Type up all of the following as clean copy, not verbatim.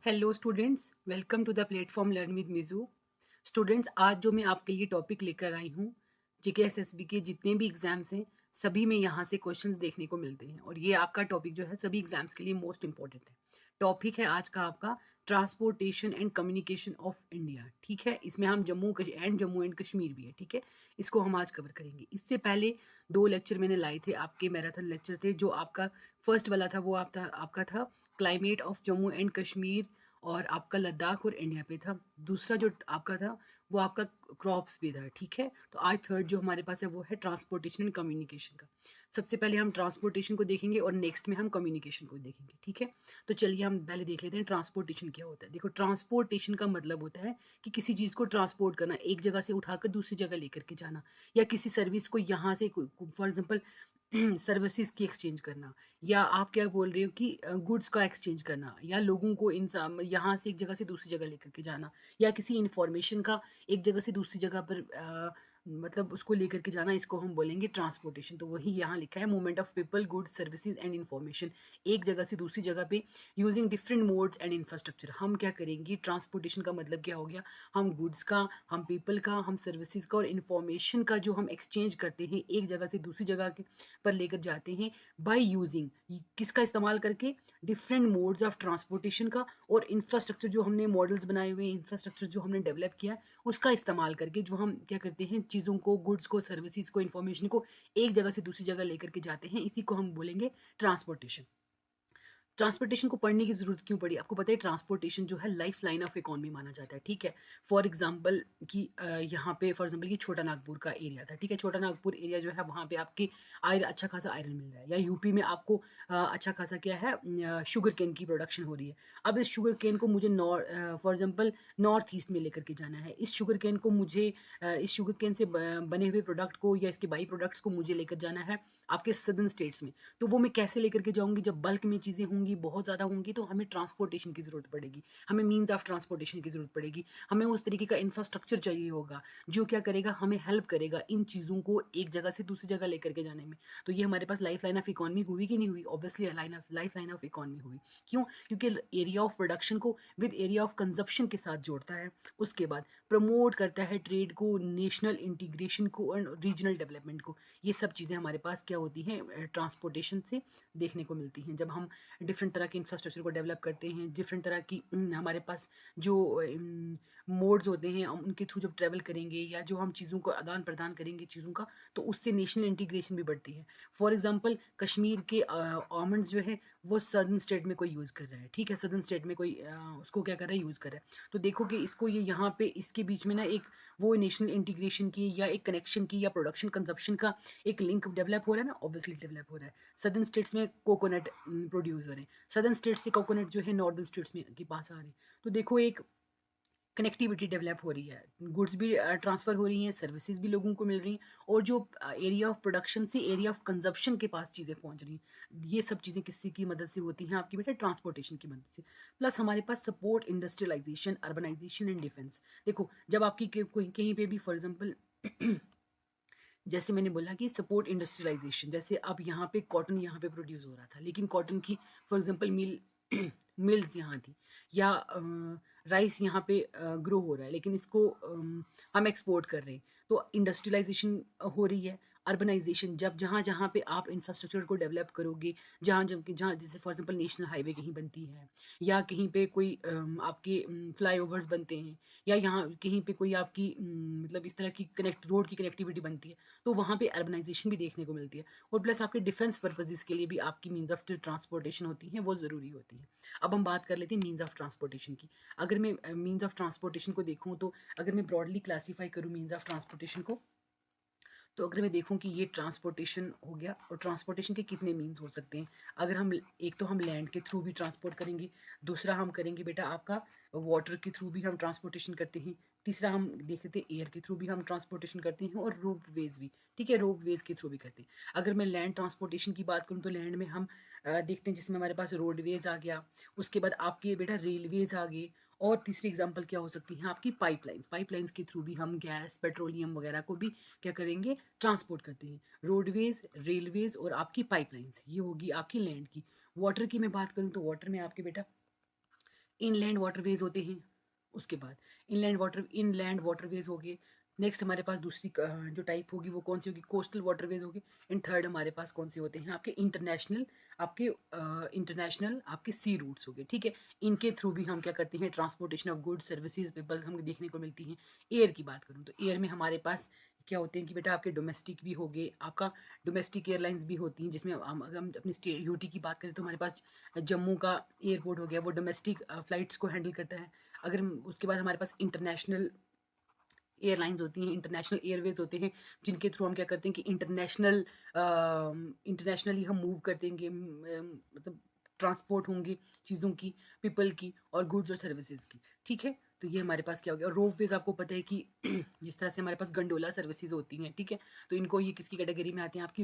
Hello students, welcome to the platform learn with Miju. Students, आज जो मैं आपके लिए टॉपिक लेकर आई हूँ, जीके एसएसबी के जितने भी एग्जाम्स हैं सभी में यहाँ से क्वेश्चंस देखने को मिलते हैं और ये आपका टॉपिक जो है सभी एग्जाम्स के लिए मोस्ट इंपॉर्टेंट है। टॉपिक है आज का आपका transportation and communication of India. ठीक है, इसमें हम जम्मू एंड कश्मीर भी है। ठीक है, इसको हम आज कवर करेंगे। इससे पहले दो लेक्चर मैंने लाए थे, आपके मैराथन लेक्चर थे। जो आपका फर्स्ट वाला था वो आपका था climate of Jammu and Kashmir और आपका लद्दाख और इंडिया पे था। दूसरा जो आपका था वो आपका क्रॉप्स पे था। ठीक है, तो आज थर्ड जो हमारे पास है वो है ट्रांसपोर्टेशन एंड कम्युनिकेशन का। सबसे पहले हम ट्रांसपोर्टेशन को देखेंगे और नेक्स्ट में हम कम्युनिकेशन को देखेंगे। ठीक है, तो चलिए हम पहले देख लेते हैं ट्रांसपोर्टेशन क्या होता है। देखो, ट्रांसपोर्टेशन का मतलब होता है कि किसी चीज़ को ट्रांसपोर्ट करना, एक जगह से उठाकर दूसरी जगह लेकर के जाना, या किसी सर्विस को यहाँ से फॉर एग्जाम्पल सर्विसेज की एक्सचेंज करना, या आप क्या बोल रहे हो कि गुड्स का एक्सचेंज करना, या लोगों को यहाँ से एक जगह से दूसरी जगह लेकर के जाना, या किसी इंफॉर्मेशन का एक जगह से दूसरी जगह पर मतलब उसको लेकर के जाना, इसको हम बोलेंगे ट्रांसपोर्टेशन। तो वही यहाँ लिखा है, movement of people, goods, services and information एक जगह से दूसरी जगह पे using different modes and infrastructure. हम क्या करेंगे, ट्रांसपोर्टेशन का मतलब क्या हो गया, हम गुड्स का, हम पीपल का, हम सर्विसेज का और इन्फॉर्मेशन का जो हम एक्सचेंज करते हैं एक जगह से दूसरी जगह के पर लेकर जाते हैं बाय यूजिंग, किसका इस्तेमाल करके, डिफरेंट मोड्स ऑफ ट्रांसपोर्टेशन का और इंफ्रास्ट्रक्चर जो हमने मॉडल्स बनाए हुए हैं, इंफ्रास्ट्रक्चर जो हमने डेवलप किया है उसका इस्तेमाल करके जो हम क्या करते हैं, चीज़ों को, गुड्स को, सर्विसेज को, इन्फॉर्मेशन को एक जगह से दूसरी जगह लेकर के जाते हैं। इसी को हम बोलेंगे ट्रांसपोर्टेशन। ट्रांसपोर्टेशन को पढ़ने की जरूरत क्यों पड़ी, आपको पता है ट्रांसपोर्टेशन जो है लाइफ लाइन ऑफ इकोनॉमी माना जाता है। ठीक है, फॉर एग्जांपल कि यहाँ पे फॉर एग्जांपल कि छोटा नागपुर का एरिया था। ठीक है, छोटा नागपुर एरिया जो है वहाँ पे आपके आयरन, अच्छा खासा आयरन मिल रहा है, या यूपी में आपको अच्छा खासा क्या है, शुगर केन की प्रोडक्शन हो रही है। अब इस शुगर केन को मुझे फॉर एग्जाम्पल नॉर्थ ईस्ट में लेकर के जाना है। इस शुगर केन को मुझे इस शुगर केन से बने हुए प्रोडक्ट को या इसके बाई प्रोडक्ट्स को मुझे लेकर जाना है आपके सदर्न स्टेट्स में। तो वो मैं कैसे लेकर के जाऊंगी, जब बल्क में चीज़ें होंगी, बहुत ज़्यादा होंगी, तो हमें ट्रांसपोर्टेशन की ज़रूरत पड़ेगी, हमें मीन्स ऑफ ट्रांसपोर्टेशन की ज़रूरत पड़ेगी, हमें उस तरीके का इंफ्रास्ट्रक्चर चाहिए होगा जो क्या करेगा, हमें हेल्प करेगा इन चीज़ों को एक जगह से दूसरी जगह लेकर के जाने में। तो ये हमारे पास लाइफ लाइन ऑफ इकॉनमी हुई कि नहीं हुई, obviously life line of economy हुई। क्यों, क्योंकि एरिया ऑफ प्रोडक्शन को विद एरिया ऑफ कंजप्शन के साथ जोड़ता है। उसके बाद प्रमोट करता है ट्रेड को, नेशनल इंटीग्रेशन को एंड रीजनल डेवलपमेंट को। ये सब चीज़ें हमारे पास क्या होती हैं, ट्रांसपोर्टेशन से देखने को मिलती हैं। जब हम डिफरेंट तरह के इंफ्रास्ट्रक्चर को डेवलप करते हैं, डिफरेंट तरह की हमारे पास जो मोड्स होते हैं, हम उनके थ्रू जब ट्रैवल करेंगे या जो हम चीज़ों को आदान प्रदान करेंगे चीज़ों का, तो उससे नेशनल इंटीग्रेशन भी बढ़ती है। फॉर एग्जांपल कश्मीर के आलमंड्स जो है वो सदर्न स्टेट में कोई यूज़ कर रहा है। ठीक है, सदर्न स्टेट में कोई उसको क्या कर रहा है, यूज़ कर रहा है। तो देखो कि इसको ये यहाँ पे इसके बीच में ना एक वो नेशनल इंटीग्रेशन की या एक कनेक्शन की या प्रोडक्शन कंजप्शन का एक लिंक डेवलप हो रहा है ना, ऑब्वियसली डेवलप हो रहा है। सदर्न स्टेट्स में कोकोनट प्रोड्यूस हो रहे हैं, सदर्न स्टेट्स से कोकोनट जो है नॉर्दर्न स्टेट्स में के पास आ रहे हैं। तो देखो एक कनेक्टिविटी डेवलप हो रही है, गुड्स भी ट्रांसफ़र हो रही हैं, सर्विसेज भी लोगों को मिल रही हैं, और जो एरिया ऑफ प्रोडक्शन से एरिया ऑफ कंजप्शन के पास चीज़ें पहुंच रही हैं। ये सब चीज़ें किसी की मदद से होती हैं, आपकी बेटा ट्रांसपोर्टेशन की मदद से। प्लस हमारे पास support industrialisation, urbanisation and defence. देखो, जब आपकी कहीं पे भी फॉर एग्जाम्पल जैसे मैंने बोला कि सपोर्ट इंडस्ट्रियलाइजेशन, जैसे अब यहाँ पे कॉटन यहाँ पे प्रोड्यूस हो रहा था, लेकिन कॉटन की फॉर एग्जांपल मिल्स यहाँ थी, या राइस यहाँ पे ग्रो हो रहा है, लेकिन इसको हम एक्सपोर्ट कर रहे हैं। तो इंडस्ट्रियलाइजेशन हो रही है। अर्बनाइजेशन, जब जहाँ जहाँ पे आप इंफ्रास्ट्रक्चर को डेवलप करोगे, जहाँ जैसे फॉर एग्जांपल नेशनल हाईवे कहीं बनती है, या कहीं पे कोई आपके फ्लाईओवर्स बनते हैं, या यहाँ कहीं पे कोई आपकी मतलब इस तरह की रोड की कनेक्टिविटी बनती है, तो वहाँ पे अर्बनाइजेशन भी देखने को मिलती है। और प्लस आपके डिफेंस पर्पजेज़ के लिए भी आपकी मीन्स ऑफ जो ट्रांसपोर्टेशन होती हैं वो ज़रूरी होती है। अब हम बात कर लेते हैं मीन्स ऑफ ट्रांसपोर्टेशन की। अगर मैं मीन्स ऑफ ट्रांसपोर्टेशन को देखूँ, तो अगर मैं ब्रॉडली क्लासीफाई करूँ मीन्स ऑफ ट्रांसपोर्टेशन को, तो अगर मैं देखूं कि ये ट्रांसपोर्टेशन हो गया, और ट्रांसपोर्टेशन के कितने मीन्स हो सकते हैं। अगर हम एक तो हम लैंड के थ्रू भी ट्रांसपोर्ट करेंगे, दूसरा हम करेंगे बेटा आपका वाटर के थ्रू भी हम ट्रांसपोर्टेशन करते हैं, तीसरा हम देखते हैं एयर के थ्रू भी हम ट्रांसपोर्टेशन करते हैं, और रोप वेज भी। ठीक है, रोप वेज के थ्रू भी करते हैं। अगर मैं लैंड ट्रांसपोर्टेशन की बात करूँ, तो लैंड में हम देखते हैं जिसमें हमारे पास रोडवेज आ गया, उसके बाद आपके बेटा रेलवेज आ गए, और तीसरी एग्जांपल क्या हो सकती है आपकी पाइपलाइंस के थ्रू भी हम गैस, पेट्रोलियम वगैरह को भी क्या करेंगे, ट्रांसपोर्ट करते हैं। रोडवेज, रेलवेज और आपकी पाइपलाइंस, ये होगी आपकी लैंड की। वाटर की मैं बात करूँ, तो वाटर में आपके बेटा इनलैंड वाटरवेज होते हैं। उसके बाद इनलैंड वाटरवेज हो गए। नेक्स्ट हमारे पास दूसरी जो टाइप होगी वो कौन सी होगी, कोस्टल वाटरवेज होगी। एंड थर्ड हमारे पास कौन से होते हैं, आपके इंटरनेशनल आपके सी रूट्स हो गए, ठीक है। इनके थ्रू भी हम क्या करते हैं, transportation of goods services people हमें देखने को मिलती हैं। एयर की बात करूँ तो एयर में हमारे पास क्या होते हैं कि बेटा आपके डोमेस्टिक भी हो गए, आपका डोमेस्टिक एयरलाइंस भी होती हैं, जिसमें हम अगर हम अपनी स्टेट यूटी की बात करें तो हमारे पास जम्मू का एयरपोर्ट हो गया, वो डोमेस्टिक फ़्लाइट्स को हैंडल करता है। अगर उसके बाद हमारे पास इंटरनेशनल एयरलाइंस होती हैं, इंटरनेशनल एयरवेज होते हैं, जिनके थ्रू हम क्या करते हैं कि इंटरनेशनली हम मूव कर देंगे, मतलब ट्रांसपोर्ट होंगी चीज़ों की, पीपल की और गुड्स और सर्विसेज की, ठीक है। तो ये हमारे पास क्या हो गया। और रोपवेज आपको पता है कि जिस तरह से हमारे पास गंडोला सर्विसेज होती हैं, ठीक है, तो इनको ये किसकी कैटेगरी में आते हैं, आपकी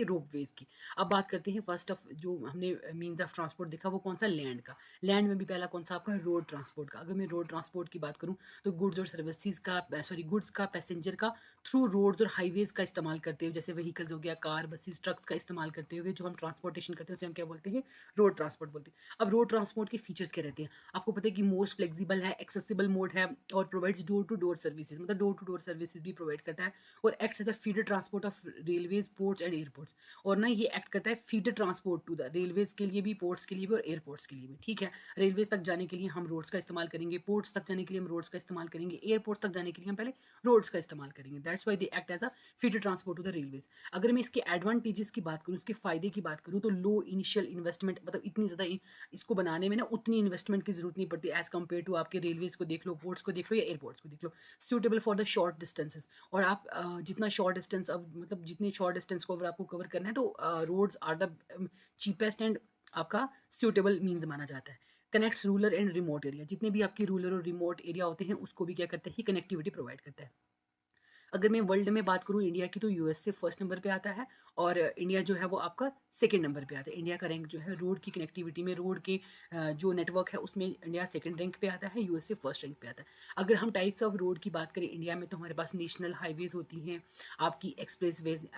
रोपवेज की। अब बात करते हैं फर्स्ट ऑफ जो हमने मीन्स ऑफ ट्रांसपोर्ट देखा वो कौन सा, लैंड का। लैंड में भी पहला कौन सा आपका, रोड ट्रांसपोर्ट का। अगर मैं रोड ट्रांसपोर्ट की बात करूँ तो गुड्स का पैसेंजर का थ्रू रोड्स और हाईवेज का इस्तेमाल करते हुए, जैसे व्हीकल्स हो गया, कार बसेस ट्रक्स का इस्तेमाल करते हुए जो हम ट्रांसपोर्टेशन करते हैं उसे हम क्या बोलते हैं, रोड ट्रांसपोर्ट बोलते हैं। अब रोड ट्रांसपोर्ट के फीचर्स क्या रहते हैं, आपको पता है कि मोस्ट फ्लेक्सिबल है, एक्सेसिबल मोड है और provides door to door services, मतलब डोर टू डोर सर्विसेज भी प्रोवाइड करता है और acts as a feeder transport of railways, ports and airports. और ना ये एक्ट करता है feeder transport to the railways के लिए भी, पोर्ट्स के लिए भी और एयरपोर्ट्स के लिए भी, ठीक है। रेलवेज तक जाने के लिए हम रोड्स का इस्तेमाल करेंगे, पोर्ट्स तक जाने के लिए हम रोड्स का इस्तेमाल करेंगे, एयरपोर्ट्स तक जाने के लिए हम पहले रोड्स का इस्तेमाल करेंगे। That's why they act as a feeder transport to the railways. अगर मैं इसके एडवांटेजेस की बात करूँ, इसके फायदे की बात करूँ तो लो इनिशियल इन्वेस्टमेंट, मतलब इतनी ज़्यादा इसको बनाने में ना उतनी इन्वेस्टमेंट की जरूरत नहीं पड़ती एज कम्पेयर टू आपके रेलवेज को देख लो, पोर्ट्स को देख लो या एयरपोर्ट्स को देख लो। Suitable for the short distances. और आप जितना शॉर्ट डिस्टेंस, अब मतलब जितनी शॉर्ट डिस्टेंस को अगर आपको कवर करना है तो roads are the cheapest and आपका सूटेबल मीन्स माना जाता है। Connects rural and remote area, जितने भी आपके रूरल और रिमोट एरिया होते हैं उसको भी क्या करते हैं, कनेक्टिविटी प्रोवाइड करता है। अगर मैं वर्ल्ड में बात करूँ इंडिया की तो यूएसए फर्स्ट नंबर पे आता है और इंडिया जो है वो आपका सेकंड नंबर पे आता है। इंडिया का रैंक जो है रोड की कनेक्टिविटी में, रोड के जो नेटवर्क है उसमें इंडिया सेकंड रैंक पे आता है, यूएसए फर्स्ट रैंक पे आता है। अगर हम टाइप्स ऑफ रोड की बात करें इंडिया में तो हमारे पास नेशनल हाईवेज होती हैं, आपकी एक्सप्रेसवेज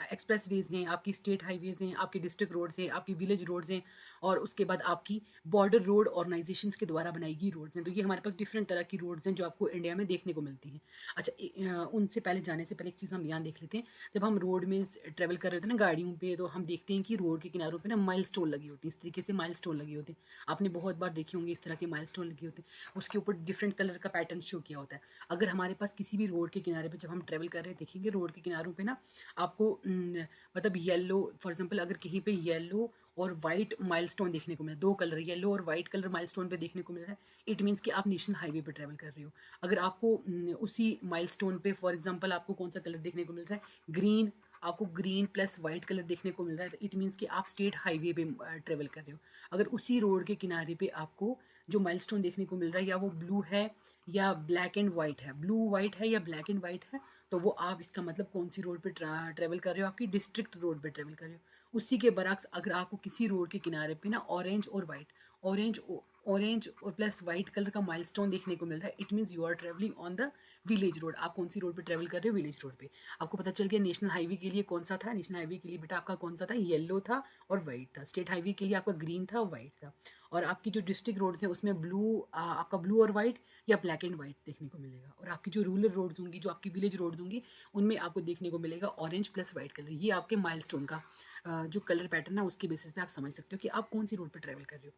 हैं, आपकी स्टेट हाईवेज हैं, आपकी डिस्ट्रिक्ट रोड्स हैं, आपकी विलेज रोड्स हैं और उसके बाद आपकी बॉर्डर रोड ऑर्गेनाइजेशंस के द्वारा बनाई गई रोड्स हैं। तो ये हमारे पास डिफरेंट तरह की रोड्स हैं जो आपको इंडिया में देखने को मिलती हैं। अच्छा, उनसे पहले जाने से पहले एक चीज़ हम यहाँ देख लेते हैं। जब हम रोड में ट्रेवल कर रहे होते हैं ना गाड़ियों पे, तो हम देखते हैं कि रोड के किनारों पे ना माइलस्टोन लगी होती है, इस तरीके से माइलस्टोन लगी होती है। आपने बहुत बार देखे होंगे इस तरह के माइलस्टोन लगे होते हैं, उसके ऊपर डिफरेंट कलर का पैटर्न शो किया होता है। अगर हमारे पास किसी भी रोड के किनारे पे जब हम ट्रेवल कर रहे हैं देखेंगे रोड के किनारों पे ना आपको मतलब येलो, फॉर एग्जांपल अगर कहीं पे येलो और वाइट माइलस्टोन देखने को मिले, दो कलर येलो और वाइट कलर माइलस्टोन पे देखने को मिल रहा है, इट मीन्स कि आप नेशनल हाईवे पे ट्रैवल कर रहे हो। अगर आपको उसी माइलस्टोन पे फॉर एग्जांपल आपको कौन सा कलर देखने को मिल रहा है, ग्रीन, आपको ग्रीन प्लस वाइट कलर देखने को मिल रहा है, तो इट मीन्स कि आप स्टेट हाईवे पे ट्रेवल कर रहे हो। अगर उसी रोड के किनारे पे आपको जो माइलस्टोन देखने को मिल रहा है या वो ब्लू है या ब्लैक एंड वाइट है, ब्लू वाइट है या ब्लैक एंड वाइट है, तो वो आप इसका मतलब कौन सी रोड पे ट्रेवल कर रहे हो, आपकी डिस्ट्रिक्ट रोड पे ट्रेवल कर रहे हो। उसी के बरक्स अगर आपको किसी रोड के किनारे पे ना ऑरेंज और वाइट, ऑरेंज ऑरेंज और प्लस वाइट कलर का माइलस्टोन देखने को मिल रहा है, it means you are travelling on the village road. आप कौन सी रोड पे ट्रेवल कर रहे हो, विलेज रोड पे। आपको पता चल गया नेशनल हाईवे के लिए कौन सा था, नेशनल हाईवे के लिए बेटा आपका कौन सा था, येलो था और वाइट था। स्टेट हाईवे के लिए आपका ग्रीन था और वाइट था। और आपकी जो डिस्ट्रिक्ट रोड्स हैं उसमें आपका ब्लू और वाइट या ब्लैक एंड वाइट देखने को मिलेगा। और आपकी जो रूरल रोड्स होंगी, जो आपकी विलेज रोड्स होंगी, उनमें आपको देखने को मिलेगा ऑरेंज प्लस वाइट कलर। ये आपके माइलस्टोन का जो कलर पैटर्न है उसके बेसिस पे आप समझ सकते हो कि आप कौन सी रोड पर ट्रैवल कर रहे हो।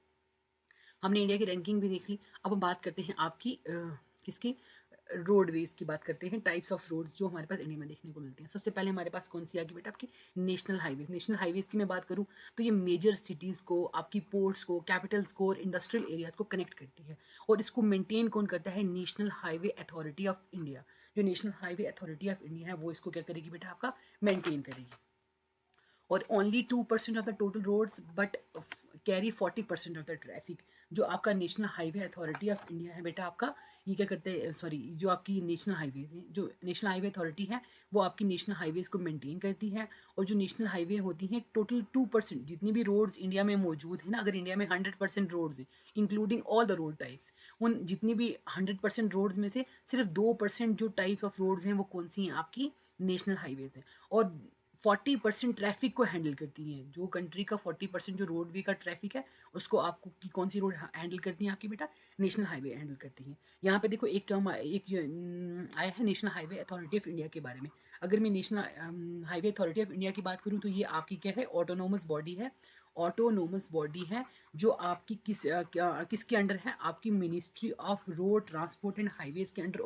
हमने इंडिया की रैंकिंग भी देख ली। अब हम बात करते हैं आपकी किसकी, रोडवेज की बात करते हैं, टाइप्स ऑफ रोड्स जो हमारे पास इंडिया में देखने को मिलती हैं। सबसे पहले हमारे पास कौन सी आ गई बेटा, आपकी नेशनल हाईवेज। नेशनल हाईवेज की मैं बात करूँ तो ये मेजर सिटीज़ को, आपकी पोर्ट्स को, कैपिटल्स को और इंडस्ट्रियल एरियाज़ को कनेक्ट करती है। और इसको मेंटेन कौन करता है, national highway authority of India. जो national highway authority of India है वो इसको क्या करेगी बेटा, आपका मेंटेन करेगी। और only 2% of the total roads but carry 40% of the traffic. जो आपका national highway authority of India है बेटा आपका, ये क्या करते हैं, सॉरी, जो आपकी नेशनल हाईवेज हैं, जो नेशनल हाईवे अथॉरिटी है वो आपकी नेशनल हाईवेज को मेंटेन करती है। और जो नेशनल हाईवे होती हैं टोटल 2%, जितनी भी रोड्स इंडिया में मौजूद है ना, अगर इंडिया में 100% रोड्स हैं including all the road types, उन जितनी भी 100% रोड्स में से सिर्फ 2% जो टाइप ऑफ रोड्स हैं वो कौन सी हैं, आपकी नेशनल हाईवेज हैं। और 40% ट्रैफिक को हैंडल करती हैं। जो कंट्री का 40% जो रोडवे का ट्रैफिक है, उसको आपको की कौन सी रोड हैंडल करती हैं आपकी बेटा? नेशनल हाईवे हैंडल करती हैं। यहाँ पे देखो एक टर्म आया है national highway authority of India के बारे में। अगर मैं national highway authority of India की बात करूँ तो ये आपकी क्या है? ऑटोनोमस बॉडी है। ऑटोनोमस बॉडी है जो आपकी किसके अंडर है? आपकी ministry of road transport and highways के अंडर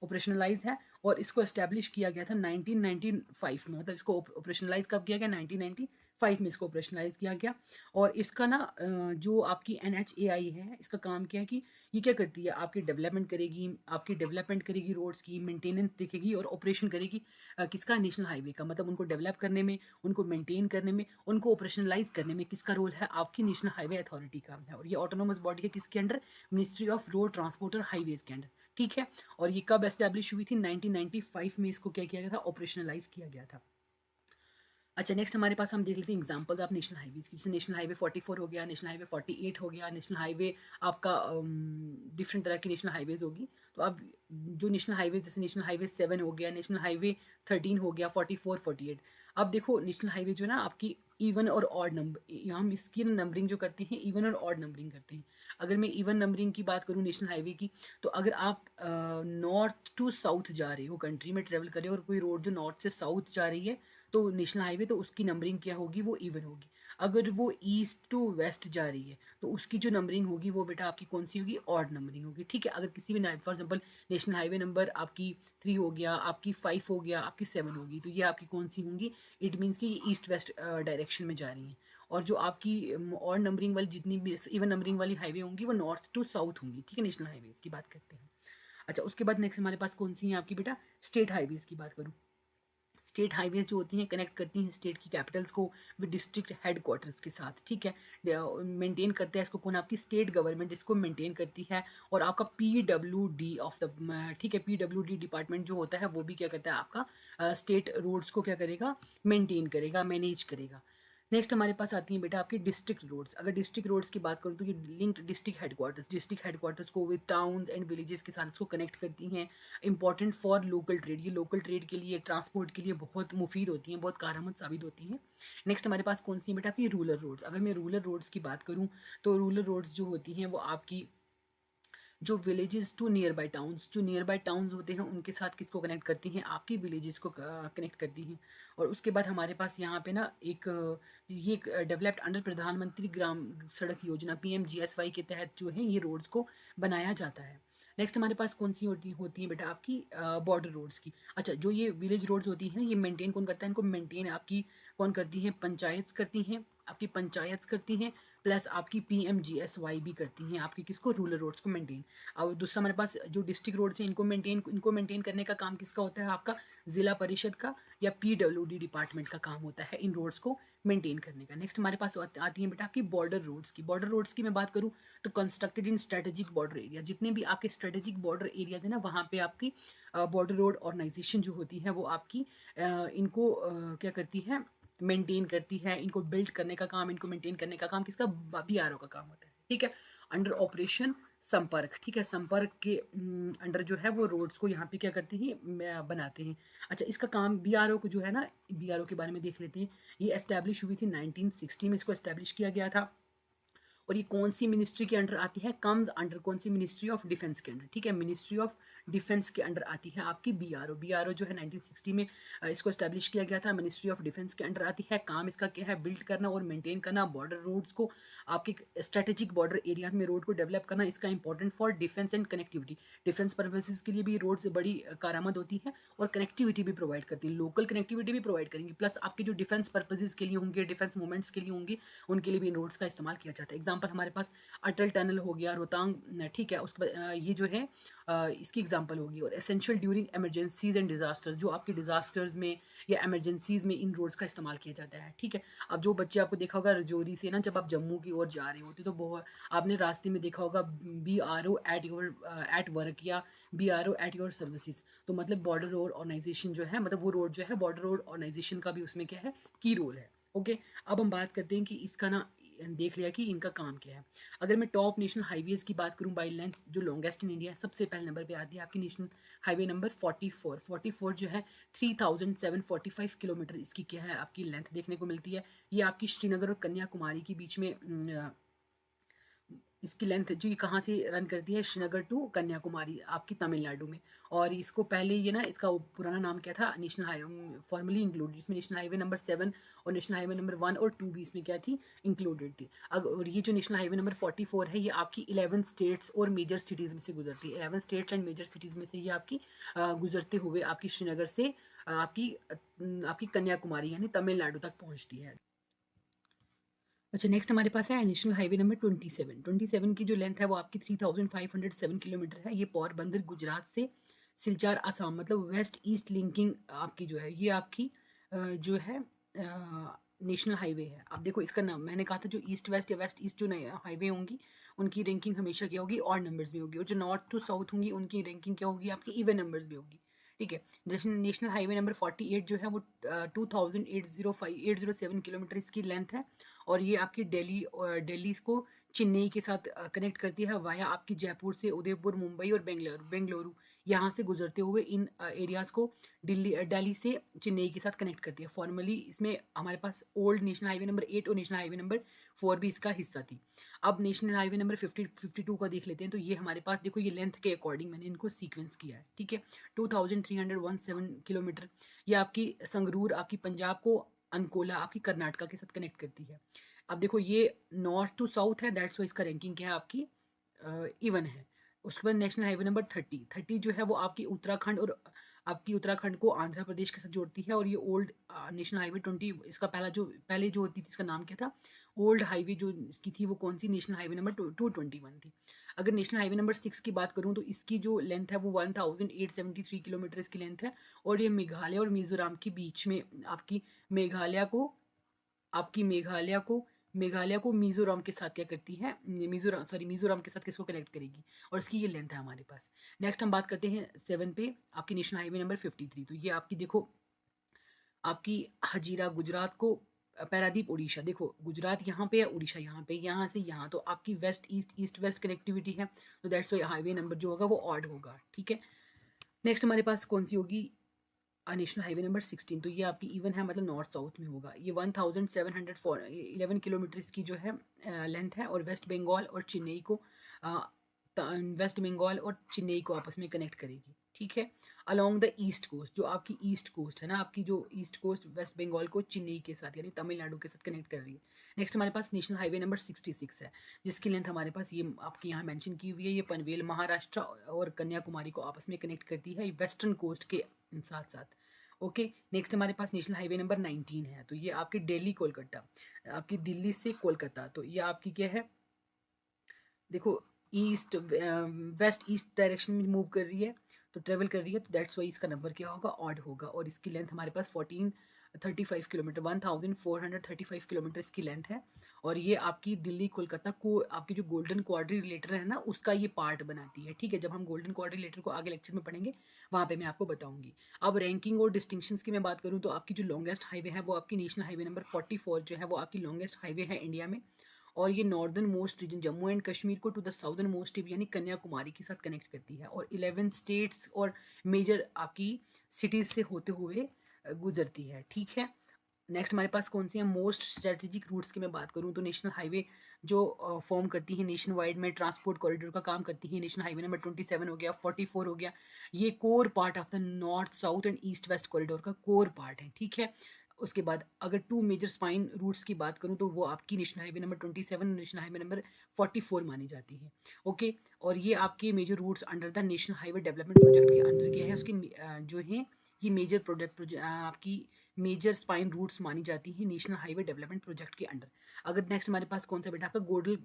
ऑपरेशनलाइज है। और इसको एस्टेब्लिश किया गया था 1995 में। मतलब इसको ऑपरेशनलाइज कब किया गया? 1995 में इसको ऑपरेशनलाइज किया गया। और इसका ना जो आपकी NHAI है, इसका काम क्या है कि ये क्या करती है? आपकी डेवलपमेंट करेगी रोड्स की, मेंटेनेंस देखेगी और ऑपरेशन करेगी किसका? नेशनल हाईवे का। मतलब उनको डेवलप करने में, उनको मेंटेन करने में, उनको ऑपरेशनलाइज करने में किसका रोल है? आपकी नेशनल हाईवे अथॉरिटी का है। और ये ऑटोनोमस बॉडी है किसके under? Ministry of road transport और हाईवेज के अंडर। ठीक है। और ये कब एस्टेब्लिश हुई थी? 1995 में इसको क्या किया गया था? ऑपरेशनलाइज किया गया था। अच्छा, नेक्स्ट हमारे पास हम देख लेते हैं एग्जांपल्स ऑफ नेशनल हाईवेज की। जैसे नेशनल हाईवे 44 हो गया, नेशनल हाईवे 48 हो गया, नेशनल हाईवे आपका डिफरेंट तरह की नेशनल हाईवेज होगी। तो अब जो नेशनल हाईवे, जैसे नेशनल हाईवे 7 हो गया, नेशनल हाईवे 13 हो गया, 44, 48। अब देखो नेशनल हाईवे जो है ना आपकी इवन और ऑड नंबर, हम इसकी नंबरिंग जो करते हैं इवन और ऑड नंबरिंग करते हैं। अगर मैं इवन नंबरिंग की बात करूँ नेशनल हाईवे की, तो अगर आप नॉर्थ टू साउथ जा रहे हो, कंट्री में ट्रेवल कर रहे हो और कोई रोड जो नॉर्थ से साउथ जा रही है तो नेशनल हाईवे, तो उसकी नंबरिंग क्या होगी? वो इवन होगी। अगर वो ईस्ट टू वेस्ट जा रही है तो उसकी जो नंबरिंग होगी वो बेटा आपकी कौन सी होगी? ऑड नंबरिंग होगी। ठीक है। अगर किसी भी for example national highway number आपकी 3 हो गया, आपकी 5 हो गया, आपकी 7 होगी, तो ये आपकी कौन सी होंगी? इट मीन्स कि ये ईस्ट वेस्ट डायरेक्शन में जा रही हैं। और जो आपकी ऑड नंबरिंग वाली जितनी भी इवन नंबरिंग वाली हाईवे होंगी वो नॉर्थ टू साउथ होंगी। ठीक है। नेशनल हाईवेज की बात करते हैं। अच्छा, उसके बाद नेक्स्ट हमारे पास कौन सी है आपकी बेटा? स्टेट हाईवेज की बात करूँ। स्टेट हाईवेज जो होती हैं कनेक्ट करती हैं स्टेट की कैपिटल्स को विद डिस्ट्रिक्ट हेडक्वार्टर्स के साथ। ठीक है। मेंटेन करते हैं इसको कौन? आपकी स्टेट गवर्नमेंट इसको मेंटेन करती है। और आपका PWD ऑफ द, ठीक है, PWD डिपार्टमेंट जो होता है वो भी क्या करता है? आपका स्टेट रोड्स को क्या करेगा? मेंटेन करेगा, मैनेज करेगा। नेक्स्ट हमारे पास आती हैं बेटा आपकी डिस्ट्रिक्ट रोड्स। अगर डिस्ट्रिक्ट रोड्स की बात करूँ तो ये लिंक्ड डिस्ट्रिक्ट हेडक्वार्टर्स को विद टाउन्स एंड विलेजेस के साथ इसको कनेक्ट करती हैं। इंपॉर्टेंट फॉर लोकल ट्रेड, ये लोकल ट्रेड के लिए, ट्रांसपोर्ट के लिए बहुत मुफीद होती हैं, बहुत कारआमद साबित होती हैं। नेक्स्ट हमारे पास कौन सी है बेटा? आपकी रूरल रोड्स। अगर मैं रूरल रोड्स की बात करूँ तो रूरल रोड्स जो होती हैं वो आपकी जो villages to nearby towns, जो नियर बाई टाउन्स होते हैं उनके साथ किसको कनेक्ट करती हैं? आपकी विलेजेस को कनेक्ट करती हैं। और उसके बाद हमारे पास यहाँ पे ना ये डेवलप्ड अंडर प्रधानमंत्री ग्राम सड़क योजना PMGSY के तहत जो है ये रोड्स को बनाया जाता है। नेक्स्ट हमारे पास कौन सी होती है बेटा? आपकी बॉर्डर रोड्स की। अच्छा, जो ये विलेज रोड्स होती हैं ये मेंटेन कौन करता है? इनको मेंटेन आपकी कौन करती हैं? पंचायत करती हैं। आपकी पंचायत करती हैं, प्लस आपकी PMGSY भी करती हैं आपकी किसको? रूरल रोड्स को मेंटेन। और दूसरा हमारे पास जो डिस्ट्रिक्ट रोड्स हैं इनको मेंटेन करने का काम किसका होता है? आपका जिला परिषद का या PWD डिपार्टमेंट का काम होता है इन रोड्स को मेंटेन करने का। नेक्स्ट हमारे पास आती है बेटा आपकी बॉर्डर रोड्स की। बॉर्डर रोड्स की मैं बात करूँ तो constructed in strategic border area, जितने भी आपके स्ट्रेटेजिक बॉर्डर एरियाज है ना वहाँ पे आपकी बॉर्डर रोड ऑर्गेनाइजेशन जो होती है वो आपकी इनको क्या करती है? मेंटेन करती है। इनको बिल्ड करने का काम, इनको मेंटेन करने का काम किसका? BRO का काम होता है। ठीक है। अंडर ऑपरेशन संपर्क। ठीक है। संपर्क के अंडर जो है वो रोड्स को यहाँ पे क्या करते हैं? बनाते हैं। अच्छा, इसका काम BRO को जो है ना, BRO के बारे में देख लेते हैं। ये एस्टैब्लिश हुई थी 1960 में, इसको एस्टैब्लिश किया गया था। और ये कौन सी मिनिस्ट्री के अंडर आती है? कम्स अंडर कौन सी? मिनिस्ट्री ऑफ डिफेंस के अंडर। ठीक है। मिनिस्ट्री ऑफ डिफेंस के अंडर आती है आपकी BRO जो है 1960 में इसको एस्टैब्लिश किया गया था। मिनिस्ट्री ऑफ डिफेंस के अंडर आती है। काम इसका क्या है? बिल्ड करना और मेंटेन करना बॉर्डर रोड्स को, आपके स्ट्रेटेजिक बॉर्डर एरियाज में रोड को डेवलप करना। इसका important for defence and connectivity. Defence purposes के लिए भी रोड्स बड़ी कारआमद होती है और कनेक्टिविटी भी प्रोवाइड करती है। लोकल कनेक्टिविटी भी प्रोवाइड करेंगी, प्लस आपके जो डिफेंस पर्पसेस के लिए होंगे, डिफेंस मूवमेंट्स के लिए होंगे, उनके लिए भी इन रोड्स का इस्तेमाल किया जाता है। एग्जाम्पल हमारे पास अटल टनल हो गया, रोहतांग। ठीक है। उसके बाद ये जो है इसकी एग्जांपल होगी। और essential during emergencies and disasters, जो आपके डिजास्टर्स में या इमरजेंसीज में इन रोड्स का इस्तेमाल किया जाता है। ठीक है। अब जो बच्चे आपको देखा होगा रजौरी से ना जब आप जम्मू की ओर जा रहे होते तो बहुत आपने रास्ते में देखा होगा BRO एट वर्क या BRO एट योर सर्विसेज। तो मतलब बॉर्डर रोड ऑर्गेनाइजेशन जो है, मतलब वो रोड जो है बॉर्डर रोड ऑर्गेनाइजेशन का भी उसमें क्या है? की रोल है। ओके। अब हम बात करते हैं कि इसका ना देख लिया कि इनका काम क्या है। अगर मैं टॉप नेशनल हाईवेज की बात करूं बाई लेंथ, जो लॉन्गेस्ट इन इंडिया है, सबसे पहले नंबर पे आती है आपकी नेशनल हाईवे नंबर 44 जो है 3745 किलोमीटर इसकी क्या है आपकी लेंथ देखने को मिलती है। ये आपकी श्रीनगर और कन्याकुमारी के बीच में इसकी लेंथ जो ये कहाँ से रन करती है, श्रीनगर टू कन्याकुमारी आपकी तमिलनाडु में। और इसको पहले ये ना, इसका पुराना नाम क्या था, नेशनल हाईवे फॉर्मली इंक्लूडेड, इसमें नेशनल हाईवे नंबर 7 और नेशनल हाईवे नंबर 1 और 2 भी इसमें क्या थी, इंक्लूडेड थी। और ये जो नेशनल हाईवे नंबर 44 है, ये आपकी 11 स्टेट्स और मेजर सिटीज़ में से गुजरती है। 11 स्टेट्स एंड मेजर सिटीज़ में से ये आपकी गुजरते हुए आपकी श्रीनगर से आपकी कन्याकुमारी यानी तमिलनाडु तक पहुँचती है। अच्छा, नेक्स्ट हमारे पास है नेशनल हाईवे नंबर 27 की जो लेंथ है वो आपकी 3507 किलोमीटर है। ये पोरबंदर गुजरात से सिलचार आसाम, मतलब वेस्ट ईस्ट लिंकिंग आपकी जो है, ये आपकी जो है नेशनल हाईवे है। अब देखो इसका नाम मैंने कहा था, जो ईस्ट वेस्ट या वेस्ट ईस्ट जो नए हाईवे होंगी उनकी रैंकिंग हमेशा क्या होगी, ऑड नंबर्स में होगी, और जो नॉर्थ टू साउथ होंगी उनकी रैंकिंग क्या होगी, आपकी इवन नंबर्स में होगी। ठीक है, नेशनल हाईवे नंबर 48 जो है वो 2807 किलोमीटर इसकी लेंथ है। और ये आपकी दिल्ली को चेन्नई के साथ कनेक्ट करती है वाया आपकी जयपुर से उदयपुर, मुंबई और बेंगलुरु यहाँ से गुजरते हुए इन एरियाज़ को दिल्ली से चेन्नई के साथ कनेक्ट करती है। फॉर्मली इसमें हमारे पास ओल्ड नेशनल हाईवे नंबर 8 और नेशनल हाईवे नंबर 4 भी इसका हिस्सा थी। अब नेशनल हाईवे नंबर 52 का देख लेते हैं। तो ये हमारे पास देखो, ये लेंथ के अकॉर्डिंग मैंने इनको सीक्वेंस किया है। ठीक है, 2317 किलोमीटर ये आपकी संगरूर आपकी पंजाब को अंकोला आपकी कर्नाटका के साथ कनेक्ट करती है। अब देखो ये नॉर्थ टू साउथ है, दैट्स वाई इसका रैंकिंग क्या है आपकी इवन है। उसके बाद नेशनल हाईवे नंबर 30 जो है वो आपकी उत्तराखंड को आंध्र प्रदेश के साथ जोड़ती है। और ये ओल्ड नेशनल हाईवे 20, इसका पहले जो होती थी इसका नाम क्या था, ओल्ड हाईवे जो इसकी थी वो कौन सी, नेशनल हाईवे नंबर 221 थी। अगर नेशनल हाईवे नंबर 6 की बात करूँ तो इसकी जो लेंथ है वो 1873 किलोमीटर इसकी लेंथ है। और ये मेघालय और मिजोरम के बीच में आपकी मेघालय को मिजोरम के साथ क्या करती है, मिजोरम के साथ किसको कनेक्ट करेगी, और इसकी ये लेंथ है हमारे पास। नेक्स्ट हम बात करते हैं 7 पे, आपकी नेशनल हाईवे नंबर 53। तो ये आपकी देखो, आपकी हजीरा गुजरात को पैरादीप उड़ीसा, देखो गुजरात यहाँ पे है, उड़ीसा यहाँ पे, यहाँ से यहाँ, तो आपकी वेस्ट ईस्ट वेस्ट कनेक्टिविटी है। तो दैट्स वाई हाईवे नंबर जो होगा वो ऑड होगा। ठीक है, नेक्स्ट हमारे पास कौन सी होगी, नेशनल हाईवे नंबर 16। तो ये आपकी इवन है, मतलब नॉर्थ साउथ में होगा। ये 1711 किलोमीटर की जो है लेंथ है। और वेस्ट बंगाल और चेन्नई को आपस में कनेक्ट करेगी। ठीक है, अलोंग द ईस्ट कोस्ट, जो आपकी ईस्ट कोस्ट है ना, आपकी जो ईस्ट कोस्ट वेस्ट बंगाल को चेन्नई के साथ यानी तमिलनाडु के साथ कनेक्ट कर रही है। नेक्स्ट हमारे पास नेशनल हाईवे नंबर 66 है, जिसकी लेंथ हमारे पास ये आपकी यहाँ मेंशन की हुई है। ये पनवेल महाराष्ट्र और कन्याकुमारी को आपस में कनेक्ट करती है वेस्टर्न कोस्ट के साथ साथ। ओके, नेक्स्ट हमारे पास नेशनल हाईवे नंबर 19 है। तो ये आपकी दिल्ली कोलकाता, आपकी दिल्ली से कोलकाता, तो ये आपकी क्या है, देखो वेस्ट ईस्ट डायरेक्शन में मूव कर रही है, तो ट्रेवल कर रही है, तो दैट्स वाई इसका नंबर क्या होगा, ऑड होगा। और इसकी लेंथ हमारे पास 1435 किलोमीटर 1435 किलोमीटर इसकी लेंथ है। और ये आपकी दिल्ली कोलकाता को आपकी जो गोल्डन क्वाड्रिलेटर है ना, उसका ये पार्ट बनाती है। ठीक है, जब हम गोल्डन क्वाड्रिलेटर को आगे लेक्चर में पढ़ेंगे वहाँ पे मैं आपको बताऊंगी। अब रैंकिंग और डिस्टिंक्शंस की मैं बात करूँ तो आपकी जो लॉन्गेस्ट हाईवे है वो आपकी नेशनल हाईवे नंबर 44 जो है वो आपकी लॉन्गेस्ट हाईवे है इंडिया में। और ये northern most region Jammu and Kashmir को to the southern most tip यानी कन्याकुमारी के साथ कनेक्ट करती है। और 11 स्टेट्स और मेजर आपकी सिटीज़ से होते हुए गुजरती है। ठीक है, नेक्स्ट हमारे पास कौन सी है, मोस्ट स्ट्रेटेजिक रूट्स की मैं बात करूँ तो नेशनल हाईवे जो फॉर्म करती है नेशन वाइड में ट्रांसपोर्ट कॉरिडोर का काम करती है, नेशनल हाईवे नंबर 27 हो गया, 44 हो गया। ये core part of the north south and east west corridor का कोर पार्ट है। ठीक है, उसके बाद अगर 2 मेजर स्पाइन रूट्स की बात करूँ तो वो आपकी national highway number 27 national highway number 44 मानी जाती है। ओके, और ये आपके major routes under the national highway development project के अंडर के हैं। उसके जो हैं ये मेजर आपकी मेजर स्पाइन रूट्स मानी जाती हैं नेशनल हाईवे डेवलपमेंट प्रोजेक्ट के अंडर। अगर नेक्स्ट हमारे पास कौन सा बेटा आपका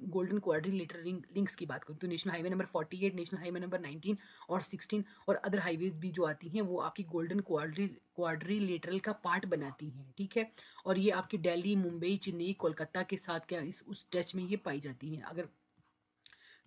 गोल्डन क्वाड्रिलेटर लिंक्स की बात करूँ तो national highway number 48, national highway number 19 और 16 और अदर हाईवेज भी जो आती हैं वो आपकी गोल्डन क्वाड्रिलेटरल का पार्ट बनाती हैं। ठीक है, और ये आपकी दिल्ली, मुंबई, चेन्नई, कोलकाता के साथ क्या उस टच में ये पाई जाती हैं। अगर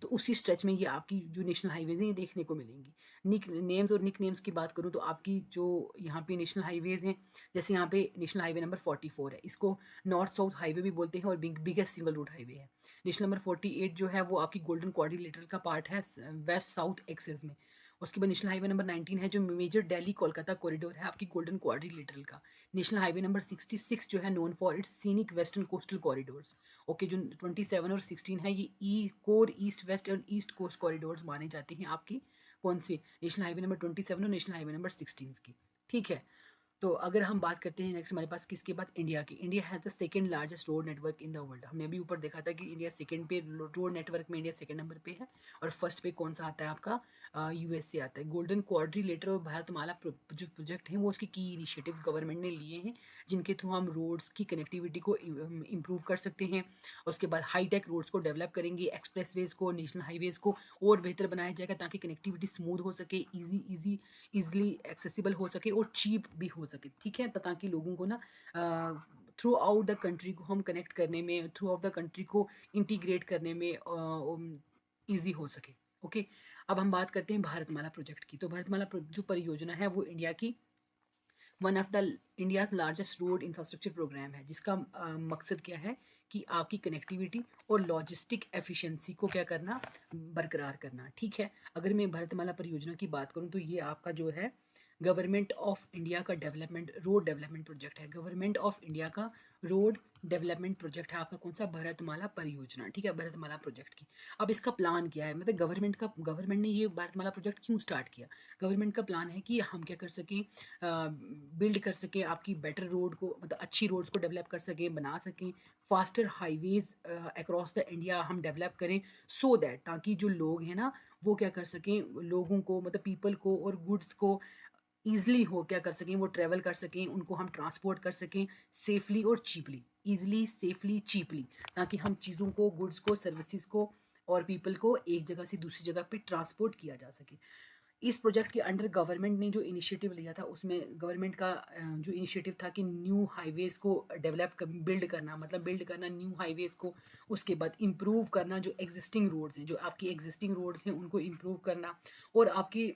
तो उसी स्ट्रेच में ये आपकी जो नेशनल हाईवेज़ हैं ये देखने को मिलेंगी। निक नेम्स और निक नेम्स की बात करूँ तो आपकी जो यहाँ पे नेशनल हाईवेज़ हैं, जैसे यहाँ पे नेशनल हाईवे नंबर 44 है, इसको नॉर्थ साउथ हाईवे भी बोलते हैं और बिगेस्ट सिंगल रूट हाईवे है। नेशनल नंबर 48 जो है वो आपकी गोल्डन क्वाड्रिलेटरल का पार्ट है वेस्ट साउथ एक्सेस में। उसके बाद नेशनल हाईवे नंबर 19 है जो मेजर दिल्ली कोलकाता कॉरिडोर है आपकी गोल्डन क्वाड्रिलेटरल का। नेशनल हाईवे नंबर 66 जो है known for its scenic western coastal corridors. Okay, जो 27 और 16 है ये कोर ईस्ट वेस्ट और ईस्ट कोस्ट कॉरिडोर्स माने जाते हैं आपकी कौन से नेशनल हाईवे नंबर 27 और नेशनल हाईवे नंबर 16 की। ठीक है, तो अगर हम बात करते हैं नेक्स्ट हमारे पास किसके बाद, इंडिया की। India has the second largest road network in the world. हमने अभी ऊपर देखा था कि इंडिया सेकंड पे, रोड नेटवर्क में इंडिया सेकंड नंबर पे है और फर्स्ट पे कौन सा आता है आपका, यूएसए आता है। गोल्डन क्वाड्रिलेटरल और भारतमाला जो प्रोजेक्ट हैं वो उसके की इनिशिएटिव्स गवर्नमेंट ने लिए हैं जिनके थ्रू हम रोड्स की कनेक्टिविटी को इम्प्रूव कर सकते हैं। उसके बाद हाईटेक रोड्स को डेवलप करेंगे, एक्सप्रेसवेज को, नेशनल हाईवेज को और बेहतर बनाया जाएगा ताकि कनेक्टिविटी स्मूथ हो सके, ईजिली एक्सेसिबल हो सके और चीप भी हो सके। ठीक है, ताकि लोगों को ना थ्रू आउट द कंट्री को हम कनेक्ट करने में, थ्रू आउट द कंट्री को इंटीग्रेट करने में ईजी हो सके। ओके, अब हम बात करते हैं भारतमाला प्रोजेक्ट की। तो भारतमाला जो परियोजना है वो इंडिया की one of the India's largest road infrastructure programme है, जिसका मकसद क्या है कि आपकी कनेक्टिविटी और लॉजिस्टिक एफिशिएंसी को क्या करना, बरकरार करना। ठीक है, अगर मैं भारतमाला परियोजना की बात करूं तो ये आपका जो है गवर्नमेंट ऑफ इंडिया का डेवलपमेंट रोड डेवलपमेंट प्रोजेक्ट है। गवर्नमेंट ऑफ इंडिया का रोड डेवलपमेंट प्रोजेक्ट है आपका कौन सा, भारतमाला परियोजना। ठीक है, भारतमाला प्रोजेक्ट की अब इसका प्लान क्या है, मतलब गवर्नमेंट ने ये भारतमाला प्रोजेक्ट क्यों स्टार्ट किया। गवर्नमेंट का प्लान है कि हम क्या कर सकें, बिल्ड कर सकें आपकी बेटर रोड को, मतलब अच्छी रोड्स को डेवलप कर सकें, बना सकें, faster highways across the India हम डेवलप करें, सो दैट ताकि जो लोग हैं ना वो क्या कर सकें, लोगों को मतलब पीपल को और गुड्स को ईजिली हो क्या कर सकें, वो ट्रैवल कर सकें, उनको हम ट्रांसपोर्ट कर सकें सेफली और चीपली, ईजिली सेफली चीपली, ताकि हम चीज़ों को, गुड्स को, सर्विसेज को और पीपल को एक जगह से दूसरी जगह पे ट्रांसपोर्ट किया जा सके। इस प्रोजेक्ट के अंडर गवर्नमेंट ने जो इनिशिएटिव लिया था उसमें गवर्नमेंट का जो इनिशिएटिव था कि न्यू हाईवेज़ को बिल्ड करना, मतलब बिल्ड करना न्यू हाईवेज़ को, उसके बाद इम्प्रूव करना जो एग्जिस्टिंग रोड्स हैं, जो आपकी एग्जिस्टिंग रोड्स हैं उनको इम्प्रूव करना, और आपकी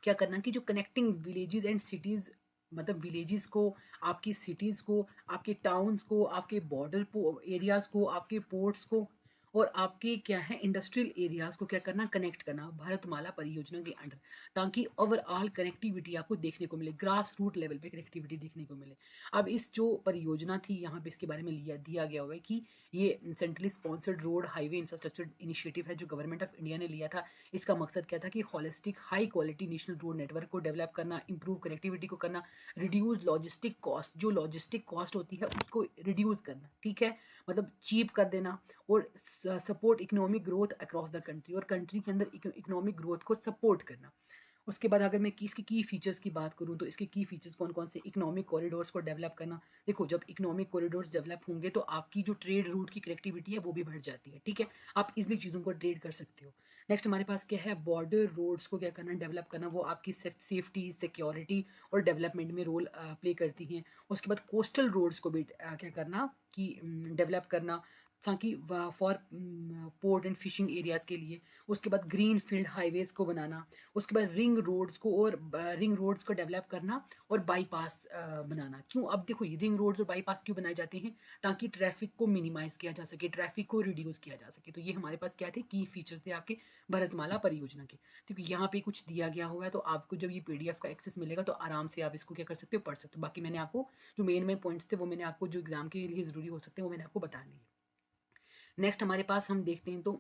क्या करना कि जो कनेक्टिंग विलेजेस एंड सिटीज़, मतलब विलेजेस को, आपकी सिटीज़ को, आपके टाउन्स को, आपके बॉर्डर एरियाज़ को, आपके पोर्ट्स को और आपके क्या है इंडस्ट्रियल एरियाज़ को क्या करना, कनेक्ट करना भारतमाला परियोजना के अंडर, ताकि ओवरऑल कनेक्टिविटी आपको देखने को मिले, ग्रास रूट लेवल पे कनेक्टिविटी देखने को मिले। अब इस जो परियोजना थी यहाँ पे इसके बारे में दिया गया हुआ है कि ये centrally sponsored road highway infrastructure initiative है जो गवर्नमेंट ऑफ इंडिया ने लिया था। इसका मकसद क्या था कि holistic high quality national road network को डेवलप करना, इंप्रूव कनेक्टिविटी को करना, रिड्यूस लॉजिस्टिक कॉस्ट, जो लॉजिस्टिक कॉस्ट होती है उसको रिड्यूस करना। ठीक है, मतलब चीप कर देना और support economic growth across the country, और कंट्री के अंदर इकोनॉमिक ग्रोथ को सपोर्ट करना। उसके बाद अगर मैं इसके की फीचर्स की बात करूं तो इसके की फीचर्स कौन कौन से, इकोनॉमिक कॉरिडोर्स को डेवलप करना। देखो, जब इकोनॉमिक कॉरिडोर्स डेवलप होंगे तो आपकी जो ट्रेड रूट की कनेक्टिविटी है वो भी बढ़ जाती है। ठीक है, आप इजिली चीज़ों को ट्रेड कर सकते हो। नेक्स्ट हमारे पास क्या है, बॉर्डर रोड्स को क्या करना, डेवलप करना, वो आपकी सेफ्टी, सिक्योरिटी और डेवलपमेंट में रोल प्ले करती हैं। उसके बाद कोस्टल रोड्स को भी क्या करना कि डेवलप करना, ताकि for port and fishing areas के लिए। उसके बाद ग्रीन फील्ड हाईवेज़ को बनाना, उसके बाद रिंग रोड्स को और रिंग रोड्स को डेवलप करना और बाईपास बनाना। क्यों, अब देखो ये रिंग रोड्स और बाईपास क्यों बनाए जाते हैं, ताकि ट्रैफिक को मिनिमाइज़ किया जा सके, ट्रैफिक को रिड्यूस किया जा सके। तो ये हमारे पास क्या थे, की फीचर्स थे आपके भारतमाला परियोजना के। क्योंकि यहाँ पे कुछ दिया गया हुआ है, तो आपको जब ये PDF का एक्सेस मिलेगा तो आराम से आप इसको क्या कर सकते हो, पढ़ सकते हो। बाकी मैंने आपको जो मेन पॉइंट्स थे वो मैंने आपको, जो एग्जाम के लिए ज़रूरी हो सकते हैं वो मैंने आपको बता दिए। नेक्स्ट हमारे पास हम देखते हैं तो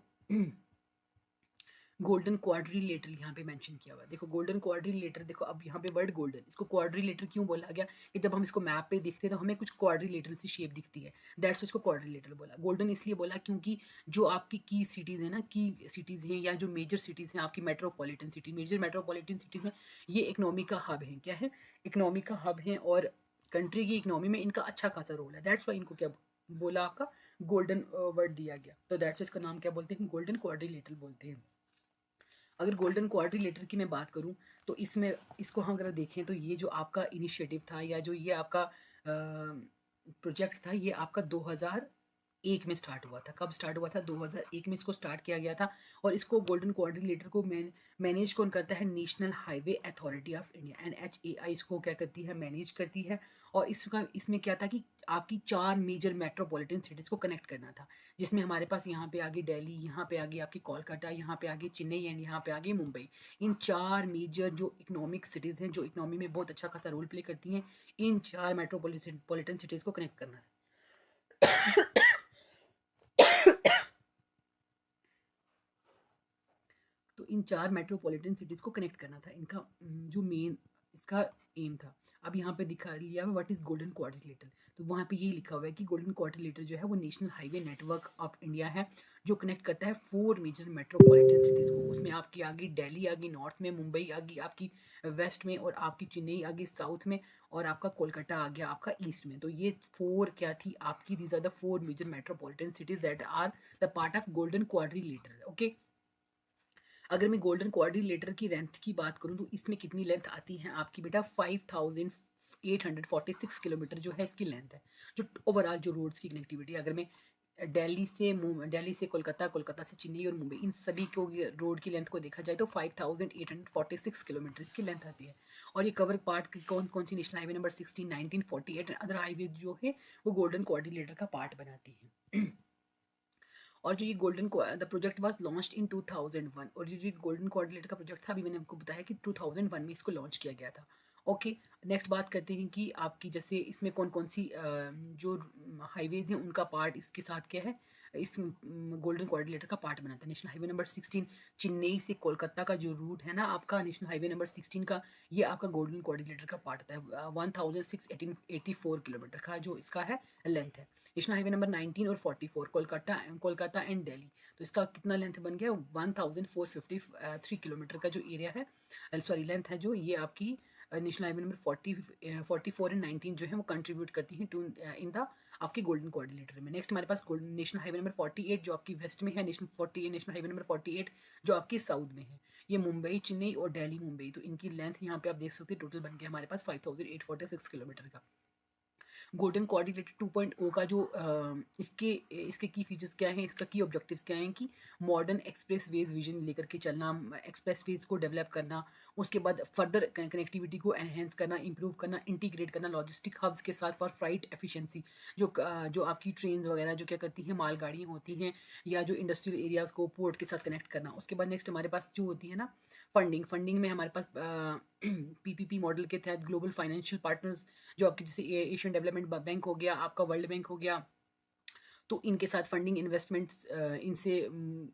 गोल्डन क्वाड्रिलेटर यहाँ पे मेंशन किया हुआ है। देखो गोल्डन क्वाड्रिलेटर, देखो अब यहाँ पे वर्ड गोल्डन, इसको क्वाड्रिलेटर क्यों बोला गया कि जब हम इसको मैप पे देखते हैं तो हमें कुछ क्वाड्रिलेटर सी शेप दिखती है, दैट्स इसको क्वाड्रिलेटर बोला। गोल्डन इसलिए बोला क्योंकि जो आपकी की सिटीज़ हैं ना, की सिटीज़ हैं या जो मेजर सिटीज़ हैं आपकी metropolitan city, major metropolitan cities हैं, ये इकनॉमी का हब है। क्या है, इकनॉमी का हब है और कंट्री की इकनॉमी में इनका अच्छा खासा रोल है। दैट्स वाई इनको क्या बोला, आपका गोल्डन वर्ड दिया गया। तो दैट्स इसका नाम क्या बोलते हैं, गोल्डन क्वाड्रिलेटर बोलते हैं। अगर गोल्डन क्वाड्रिलेटर की मैं बात करूं तो इसमें इसको हम अगर देखें तो ये जो आपका इनिशिएटिव था या जो ये आपका प्रोजेक्ट था, ये आपका 2001 में स्टार्ट हुआ था। कब स्टार्ट हुआ था? 2001 में इसको स्टार्ट किया गया था। और इसको गोल्डन कोऑर्डिनेटर को मैनेज कौन करता है? National highway authority of India, NHAI इसको क्या करती है? मैनेज करती है। और इसमें क्या था कि आपकी 4 मेजर मेट्रोपॉलिटन सिटीज़ को कनेक्ट करना था, जिसमें हमारे पास यहाँ पे आ गई दिल्ली, यहाँ पे आ गई आपकी कोलकाता, यहाँ पे आ गई चेन्नई एंड यहाँ पे आ गई मुंबई। इन 4 मेजर जो इकोनॉमिक सिटीज़ हैं, जो इकोनॉमी में बहुत अच्छा खासा रोल प्ले करती हैं, इन 4 मेट्रोपॉलिटन सिटीज़ को कनेक्ट करना था। तो इन 4 मेट्रोपॉलिटन सिटीज़ को कनेक्ट करना था, इनका जो मेन इसका एम था। अब यहाँ पे दिखा लिया है व्हाट इज़ गोल्डन क्वाड्रिलेटरल। तो वहाँ पे ये लिखा हुआ है कि गोल्डन क्वाड्रिलेटरल जो है वो national highway network of India है, जो कनेक्ट करता है 4 मेजर मेट्रोपॉलिटन सिटीज़ को। उसमें आपकी आ गई दिल्ली, आ गई नॉर्थ में, मुंबई आ गई आपकी वेस्ट में, और आपकी चेन्नई आ गई साउथ में, और आपका कोलकाता आ गया आपका ईस्ट में। तो ये 4 क्या थी आपकी? These are the 4 major metropolitan cities that are the part of golden quadrilateral. Okay, अगर मैं गोल्डन क्वाड्रिलेटर की लेंथ की बात करूं तो इसमें कितनी लेंथ आती है आपकी बेटा? 5846 किलोमीटर जो है इसकी लेंथ है, जो ओवरऑल जो रोड्स की कनेक्टिविटी। अगर मैं दिल्ली से कोलकाता, कोलकाता से चेन्नई और मुंबई, इन सभी को रोड की लेंथ को देखा जाए तो 5846 किलोमीटर इसकी लेंथ आती है। और ये कवर पार्ट कौन कौन सी? National highway number 16, 19, 48 and other highway जो है वो गोल्डन क्वाड्रिलेटर का पार्ट बनाती है। और जो ये golden the project was launched in 2001, और ये जो गोल्डन कोऑर्डिनेटर का प्रोजेक्ट था, अभी मैंने आपको बताया कि 2001 में इसको लॉन्च किया गया था। ओके, नेक्स्ट बात करते हैं कि आपकी जैसे इसमें कौन कौन सी जो हाईवेज हैं उनका पार्ट इसके साथ क्या है, इस गोल्डन कोऑर्डिनेटर का पार्ट बनाता है। नेशनल हाईवे नंबर 16 चेन्नई से कोलकाता का जो रूट है ना आपका, नेशनल हाईवे नंबर 16 का, ये आपका गोल्डन कोऑर्डिनेटर का पार्ट होता है। 1684 किलोमीटर का जो इसका है लेंथ है। नेशनल हाईवे नंबर 19 और 44 कोलकाता एंड दिल्ली, तो इसका कितना लेंथ बन गया? 1453 किलोमीटर का जो एरिया है, सॉरी लेंथ है, जो ये आपकी नेशनल हाईवे नंबर 44 एंड 19 जो है वो कंट्रीब्यूट करती हैं टू इन द आपकी गोल्डन कोऑर्डिनेटर में। नेक्स्ट हमारे पास नेशनल हाईवे नंबर 48 जो आपकी वेस्ट में है, नेशनल हाईवे नंबर 48 जो आपकी साउथ में है, ये मुंबई चेन्नई और दिल्ली मुंबई। तो इनकी लेंथ यहाँ पे आप देख सकते हैं, टोटल बन गया हमारे पास 5846 किलोमीटर का। गोल्डन कोऑर्डिनेटर 2.0 का जो इसके इसके की फीचर्स क्या हैं, इसका की ऑब्जेक्टिव्स क्या हैं कि मॉडर्न एक्सप्रेस वेज विजन लेकर के चलना, एक्सप्रेस वेज को डेवलप करना, उसके बाद फर्दर कनेक्टिविटी को एनहेंस करना, इंप्रूव करना, इंटीग्रेट करना लॉजिस्टिक हब्स के साथ फॉर फ्राइट एफिशिएंसी। जो आपकी ट्रेन वगैरह जो क्या करती हैं, मालगाड़ियाँ होती हैं, या जो इंडस्ट्रियल एरियाज़ को पोर्ट के साथ कनेक्ट करना। उसके बाद नेक्स्ट हमारे पास जो होती है ना फंडिंग में हमारे पास PPP मॉडल के तहत ग्लोबल फाइनेंशियल पार्टनर्स, जो आपकी जैसे एशियन डेवलपमेंट बैंक हो गया, आपका वर्ल्ड बैंक हो गया, तो इनके साथ फंडिंग इन्वेस्टमेंट्स इनसे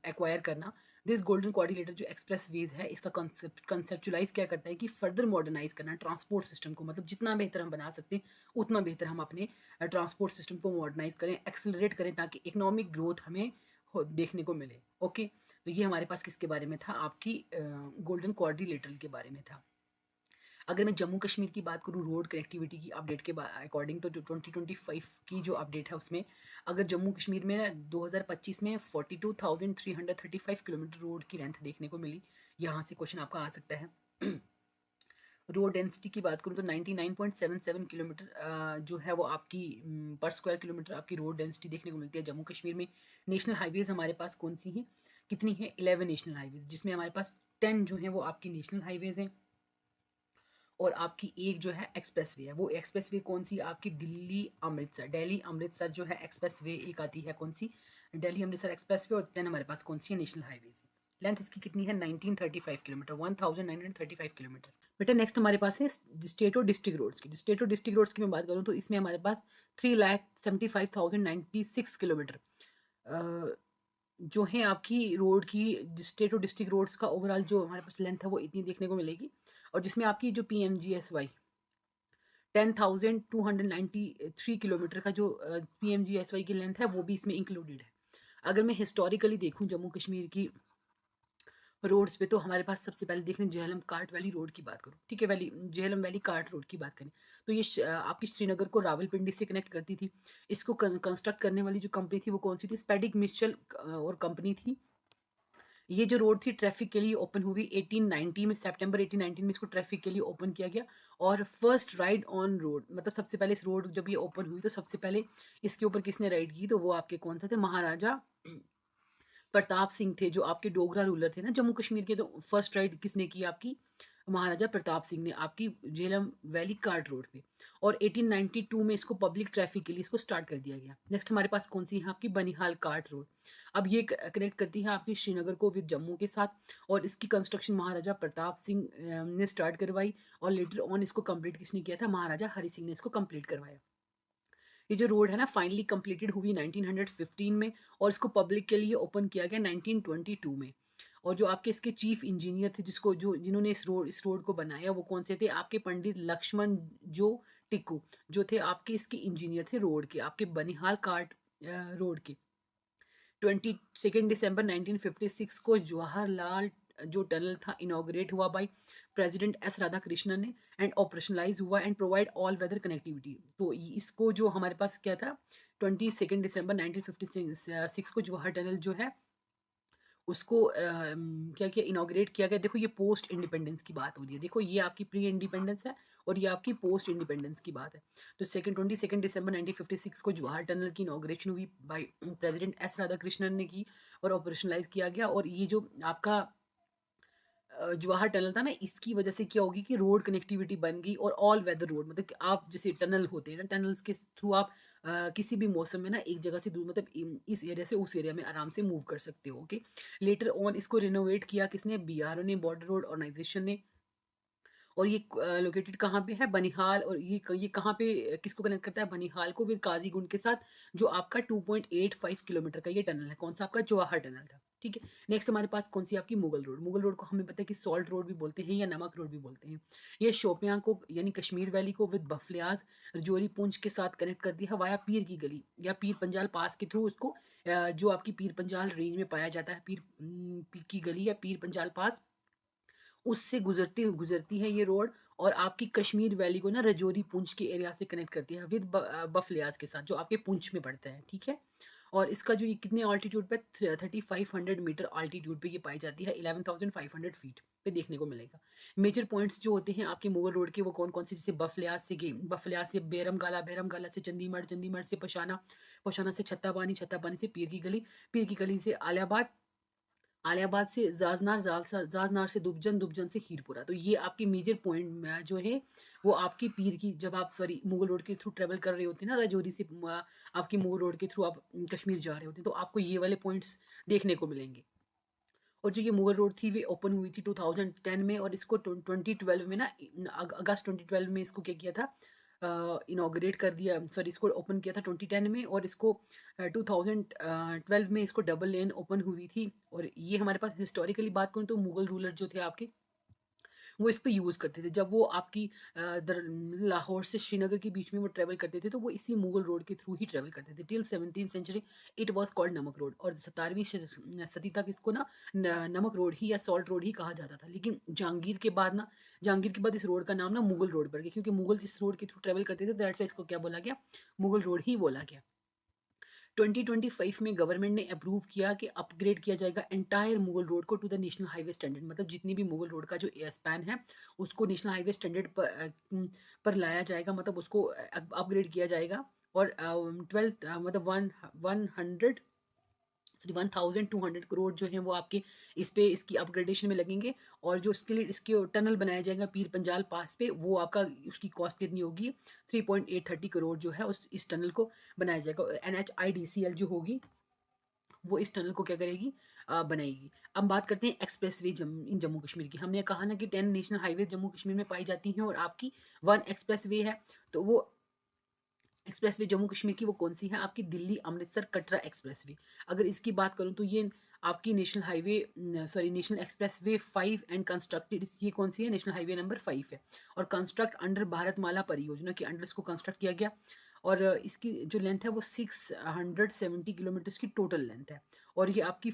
एक्वायर करना। दिस गोल्डन कोऑर्डिनेटर जो एक्सप्रेस वेज है, इसका कंसेप्चुलाइज क्या करता है कि फर्दर मॉडर्नाइज करना ट्रांसपोर्ट सिस्टम को, मतलब जितना बेहतर हम बना सकते हैं उतना बेहतर हम अपने ट्रांसपोर्ट सिस्टम को मॉडर्नाइज करें, एक्सेलरेट करें, ताकि इकोनॉमिक ग्रोथ हमें देखने को मिले। ओके, तो ये हमारे पास किसके बारे में था? आपकी गोल्डन कोऑर्डिनेटर के बारे में था। अगर मैं जम्मू कश्मीर की बात करूँ रोड कनेक्टिविटी की अपडेट के अकॉर्डिंग, तो जो 2025 की जो अपडेट है उसमें, अगर जम्मू कश्मीर में 2025 में 42,335 किलोमीटर रोड की लेंथ देखने को मिली। यहाँ से क्वेश्चन आपका आ सकता है। रोड डेंसिटी की बात करूँ तो 99.77 किलोमीटर जो है वो आपकी पर स्क्वायर किलोमीटर आपकी रोड डेंसिटी देखने को मिलती है जम्मू कश्मीर में। नेशनल हाईवेज़ हमारे पास कौन सी हैं, कितनी है? 11 नेशनल हाईवेज़, जिसमें हमारे पास 10 जो हैं वो आपकी नेशनल हाईवेज़ हैं, और आपकी एक जो है एक्सप्रेस वे है। वो एक्सप्रेस वे कौन सी? आपकी दिल्ली अमृतसर जो है एक्सप्रेस वे एक आती है, कौन सी? Delhi Amritsar expressway. और 10 हमारे पास कौन सी है? National highways. लेंथ इसकी कितनी है? 1935 किलोमीटर, 1935 किलोमीटर। बेटा नेक्स्ट हमारे पास है स्टेट और डिस्ट्रिक्ट रोड्स की। स्टेट और डिस्ट्रिक्ट रोड्स की मैं बात करूँ तो इसमें हमारे पास 3,75,096 किलोमीटर जो है आपकी रोड की स्टेट और डिस्ट्रिक्ट रोड्स का ओवरऑल जो हमारे पास लेंथ है वो इतनी देखने को मिलेगी। और जिसमें आपकी जो PMGSY 10,293 किलोमीटर का जो PMGSY की लेंथ है वो भी इसमें इंक्लूडेड है। अगर मैं हिस्टोरिकली देखूं जम्मू कश्मीर की रोड्स पे, तो हमारे पास सबसे पहले देखने झेलम कार्ट वैली रोड की बात करूँ, ठीक है, झेलम वैली कार्ट रोड की बात करें तो ये आपकी श्रीनगर को रावलपिंडी से कनेक्ट करती थी। इसको कंस्ट्रक्ट करने वाली जो कंपनी थी वो कौन सी थी? स्पेडिक मिशेल और कंपनी थी। ये जो रोड थी ट्रैफिक के लिए ओपन हुई 1890 में, सितंबर 1819 में इसको ट्रैफिक के लिए ओपन किया गया। और फर्स्ट राइड ऑन रोड, मतलब सबसे पहले इस रोड जब ये ओपन हुई तो सबसे पहले इसके ऊपर किसने राइड की, तो वो आपके कौन सा थे, महाराजा प्रताप सिंह थे, जो आपके डोगरा रूलर थे ना जम्मू कश्मीर के। तो फर्स्ट राइड किसने की, आपकी महाराजा प्रताप सिंह ने, आपकी झेलम वैली कार्ट रोड पे। और 1892 में इसको पब्लिक ट्रैफिक के लिए इसको स्टार्ट कर दिया गया। नेक्स्ट हमारे पास कौन सी है, आपकी बनिहाल कार्ट रोड। अब ये कनेक्ट करती है आपकी श्रीनगर को विद जम्मू के साथ। और इसकी कंस्ट्रक्शन महाराजा प्रताप सिंह ने स्टार्ट करवाई। और लेटर ऑन इसको कंप्लीट किसने किया था, महाराजा हरि सिंह ने इसको कंप्लीट करवाया। ये जो रोड है ना फाइनली कंप्लीटेड हुई 1915 में, और इसको पब्लिक के लिए ओपन किया गया 1922 में। और जो आपके इसके चीफ इंजीनियर थे, जिन्होंने इस रोड को बनाया, वो कौन से थे, आपके पंडित लक्ष्मण जो टिक्कू, जो थे आपके इसके इंजीनियर थे रोड के, आपके बनिहाल कार्ट रोड के। 22 दिसंबर 1956 को जवाहरलाल जो टनल था इनॉग्रेट हुआ by president S Radha Krishnan ने, एंड ऑपरेशनलाइज हुआ and provide all weather connectivity. तो इसको जो हमारे पास क्या था, 22 दिसंबर 1956 को जवाहर टनल जो है उसको क्या किया, इनॉग्रेट किया गया। देखो ये पोस्ट इंडिपेंडेंस की बात हो रही है, देखो ये आपकी प्री इंडिपेंडेंस है और ये आपकी पोस्ट इंडिपेंडेंस की बात है। तो 22 दिसंबर 1956 को जवाहर टनल की इनॉग्रेशन हुई bye president S Radha Krishnan ने की, और ऑपरेशनलाइज किया गया। और ये जो आपका जवाहर टनल था ना, इसकी वजह से क्या होगी कि रोड कनेक्टिविटी बन गई, और ऑल वेदर रोड, मतलब कि आप जैसे टनल होते हैं ना, टनल्स के थ्रू आप किसी भी मौसम में ना एक जगह से दूर, मतलब इस एरिया से उस एरिया में आराम से मूव कर सकते हो। ओके, लेटर ऑन इसको रिनोवेट किया किसने, बीआरओ ने, बॉर्डर रोड ऑर्गेनाइजेशन ने। और ये लोकेटेड कहाँ पे है, बनिहाल। और ये कहाँ पे किसको कनेक्ट करता है, बनिहाल को विद काजीगुंड के साथ, जो आपका 2.85 किलोमीटर का ये टनल है। कौन सा, आपका जवाहर टनल था। ठीक है, नेक्स्ट हमारे पास कौन सी, आपकी मुगल रोड। मुगल रोड को हमें पता है कि सॉल्ट रोड भी बोलते हैं या नमक रोड भी बोलते हैं। ये शोपियां को यानी कश्मीर वैली को विद बफलियाज रजौरी पुंछ के साथ कनेक्ट कर दिया वाया पीर की गली या पीर पंजाल पास के थ्रू उसको, जो आपकी पीर पंजाल रेंज में पाया जाता है, पीर की गली या पीर पंजाल पास, उससे गुजरती है ये रोड। और आपकी कश्मीर वैली को ना रजौरी पुंछ के एरिया से कनेक्ट करती है विद बफलियाज के साथ, जो आपके पुंछ में पड़ता है। ठीक है, और इसका जो ये कितने ऑल्टीट्यूड पे, 3500 मीटर ऑल्टीट्यूड पे ये पाई जाती है, 11,500 फीट पे देखने को मिलेगा। मेजर पॉइंट्स जो होते हैं आपके मुगल रोड के, वो कौन कौन से, जैसे बफलियाज से बेरमगाला से चंदीमढ़, चंदीमढ़ से पशाना, पशाना से छत्तापानी, छत्तापानी से पीर की गली से आलियाबाद, आलियाबाद से जाजनार, जाजनार से दुबजन, दुबजन से हीरपुरा। तो ये आपकी मेजर पॉइंट जो है वो आपकी पीर की, जब आप सॉरी मुगल रोड के थ्रू ट्रेवल कर रहे होते हैं ना, रजौरी से आपकी मुगल रोड के थ्रू आप कश्मीर जा रहे होते हैं, तो आपको ये वाले पॉइंट्स देखने को मिलेंगे। और जो ये मुगल रोड थी वे ओपन हुई थी 2010 में, और इसको 2012 में ना, अगस्त 2012 में इसको क्या किया था, इनॉग्रेट कर दिया, सॉरी इसको ओपन किया था 2010 में। और इसको 2012 में इसको डबल लेन ओपन हुई थी। और ये हमारे पास हिस्टोरिकली बात करूँ तो मुगल रूलर जो थे आपके, वो इसको यूज़ करते थे जब वो आपकी लाहौर से श्रीनगर के बीच में वो ट्रेवल करते थे, तो वो इसी मुगल रोड के थ्रू ही ट्रेवल करते थे। Till 17th century it was called Namak road, और 17वीं सदी तक इसको ना नमक रोड ही या सॉल्ट रोड ही कहा जाता था। लेकिन जहांगीर के बाद इस रोड का नाम ना मुगल रोड पड़ गया, क्योंकि मुगल इस रोड के थ्रू ट्रेवल करते थे, दैट्स वाई इसको क्या बोला गया, मुगल रोड ही बोला गया। 2025 में गवर्नमेंट ने अप्रूव किया कि अपग्रेड किया जाएगा एंटायर मुगल रोड को to the national highway standard, मतलब जितनी भी मुगल रोड का जो स्पैन है उसको नेशनल हाईवे स्टैंडर्ड पर लाया जाएगा, मतलब उसको अपग्रेड किया जाएगा। और 12 मतलब 100 सॉरी 1200 करोड़ जो है वो आपके इस पे इसकी अपग्रेडेशन में लगेंगे। और जो इसके लिए इसके टनल बनाया जाएगा पीर पंजाल पास पे, वो आपका उसकी कॉस्ट कितनी होगी, 3.830 करोड़ जो है उस इस टनल को बनाया जाएगा। NHIDCL जो होगी वो इस टनल को क्या करेगी, बनाएगी। अब बात करते हैं एक्सप्रेसवे इन जम्मू कश्मीर की। हमने कहा ना कि 10 नेशनल हाईवे जम्मू कश्मीर में पाई जाती हैं और आपकी 1 एक्सप्रेसवे है। तो वो एक्सप्रेसवे जम्मू कश्मीर की वो कौन सी है, आपकी दिल्ली अमृतसर कटरा एक्सप्रेसवे। अगर इसकी बात करूं तो ये आपकी नेशनल एक्सप्रेसवे 5 एंड कंस्ट्रक्टेड, ये कौन सी है, नेशनल हाईवे नंबर 5 है। और कंस्ट्रक्ट अंडर भारतमाला परियोजना के अंडर इसको कंस्ट्रक्ट किया गया। और इसकी जो लेंथ है वो 670 किलोमीटर की टोटल लेंथ है। और ये आपकी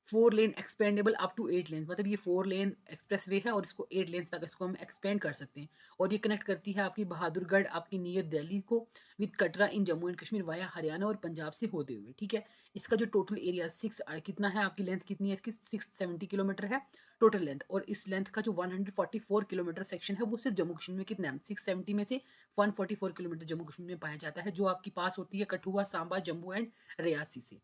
4 लेन एक्सपेंडेबल अप टू 8 लेन्स, मतलब ये 4 लेन एक्सप्रेसवे है और इसको 8 लेन्स तक इसको हम एक्सपेंड कर सकते हैं। और ये कनेक्ट करती है आपकी बहादुरगढ़ आपकी नियर दिल्ली को with Katra in Jammu and Kashmir via Haryana और पंजाब से होते हुए, ठीक है। इसका जो टोटल एरिया कितना है, आपकी लेंथ कितनी है इसकी, 670 किलोमीटर है टोटल लेंथ। और इस लेंथ का जो 144 किलोमीटर सेक्शन है वो सिर्फ जम्मू कश्मीर में कितना है, 670 में से 144 किलोमीटर जम्मू कश्मीर में पाया जाता है, जो आपकी पास होती है कठुआ, सांबा, जम्मू एंड रियासी से।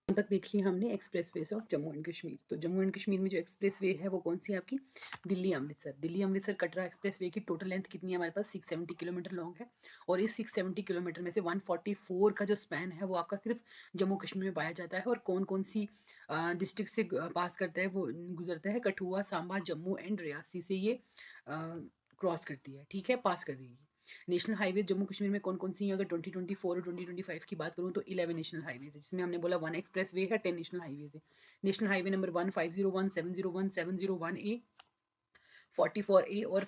यहाँ तक देख लिया हमने express ways of Jammu and Kashmir. तो जम्मू एंड कश्मीर में जो एक्सप्रेस वे है वो कौन सी है आपकी, दिल्ली अमृतसर। दिल्ली अमृतसर कटरा एक्सप्रेस वे की टोटल लेंथ कितनी है हमारे पास, 670 किलोमीटर लॉन्ग है। और इस 670 किलोमीटर में से 144 का जो स्पैन है वो आपका सिर्फ जम्मू कश्मीर में पाया जाता है। और कौन कौन सी डिस्ट्रिक्ट से पास करता है, वो गुजरता है कठुआ, सांबा, जम्मू एंड रियासी से ये क्रॉस करती है, ठीक है, पास कर रही है। नेशनल हाईवे जम्मू कश्मीर में कौन कौन सी हैं, अगर 2024 और 2025 की बात करूँ तो 11 नेशनल हाईवेज है, जिसमें हमने बोला 1 एक्सप्रेस वे है, 10 नेशनल हाईवेज है। National highway number 1, 501, 701, 701A, 44A और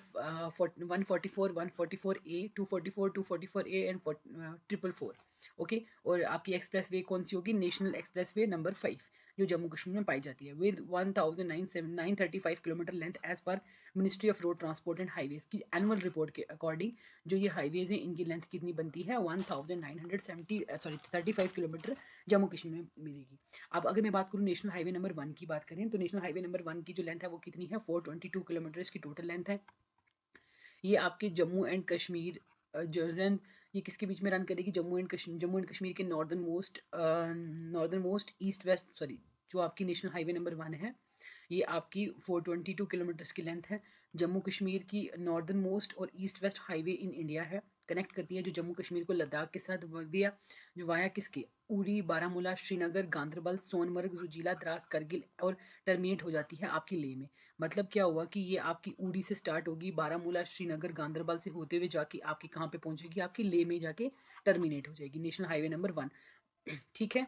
144, 144A, 244, 244A एंड 444। ओके। और आपकी एक्सप्रेस वे कौन सी होगी, नेशनल एक्सप्रेस वे नंबर 5, जो जम्मू कश्मीर में पाई जाती है, विद 1935 किलोमीटर लेंथ एज पर ministry of road transport and highways की एनुअल रिपोर्ट के अकॉर्डिंग। जो ये हाईवेज हैं इनकी लेंथ कितनी बनती है, 35 किलोमीटर जम्मू कश्मीर में मिलेगी। अब अगर मैं बात करूँ नेशनल हाईवे नंबर 1 की बात करें, तो नेशनल हाईवे नंबर 1 की जो लेंथ है वो कितनी है, 422 किलोमीटर इसकी टोटल लेंथ है। ये आपके जम्मू एंड कश्मीर जो रन, ये किसके बीच में रन करेगी, जम्मू एंड कश्मीर के northern most east west, sorry, जो आपकी नेशनल हाईवे नंबर 1 है ये आपकी 422 किलोमीटर्स की लेंथ है। जम्मू कश्मीर की नॉर्दर्न मोस्ट और east west highway in India है, कनेक्ट करती है जो जम्मू कश्मीर को लद्दाख के साथ वाया, जो वाया किसके, उरी, बारामूला, श्रीनगर, गांदरबल, सोनमर्ग, रुजीला, द्रास, करगिल और टर्मिनेट हो जाती है आपकी लेह में। मतलब क्या हुआ कि ये आपकी उड़ी से स्टार्ट होगी, बारामूला, श्रीनगर, गांदरबल से होते हुए जाके आपकी कहाँ पे पहुंचेगी, आपकी लेह में जाके टर्मिनेट हो जाएगी, नेशनल हाईवे नंबर 1, ठीक है।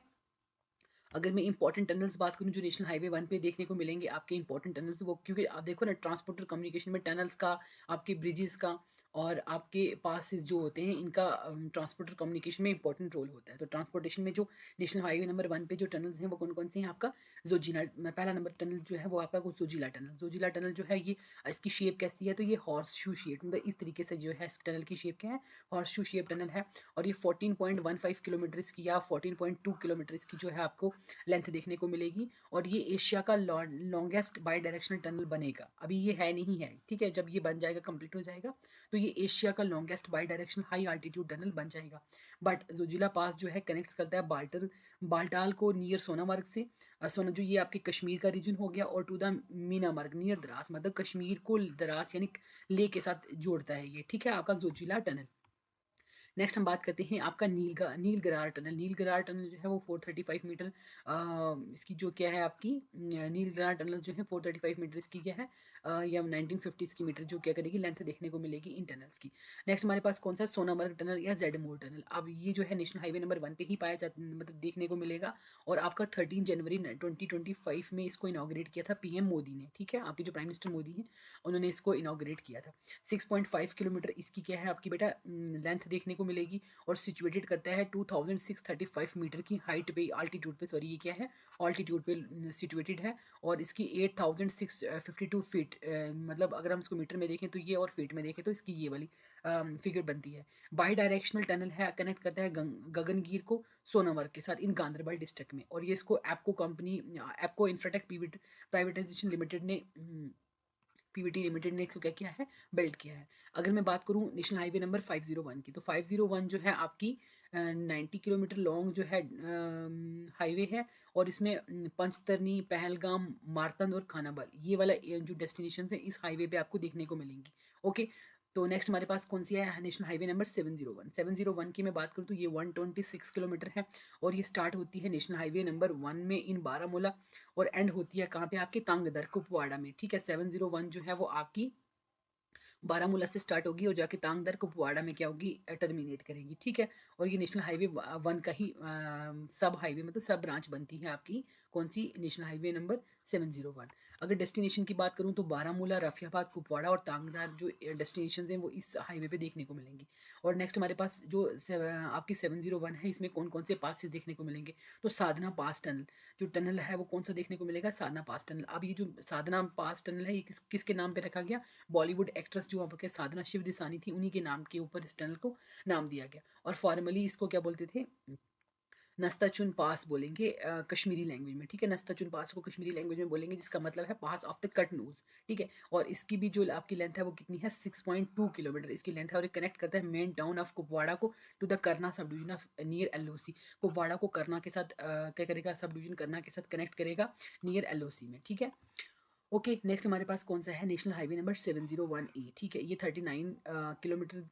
अगर मैं इंपॉर्टेंट टनल्स बात करूँ जो नेशनल हाईवे 1 पे देखने को मिलेंगे आपके इंपॉर्टेंट टनल्स, वो क्योंकि आप देखो ना ट्रांसपोर्टर कम्युनिकेशन में टनल्स का, आपके ब्रिजेस का और आपके पासेस जो होते हैं इनका ट्रांसपोर्टर कम्युनिकेशन में इंपॉर्टेंट रोल होता है। तो ट्रांसपोर्टेशन में जो नेशनल हाईवे नंबर 1 पे जो टनल्स हैं वो कौन कौन से हैं, आपका जोजिला, पहला नंबर टनल जो है वो आपका जोजिला टनल। जोजिला टनल जो है ये, इसकी शेप कैसी है, तो ये हॉर्स शू शेप, मतलब इस तरीके से जो है इस टनल की शेप क्या है, हॉर्स शू शेप टनल है। और ये 14.15 किलोमीटर की या 14.2 किलोमीटर की जो है आपको लेंथ देखने को मिलेगी। और ये एशिया का लॉन्गेस्ट बाई डायरेक्शनल टनल बनेगा, अभी ये है नहीं है, ठीक है, जब ये बन जाएगा, कंप्लीट हो जाएगा, तो ये एशिया का longest by directional high altitude tunnel बन जाएगा। बट जोजिला पास जो है कनेक्ट करता है बाल्टाल को नियर सोनामर्ग से, सोना जो ये आपके कश्मीर का रीजन हो गया, और to the Minamarg near Drass, मतलब कश्मीर को द्रास यानी लेह के साथ जोड़ता है ये, ठीक है, आपका जोजिला टनल। नेक्स्ट हम बात करते हैं आपका नीलगरार टनल। नीलगरार टनल जो है वो 435 मीटर, इसकी जो क्या है आपकी नीलगरार टनल जो है 435 मीटर इसकी क्या है, या 1950 की मीटर जो क्या करेगी लेंथ देखने को मिलेगी इन टनल्स की। नेक्स्ट हमारे पास कौन सा, सोनामर्ग टनल या जेडमोर टनल। अब ये जो है नेशनल हाईवे नंबर 1 पे ही पाया जाता, मतलब देखने को मिलेगा। और आपका 13 जनवरी 2025 में इसको इनाग्रेट किया था पीएम मोदी ने, ठीक है, आपके जो प्राइम मिनिस्टर मोदी हैं उन्होंने इसको इनाग्रेट किया था। 6.5 किलोमीटर इसकी क्या है आपकी बेटा लेंथ देखने को मिलेगी। और सिचुएटेड करता है 2635 मीटर की हाइट पे, आल्टीट्यूड पे, सॉरी ये क्या है, ऑल्टीट्यूड पे सिचुएटेड है। और इसकी 8652 फीट, मतलब अगर हम इसको मीटर में देखें तो ये, और फीट में देखें तो इसकी ये वाली फिगर बनती है। बाई डायरेक्शनल टनल है, कनेक्ट करता है गगनगीर को सोनामर्ग के साथ इन गांधरबल डिस्ट्रिक्ट में। और ये इसको एप्को इंफ्राटेक प्राइवेटाइजेशन लिमिटेड ने पीवीटी लिमिटेड ने इसको क्या किया है, बिल्ड किया है। अगर मैं बात करूँ नेशनल हाईवे नंबर 501 की, तो 501 जो है आपकी 90 किलोमीटर लॉन्ग जो है हाईवे है। और इसमें पंचतरनी, पहलगाम, मारतंड और खानाबल ये वाला जो डेस्टिनेशन है इस हाईवे पे आपको देखने को मिलेंगी। ओके। तो नेक्स्ट हमारे पास कौन सी है, नेशनल हाईवे नंबर 701 की मैं बात करूँ तो ये 126 किलोमीटर है। और ये स्टार्ट होती है नेशनल हाईवे नंबर 1 में इन बारामूला, और एंड होती है कहाँ पे, आपके तांगदर कुपवाड़ा में, ठीक है। 701 जो है वो आपकी बारामूला से स्टार्ट होगी और जाके तांगदर कुपवाड़ा में क्या होगी, टर्मिनेट करेगी, ठीक है। और ये नेशनल हाईवे 1 का ही सब हाईवे मतलब सब ब्रांच बनती है आपकी, कौन सी, नेशनल हाईवे नंबर 701। अगर डेस्टिनेशन की बात करूँ तो बारामूला, रफियाबाद, कुपवाड़ा और तांगदार जो डेस्टिनेशन हैं वो इस हाईवे पे देखने को मिलेंगी। और नेक्स्ट हमारे पास जो आपकी 701 है, इसमें कौन कौन से पासेस देखने को मिलेंगे, तो साधना पास टनल, जो टनल है वो कौन सा देखने को मिलेगा, साधना पास टनल। अब ये जो साधना पास टनल है ये किसके नाम पे रखा गया, बॉलीवुड एक्ट्रेस जो आपके साधना शिवदिसानी थी उन्हीं के नाम के ऊपर इस टनल को नाम दिया गया। और फॉर्मली इसको क्या बोलते थे, नस्ताचुन पास बोलेंगे कश्मीरी लैंग्वेज में, ठीक है। नस्ताचुन पास को कश्मीरी लैंग्वेज में बोलेंगे, जिसका मतलब है पास ऑफ द कट नोज, ठीक है। और इसकी भी जो आपकी लेंथ है वो कितनी है, 6.2 किलोमीटर इसकी लेंथ है। और ये कनेक्ट करता है मेन टाउन ऑफ कुपवाड़ा को टू द करना sub division of near LOC. Kupwara को करना के साथ क्या करेगा, सब डिवीजन करना के साथ कनेक्ट करेगा नियर एलओसी में, ठीक है। ओके, नेक्स्ट हमारे पास कौन सा है, नेशनल हाईवे नंबर 701A, ठीक है। ये 39 किलोमीटर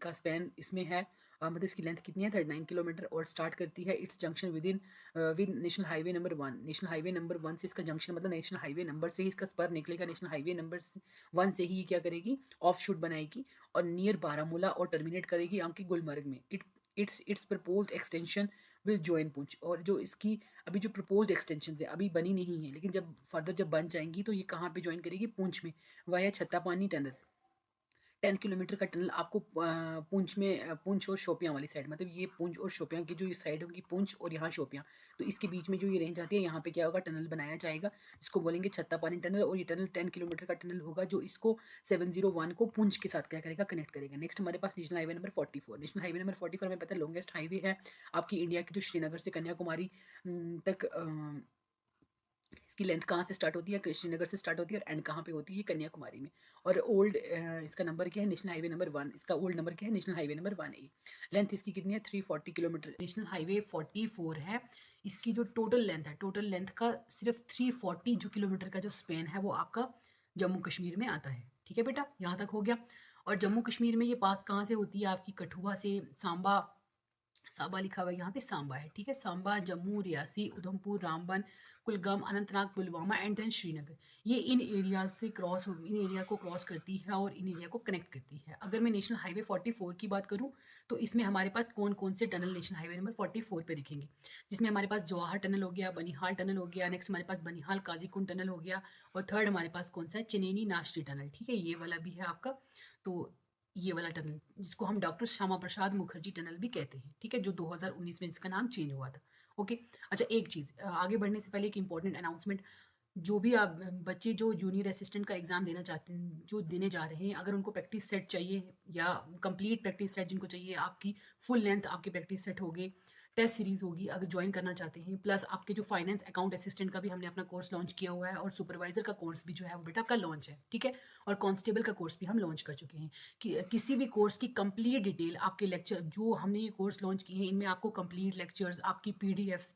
का स्पैन इसमें है, मतलब इसकी लेंथ कितनी है, 39 किलोमीटर। और स्टार्ट करती है it's junction with national highway number 1। National highway number 1 से इसका जंक्शन मतलब नेशनल हाईवे नंबर से ही इसका स्पर निकलेगा, नेशनल हाईवे नंबर 1 से ही क्या करेगी, ऑफ शूट बनाएगी और नियर बारामूला और टर्मिनेट करेगी आपकी गुलमर्ग में। It's proposed extension will join Poonch. और जो इसकी अभी जो प्रपोज्ड एक्सटेंशन है अभी बनी नहीं है, लेकिन जब फर्दर जब बन जाएंगी तो ये कहाँ पे ज्वाइन करेगी, पुंछ में, वाया छत्तापानी टनल। 10 किलोमीटर का टनल आपको पुंछ में, पुंछ और शोपियां वाली साइड, मतलब ये पुंछ और शोपियां की जो ये साइड होगी, पुंछ और यहाँ शोपियां, तो इसके बीच में जो ये रेंज आती है यहाँ पे क्या होगा, टनल बनाया जाएगा, इसको बोलेंगे छत्तापानी टनल। और ये टनल 10 किलोमीटर का टनल होगा जो इसको 701 को पुंछ के साथ क्या करेगा, कनेक्ट करेगा। नेक्स्ट हमारे पास national highway number 44। National highway number 44 हमें पता है लॉन्गेस्ट हाईवे है आपकी इंडिया की, जो श्रीनगर से कन्याकुमारी तक इसकी लेंथ कहाँ से स्टार्ट होती है, श्रीनगर से स्टार्ट होती है और एंड कहाँ पे होती है, कन्याकुमारी में। और ओल्ड इसका नंबर क्या है, नेशनल हाईवे नंबर 1, इसका ओल्ड नंबर क्या है, national highway number 1A। Length इसकी कितनी है, 340 किलोमीटर। नेशनल हाईवे 44 है, इसकी जो टोटल लेंथ है, टोटल लेंथ का सिर्फ 340 जो किलोमीटर का जो स्पेन है वो आपका जम्मू कश्मीर में आता है, ठीक है बेटा, यहाँ तक हो गया। और जम्मू कश्मीर में ये पास कहाँ से होती है आपकी, कठुआ से, सांबा, सांबा लिखा हुआ है यहाँ पे, सांबा है, ठीक है। सांबा, जम्मू, रियासी, उधमपुर, रामबन, कुलगाम, अनंतनाग, पुलवामा एंड देन श्रीनगर, ये इन एरियाज से इन एरिया को क्रॉस करती है और इन एरिया को कनेक्ट करती है। अगर मैं नेशनल हाईवे 44 की बात करूँ तो इसमें हमारे पास कौन कौन से टनल नेशनल हाईवे नंबर 44 पे दिखेंगे, जिसमें हमारे पास जवाहर टनल हो गया, बनिहाल टनल हो गया, नेक्स्ट हमारे पास बनिहाल काजीकुंड टनल हो गया, और थर्ड हमारे पास कौन सा है, चनेनी नाश्री टनल, ठीक है, ये वाला भी है आपका। तो ये वाला टनल जिसको हम डॉक्टर श्यामा प्रसाद मुखर्जी टनल भी कहते हैं, ठीक है, जो 2019 में जिसका नाम चेंज हुआ था। ओके, अच्छा एक चीज़ आगे बढ़ने से पहले एक इंपॉर्टेंट अनाउंसमेंट, जो भी आप बच्चे जो जूनियर असिस्टेंट का एग्ज़ाम देना चाहते हैं, जो देने जा रहे हैं, अगर उनको प्रैक्टिस सेट चाहिए या कंप्लीट प्रैक्टिस सेट जिनको चाहिए, आपकी फुल लेंथ आपके प्रैक्टिस सेट हो गए, टेस्ट सीरीज़ होगी, अगर ज्वाइन करना चाहते हैं, प्लस आपके जो फाइनेंस अकाउंट असिस्टेंट का भी हमने अपना कोर्स लॉन्च किया हुआ है, और सुपरवाइजर का कोर्स भी जो है वो बेटा का लॉन्च है, ठीक है। और कांस्टेबल का कोर्स भी हम लॉन्च कर चुके हैं। किसी भी कोर्स की कंप्लीट डिटेल आपके लेक्चर जो हमने ये कोर्स लॉन्च किए हैं इनमें आपको कंप्लीट लेक्चर्स, आपकी पीडीएफ्स,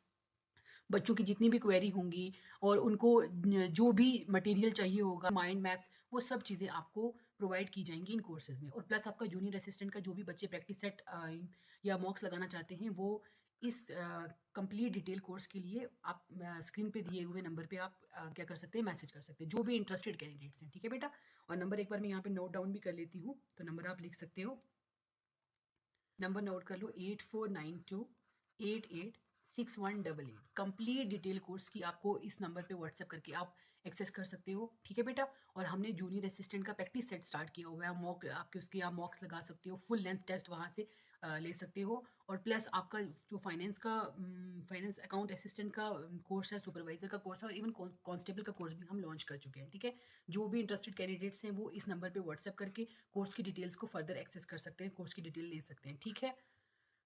बच्चों की जितनी भी क्वेरी होंगी और उनको जो भी मटेरियल चाहिए होगा, माइंड मैप्स, वो सब चीज़ें आपको प्रोवाइड की जाएंगी इन कोर्सेज में। और प्लस आपका जूनियर असिस्टेंट का जो भी बच्चे प्रैक्टिस सेट या मॉक्स लगाना चाहते हैं वो इस कंप्लीट डिटेल कोर्स के लिए आप स्क्रीन पे दिए हुए नंबर पे आप क्या कर सकते हैं, मैसेज कर सकते हैं, जो भी इंटरेस्टेड कैंडिडेट्स हैं, ठीक है बेटा। और नंबर एक बार मैं यहाँ पे नोट डाउन भी कर लेती हूँ, तो नंबर आप लिख सकते हो, नंबर नोट कर लो, 8492886188। कंप्लीट डिटेल कोर्स की आपको इस नंबर पे व्हाट्सएप करके आप एक्सेस कर सकते हो, ठीक है बेटा। और हमने जूनियर असिस्टेंट का प्रैक्टिस सेट स्टार्ट किया हुआ है, मॉक आपके उसके आप मॉक्स लगा सकते हो, फुल लेंथ टेस्ट वहाँ से ले सकते हो। और प्लस आपका जो फाइनेंस अकाउंट असिस्टेंट का कोर्स है, सुपरवाइजर का कोर्स है, और इवन कांस्टेबल का कोर्स भी हम लॉन्च कर चुके हैं, ठीक है। जो भी इंटरेस्टेड कैंडिडेट्स हैं वो इस नंबर पे व्हाट्सएप करके कोर्स की डिटेल्स को फर्दर एक्सेस कर सकते हैं, कोर्स की डिटेल ले सकते हैं, ठीक है।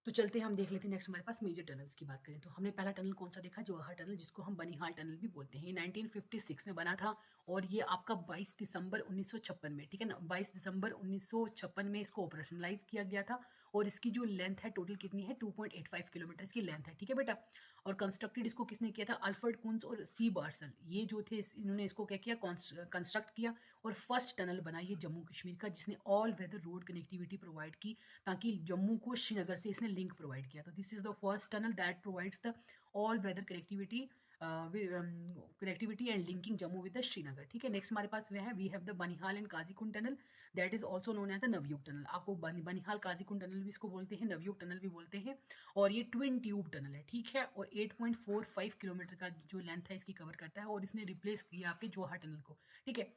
तो चलते हैं, हम देख लेते हैं नेक्स्ट हमारे पास मेजर टनल्स की बात करें तो हमने पहला टनल कौन सा देखा, जवाहर टनल, जिसको हम बनिहाल टनल भी बोलते हैं। ये 1956 में बना था और ये आपका 22 दिसंबर 1956 में, ठीक है ना, 22 दिसंबर 1956 में इसको ऑपरेशनलाइज किया गया था। और इसकी जो लेंथ है टोटल कितनी है, 2.85 किलोमीटर इसकी लेंथ है, ठीक है बेटा। और कंस्ट्रक्टेड इसको किसने किया था, अल्फ्रेड कुंस और सी बार्सल, ये जो थे इन्होंने इसको क्या किया, कंस्ट्रक्ट किया। और फर्स्ट टनल बना ये जम्मू कश्मीर का, जिसने all weather road connectivity provide की, ताकि जम्मू को श्रीनगर से इसने लिंक प्रोवाइड किया। तो this is the first tunnel that provides the all weather connectivity connectivity and linking Jammu with the Srinagar. ठीक है, नेक्स्ट हमारे पास वह है, we have the Banihal and Qazigund tunnel, that is also known as the Navyug tunnel. आपको Banihal Qazigund tunnel भी इसको बोलते हैं, नवयुग टनल भी बोलते हैं, और ये ट्विन ट्यूब टनल है। ठीक है, और 8.45 किलोमीटर का जो लेंथ है इसकी कवर करता है, और इसने रिप्लेस किया आपके जोहार टनल को। ठीक है,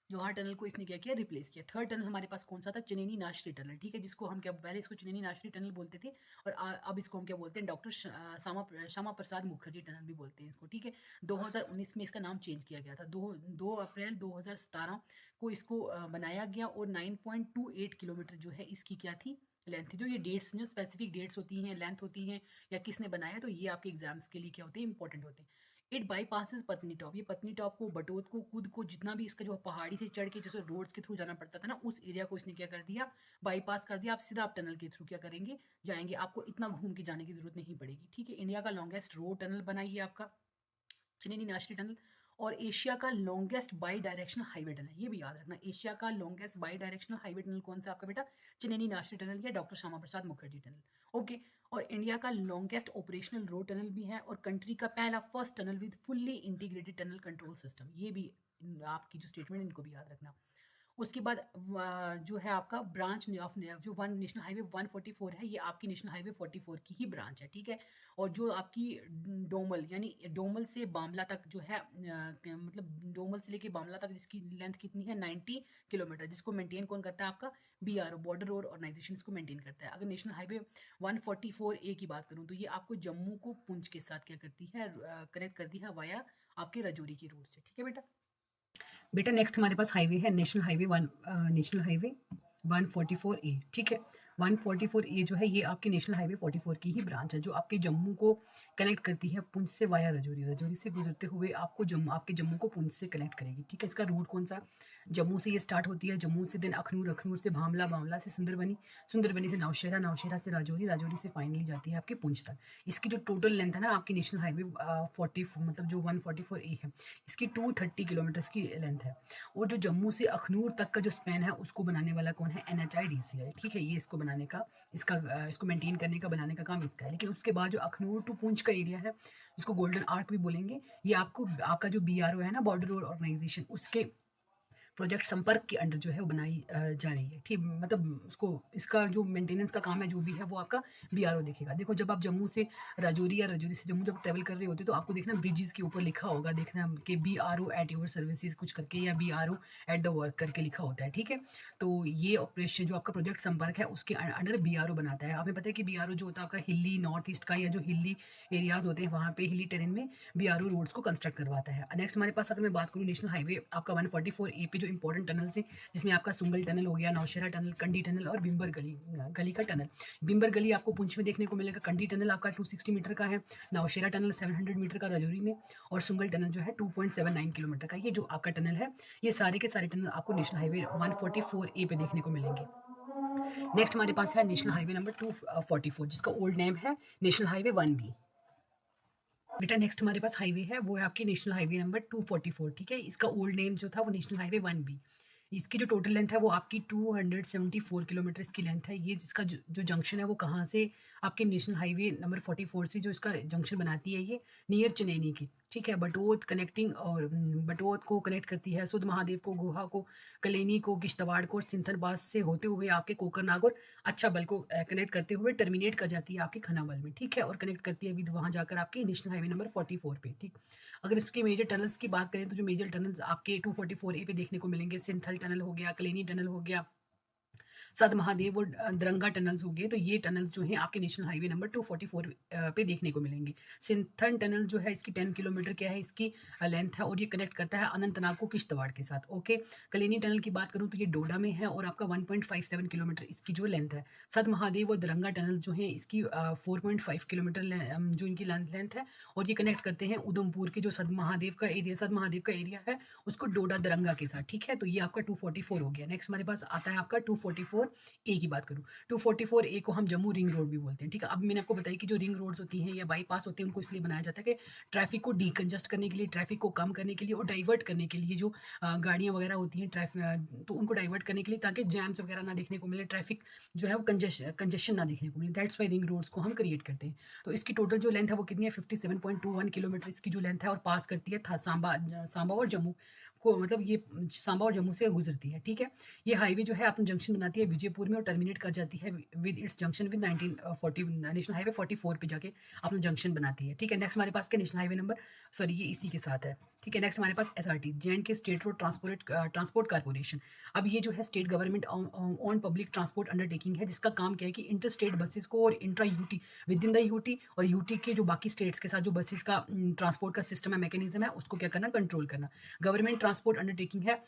जोहार टनल को इसने क्या किया, रिप्लेस किया। थर्ड टनल हमारे पास कौन सा था, चनेनी नाशरी टनल। ठीक है, जिसको हम क्या पहले इसको चनेनी नाशरी टनल बोलते थे, और अब इसको हम क्या बोलते हैं, डॉक्टर श्यामा प्रसाद मुखर्जी टनल भी बोलते हैं इसको। ठीक है, 2019 में इसका नाम चेंज किया गया था। 2 अप्रैल 2017 को इसको बनाया गया, और 9.28 किलोमीटर जो है इसकी क्या थी, लेंथ थी। जो ये डेट्स, जो स्पेसिफिक डेट्स होती हैं, लेंथ होती हैं, या किसने बनाया, तो ये आपके एग्जाम्स के लिए क्या होते हैं, इंपॉर्टेंट होते हैं। इट बाईपासेस पत्नी टॉप, ये पत्नी टॉप को, बटोत को, खुद को, जितना भी इसका जो पहाड़ी से चढ़ के जैसे रोड्स के थ्रू जाना पड़ता था ना, उस एरिया को इसने क्या कर दिया, बाईपास कर दिया। आप सीधा आप टनल के थ्रू क्या करेंगे, जाएंगे, आपको इतना घूम के जाने की जरूरत नहीं पड़ेगी। ठीक है, इंडिया का लॉन्गेस्ट रोड टनल बनाइए आपका चनेनी नाशरी टनल, और एशिया का longest by directional highway tunnel, ये भी याद रखना, एशिया का longest by directional highway tunnel कौन सा आपका बेटा, चनेनी नाशरी टनल या doctor Shyama Prasad Mukherjee tunnel. Okay, और इंडिया का लॉन्गेस्ट ऑपरेशनल रोड टनल भी है, और कंट्री का पहला first tunnel with fully integrated tunnel control system. ये भी आपकी जो स्टेटमेंट, इनको भी याद रखना। उसके बाद जो है आपका ब्रांच ऑफ जो वन नेशनल हाईवे 144 है, ये आपकी नेशनल हाईवे 44 की ही ब्रांच है। ठीक है, और जो आपकी डोमल, यानी डोमल से बामला तक जो है, मतलब डोमल से लेके बामला तक जिसकी लेंथ कितनी है, 90 किलोमीटर, जिसको मेंटेन कौन करता है, आपका BRO, बॉर्डर रोड ऑर्गेनाइजेशन, इसको मेंटेन करता है। अगर नेशनल हाईवे 144A की बात करूँ, तो ये आपको जम्मू को पुंछ के साथ क्या करती है, कनेक्ट करती है वाया आपके राजौरी के रूट से। ठीक है बेटा, नेक्स्ट हमारे पास हाईवे है नेशनल हाईवे 144A। ठीक है, 144A जो है, ये आपकी नेशनल हाईवे 44 की ही ब्रांच है, जो आपके जम्मू को कनेक्ट करती है पुंछ से वाया राजौरी, राजौरी से गुजरते हुए आपको आपके जम्मू को पुंछ से कनेक्ट करेगी। ठीक है, इसका रूट कौन सा, जम्मू से ये स्टार्ट होती है, जम्मू से देन अखनूर, अखनूर से भामला, भामला से सुंदरबनी, सुंदरबनी से नौशेरा, नौशेरा से राजौरी, राजौरी से फाइनली जाती है आपके पुंछ तक। इसकी जो टोटल लेंथ है ना आपकी नेशनल हाईवे 40, मतलब जो 144A है, इसकी 230 किलोमीटर की लेंथ है। और जो जम्मू से अखनूर तक का जो स्पैन है, उसको बनाने वाला कौन है, NHIDCL। ठीक है, ये इसको बनाने का, इसको मेंटेन करने का, बनाने का काम इसका है। लेकिन उसके बाद जो अखनूर टू पुंछ का एरिया है, जिसको गोल्डन आर्क भी बोलेंगे, ये आपका जो BRO है ना, बॉर्डर रोड ऑर्गेनाइजेशन, उसके प्रोजेक्ट संपर्क के अंडर जो है वो बनाई जा रही है। ठीक, मतलब उसको, इसका जो मेंटेनेंस का काम है जो भी है, वो आपका BRO देखेगा। देखो, जब आप जम्मू से राजौरी या राजौरी से जम्मू जब ट्रैवल कर रहे होते तो आपको देखना ब्रिजेस के ऊपर लिखा होगा, देखना कि BRO एट योर सर्विसेज कुछ करके, या BRO एट द वर्क करके लिखा होता है। ठीक है, तो ये ऑपरेशन जो आपका प्रोजेक्ट संपर्क है, उसके अंडर BRO बनाता है। हमें पता है कि BRO जो होता है आपका हिली नॉर्थ ईस्ट का, या जो हिली एरियाज होते हैं वहाँ पे हिली टेरेन में BRO रोड्स को कंस्ट्रक्ट करवाता है। नेक्स्ट हमारे पास अगर मैं बात करूँ नेशनल हाईवे आपका 144A पे जो इंपॉर्टेंट टनल है, जिसमें आपका सुंगल टनल हो गया, नौशेरा टनल, कंडी टनल, और बिम्बर गली का टनल। बिम्बर गली आपको पुंछ में देखने को मिलेगा, कंडी टनल आपका 260 मीटर का है, नौशेरा टनल 700 मीटर का राजौरी में, और सुंगल टनल जो है 2.79 किलोमीटर का। ये जो आपका टनल है, ये सारे के सारे टनल आपको नेशनल हाईवे 144A पे देखने को मिलेंगे। नेक्स्ट हमारे पास है नेशनल हाईवे नंबर 244, जिसका ओल्ड नेम है नेशनल हाईवे 1B। बेटा, नेक्स्ट हमारे पास हाईवे है, वो है आपकी नेशनल हाईवे नंबर 244। ठीक है, इसका ओल्ड नेम जो था वो नेशनल हाईवे 1B। इसकी जो टोटल लेंथ है वो आपकी 274 किलोमीटर इसकी लेंथ है। ये जिसका जो जंक्शन है वो कहाँ से, आपके नेशनल हाईवे नंबर 44 से जो इसका जंक्शन बनाती है, ये नियर चनैनी की। ठीक है, बटोत कनेक्टिंग, और बटोत को कनेक्ट करती है सुध महादेव को, गोहा को, कलेनी को, किश्तवाड़ को, और सिंथरबाज से होते हुए आपके कोकरनाग और अच्छा बल को कनेक्ट करते हुए टर्मिनेट कर जाती है आपके खनाबल में। ठीक है, और कनेक्ट करती है विद वहाँ जाकर आपके नेशनल हाईवे नंबर 44 पे। ठीक, अगर इसके मेजर टनल्स की बात करें, तो जो मेजर टनल्स आपके 244A पे देखने को मिलेंगे, सिंथल टनल हो गया, कलेनी टनल हो गया, सद महादेव और दरंगा टनल्स हो गए। तो ये टनल्स जो हैं आपके नेशनल हाईवे नंबर 244 पे देखने को मिलेंगे। सिंथन टनल जो है, इसकी 10 किलोमीटर क्या है इसकी लेंथ है, और ये कनेक्ट करता है अनंतनाग को किश्तवाड़ के साथ। ओके, कलेनी टनल की बात करूँ तो ये डोडा में है, और आपका 1.57 किलोमीटर इसकी जो लेंथ है। सद महादेव और दरंगा टनल जो है, इसकी 4.5 किलोमीटर जो इनकी लेंथ है, और ये कनेक्ट करते हैं उधमपुर के जो सद महादेव का एरिया है, उसको डोडा दरंगा के साथ। ठीक है, तो ये आपका 244 हो गया। नेक्स्ट हमारे पास आता है आपका 244 244A की बात करूँ, 244A को हम जम्मू रिंग रोड भी बोलते हैं, ठीक है। अब मैंने आपको बताया कि जो रिंग रोड्स होती हैं या बाईपास होते हैं उनको इसलिए बनाया जाता है कि ट्रैफिक को डिकंजस्ट करने के लिए, ट्रैफिक को कम करने के लिए और डाइवर्ट करने के लिए जो गाड़ियाँ वगैरह होती हैं तो उनको डाइवर्ट करने के लिए, ताकि जैम्स वगैरह ना देखने को मिले, ट्रैफिक जो है वो कंजेशन ना देखने को मिले। दैट्स वाई रिंग रोड्स को हम क्रिएट करते हैं। तो इसकी टोटल जो लेंथ है वो कितनी है, 57.21 किलोमीटर इसकी जो लेंथ है, और पास करती है सांबा और जम्मू को, मतलब ये सांबा और जम्मू से गुजरती है, ठीक है। ये हाईवे जो है अपना जंक्शन बनाती है विजयपुर में और टर्मिनेट कर जाती है with its junction with 1940 national highway 44 पे जाके अपना जंक्शन बनाती है, ठीक है। नेक्स्ट हमारे पास क्या नेशनल हाईवे नंबर, सॉरी ये इसी के साथ है, ठीक है। नेक्स्ट हमारे पास SRT, J and K state road transport corporation. अब ये जो है state government on public transport undertaking है, जिसका काम क्या है कि इंटर स्टेट बसेस को और intra UT, with in the UT और यूटी के जो बाकी स्टेट्स के साथ जो बसेस का ट्रांसपोर्ट का सिस्टम है, मैकेनिज्म है, उसको क्या करना, कंट्रोल करना। गवर्नमेंट ट्रांसपोर्ट अंडरटेकिंग है,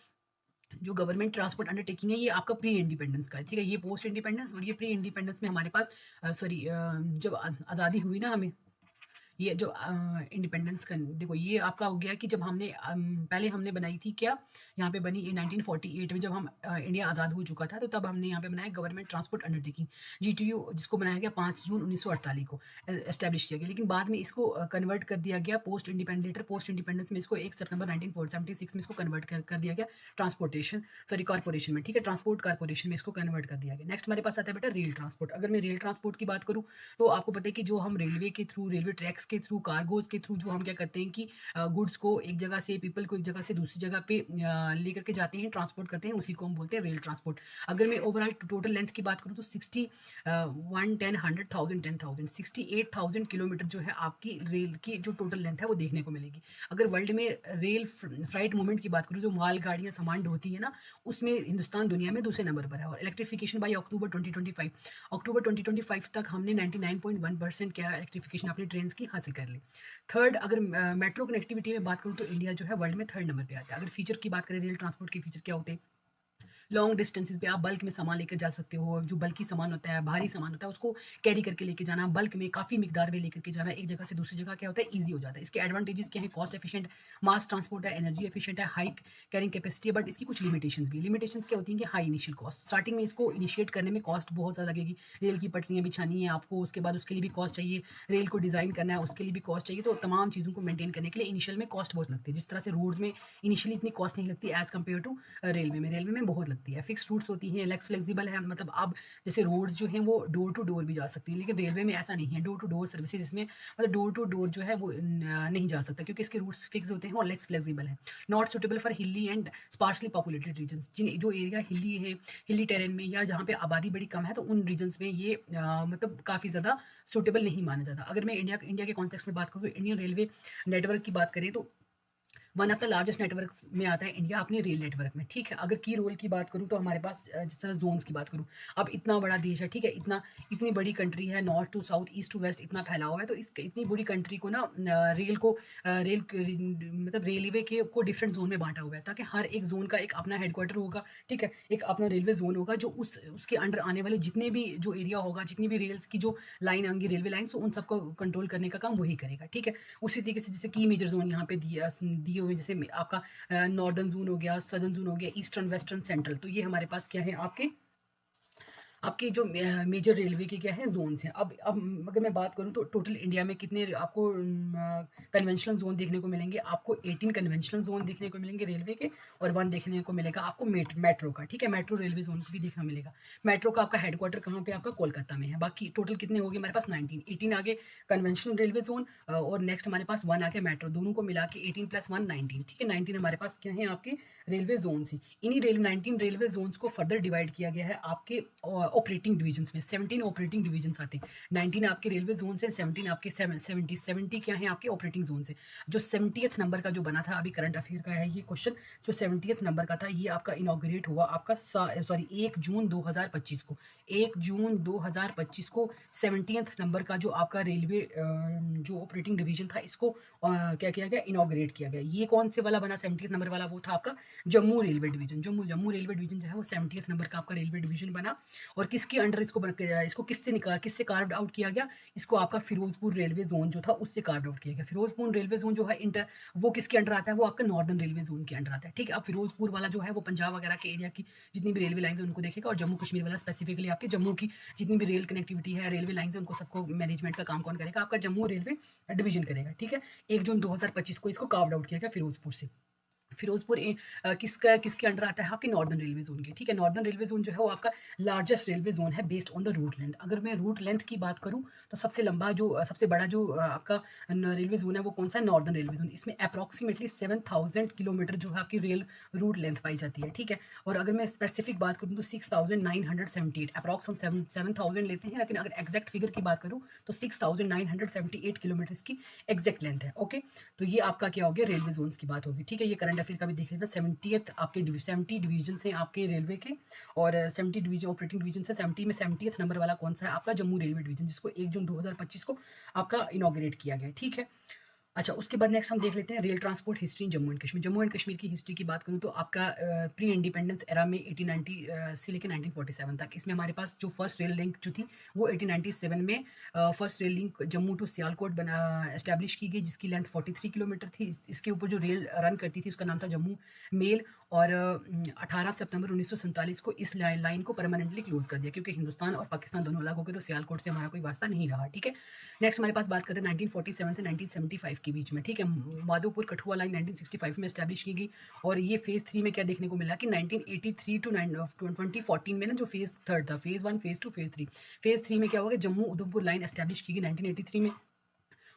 जो गवर्नमेंट ट्रांसपोर्ट अंडरटेकिंग है ये आपका प्री इंडिपेंडेंस का है, ठीक है। ये पोस्ट इंडिपेंडेंस और ये प्री इंडिपेंडेंस में हमारे पास जब आज़ादी हुई ना हमें, ये जो इंडिपेंडेंस का, देखो ये आपका हो गया कि जब हमने पहले हमने बनाई थी क्या, यहाँ पे बनी 1948 में, जब हम इंडिया आज़ाद हो चुका था, तो तब हमने यहाँ पे बनाया गवर्नमेंट ट्रांसपोर्ट अंडरटेकिंग, GTU, जिसको बनाया गया 5 जून 1948 को एस्टेब्लिश किया गया। लेकिन बाद में इसको कन्वर्ट कर दिया गया पोस्ट इंडिपेंडेंस में, इसको 1 सितंबर 1976 में इसको कन्वर्ट कर दिया गया कॉर्पोरेशन में, ठीक है। ट्रांसपोर्ट कॉर्पोरेशन में इसको कन्वर्ट कर दिया गया। नेक्स्ट हमारे पास आता है बेटा रेल ट्रांसपोर्ट। अगर मैं रेल ट्रांसपोर्ट की बात करूँ तो आपको पता है कि जो हम रेलवे के थ्रू, रेलवे ट्रैक्स के थ्रू, कार्गोज के थ्रू जो हम क्या करते हैं कि गुड्स को एक जगह से, पीपल को एक जगह से दूसरी जगह पे लेकर के जाते हैं, ट्रांसपोर्ट करते हैं, उसी को हम बोलते हैं रेल ट्रांसपोर्ट। अगर मैं ओवरऑल टोटल लेंथ की बात करूँ तो 60, 1, 10, 100,000, 10,000, 68,000 किलोमीटर जो है आपकी रेल की जो टोटल लेंथ है वो देखने को मिलेगी। अगर वर्ल्ड में रेल फ्राइट मूवमेंट की बात करूँ, जो माल गाड़ियाँ सामान ढोती है ना, उसमें हिंदुस्तान दुनिया में दूसरे नंबर पर है। और इलेक्ट्रिफिकेशन बाई अक्टूबर 2025 तक हमने 99.1% क्या इलेक्ट्रिफिकेशन अपनी ट्रेन की हासिल कर ली। थर्ड, अगर मेट्रो कनेक्टिविटी में बात करूँ तो इंडिया जो है वर्ल्ड में 3rd नंबर पे आता है। अगर फीचर की बात करें, रेल ट्रांसपोर्ट के फीचर क्या होते हैं, लॉन्ग डिस्टेंसेस पे आप बल्क में सामान लेकर जा सकते हो। जो बल्कि सामान होता है, भारी सामान होता है, उसको कैरी करके लेके जाना, बल्क में काफ़ी मिकदार में लेकर के जाना एक जगह से दूसरी जगह क्या होता है, ईजी हो जाता है। इसके एडवांटेजेस क्या है, कॉस्ट एफिशिएंट मास ट्रांसपोर्ट है, एनर्जी एफिशिएंट है, हाई कैरिंग कैपेसिटी है। बट इसकी कुछ लिमिटेशंस भी है। लिमिटेशंस क्या होती हैं कि हाई इनिशियल कॉस्ट, स्टार्टिंग में इसको इनिशिएट करने में कॉस्ट बहुत ज़्यादा लगेगी। रेल की पटरियाँ बिछानी है आपको, उसके बाद उसके लिए भी कॉस्ट चाहिए, रेल को डिज़ाइन करना है उसके लिए भी कॉस्ट चाहिए। तो तमाम चीज़ों को मेंटेन करने के लिए इनिशियल में कॉस्ट बहुत लगती है। जिस तरह से रोड्स में इनिशियली इतनी कॉस्ट नहीं लगती एज़ कम्पेयर टू रेलवे में बहुत लगती है। फिक्स रूट्स होती हैं, लेक्स फ्लेक्सिबल है, मतलब आप जैसे रोड्स जो हैं वो डोर टू डोर भी जा सकती हैं, लेकिन रेलवे में ऐसा नहीं है। डोर टू डोर सर्विसेज इसमें, मतलब डोर टू डोर जो है वो नहीं जा सकता, क्योंकि इसके रूट्स फिक्स होते हैं और लेक्स फ्लेक्सिबल है। Not suitable for hilly and sparsely populated regions, जो एरिया हिली है, हिली टेरेन में या जहाँ पे आबादी बड़ी कम है, तो उन रीजन्स में ये मतलब काफ़ी ज़्यादा सुटेबल नहीं माना जाता। अगर मैं इंडिया के कॉन्टेक्स्ट में बात करूँ, इंडियन रेलवे नेटवर्क की बात करें तो one of the largest networks में आता है इंडिया अपने रेल नेटवर्क में, ठीक है। अगर की रोल की बात करूँ तो हमारे पास जिस तरह जोन्स की बात करूँ, अब इतना बड़ा देश है, ठीक है, इतनी बड़ी कंट्री है, north to south, east to west इतना फैला हुआ है। तो इतनी बड़ी कंट्री को ना मतलब रेलवे के को डिफरेंट जोन में बांटा हुआ है, ताकि हर एक जोन का एक अपना हेडक्वार्टर होगा, ठीक है, एक अपना रेलवे जोन होगा, जो उसके अंडर आने वाले जितने भी जो एरिया होगा, जितनी भी रेल्स की जो लाइन आएंगी, रेलवे लाइन, तो उन सबको कंट्रोल करने का काम वही करेगा, ठीक है। उसी तरीके से जैसे की मेजर जोन यहाँ पे दिए हुए, जैसे आपका नॉर्दर्न जोन हो गया, सदर्न जोन हो गया, ईस्टर्न, वेस्टर्न, सेंट्रल। तो ये हमारे पास क्या है, आपके जो मेजर रेलवे के क्या है जोन्स हैं। अब अगर मैं बात करूं तो टोटल इंडिया में कितने आपको कन्वेंशनल जोन देखने को मिलेंगे, आपको 18 कन्वेंशनल जोन देखने को मिलेंगे रेलवे के, और 1 देखने को मिलेगा आपको मेट्रो का, ठीक है। मेट्रो रेलवे जोन भी देखने को मिलेगा। मेट्रो का आपका हेडक्वार्टर कहाँ पे, आपका कोलकाता में है। बाकी टोटल कितने हो गए हमारे पास, 19, 18 आगे कन्वेंशनल रेलवे जोन, और नेक्स्ट हमारे पास 1 आगे मेट्रो, दोनों को मिला के 18 + 1 19, ठीक है। 19 हमारे पास क्या है, आपके रेलवे जोन है। इन्हीं 19 रेलवे जोन्स को फर्दर डिवाइड किया गया है आपके ऑपरेटिंग डिवीजन्स में। 17 ऑपरेटिंग डिवीजन्स आते हैं। 19 आपके रेलवे जोन से, 17 आपके 70 क्या है आपके ऑपरेटिंग जोन से। जो 70th नंबर का जो बना था, अभी करंट अफेयर का है ये क्वेश्चन, जो 70th नंबर का था, ये आपका इनॉग्रेट हुआ आपका 1 जून 2025 को। 1 जून 2025 को 70th नंबर का जो आपका रेलवे जो ऑपरेटिंग डिवीजन था, इसको क्या किया गया, इनॉग्रेट किया गया। ये कौन से वाला बना 70th नंबर वाला, वो था आपका Jammu railway division. Jammu railway division जो है वो 70th नंबर का आपका रेलवे डिवीजन बना। और किसके अंडर इसको किससे कार्व्ड आउट किया गया? इसको आपका फिरोजपुर रेलवे जोन जो था उससे कार्व्ड आउट किया गया। फिरोजपुर रेलवे जोन जो है इंटर वो किसके अंडर आता है? वो आपका नॉर्दर्न रेलवे जोन के अंडर आता है। ठीक है, अब फिरोजपुर वाला जो है वो पंजाब वगैरह के एरिया की जितनी भी रेलवे लाइन्स है उनको देखेगा, और जम्मू कश्मीर वाला स्पेसिफिकली आपके जम्मू की जितनी भी रेल कनेक्टिविटी है, रेलवे लाइन्स है, उनको सबको मैनेजमेंट का काम कौन करेगा? आपका जम्मू रेलवे डिवीजन करेगा। ठीक है, 1 जून 2025 को इसको कार्व्ड आउट किया गया फिरोजपुर से। फिरोजपुर किसके अंडर आता है? आपके नॉर्दर्न रेलवे जोन के। ठीक है, नॉर्दर्न रेलवे जोन जो है वो आपका लार्जेस्ट रेलवे जोन है based on the route length. अगर मैं रूट लेंथ की बात करूं तो सबसे बड़ा जो आपका रेलवे जोन है वो कौन सा है? Northern railway zone. इसमें अप्रॉक्सीमेटली 7000 किलोमीटर जो है आपकी रेल रूट लेंथ पाई जाती है। ठीक है, और अगर मैं स्पेसिफिक बात करूँ तो 6978 अप्रॉक्स हम 7000 लेते हैं, लेकिन अगर एग्जैक्ट फिगर की बात करूँ तो 6978 किलोमीटर की एग्जैक्ट लेंथ है। ओके, तो ये आपका क्या हो गया? रेलवे जोन्स की बात होगी। ठीक है, ये करंट अफेयर का भी देख लेना। 70 डिवीजन से आपके रेलवे के, और 70 डिवीजन ऑपरेटिंग डिवीजन से 70th नंबर वाला कौन सा है? आपका जम्मू रेलवे डिवीजन, जिसको 1 जून 2025 को आपका इनॉग्रेट किया गया। ठीक है, अच्छा, उसके बाद नेक्स्ट हम देख लेते हैं rail transport history in Jammu and Kashmir. Jammu and Kashmir की हिस्ट्री की बात करूँ तो आपका प्री इंडिपेंडेंस एरा में 1890 से लेकर 1947 तक, इसमें हमारे पास जो फर्स्ट रेल लिंक जो थी वो 1897 में first rail link Jammu to Sialkot बना एस्टैब्लिश की गई, जिसकी लेंथ 43 किलोमीटर थी। इसके ऊपर जो रेल रन करती थी उसका नाम था जम्मू मेल, और 18 सितंबर 1947 को इस लाइन को परमानेंटली क्लोज कर दिया, क्योंकि हिंदुस्तान और पाकिस्तान दोनों अलग हो गए तो सियालकोट से हमारा कोई वास्ता नहीं रहा। ठीक है, नेक्स्ट हमारे पास बात करते हैं 1947 से 1975 के बीच में। ठीक है, माधोपुर कठुआ लाइन 1965 में एस्टैब्लिश की गई, और ये फेज़ 3 में क्या देखने को मिला कि 1983 टू 2014 में ना जो फेज़ थर्ड था, फेज़ 1, फेज़ 2, फेज़ 3 में क्या होगा? जम्मू उधमपुर लाइन एस्टैब्लिश की गई 1983 में।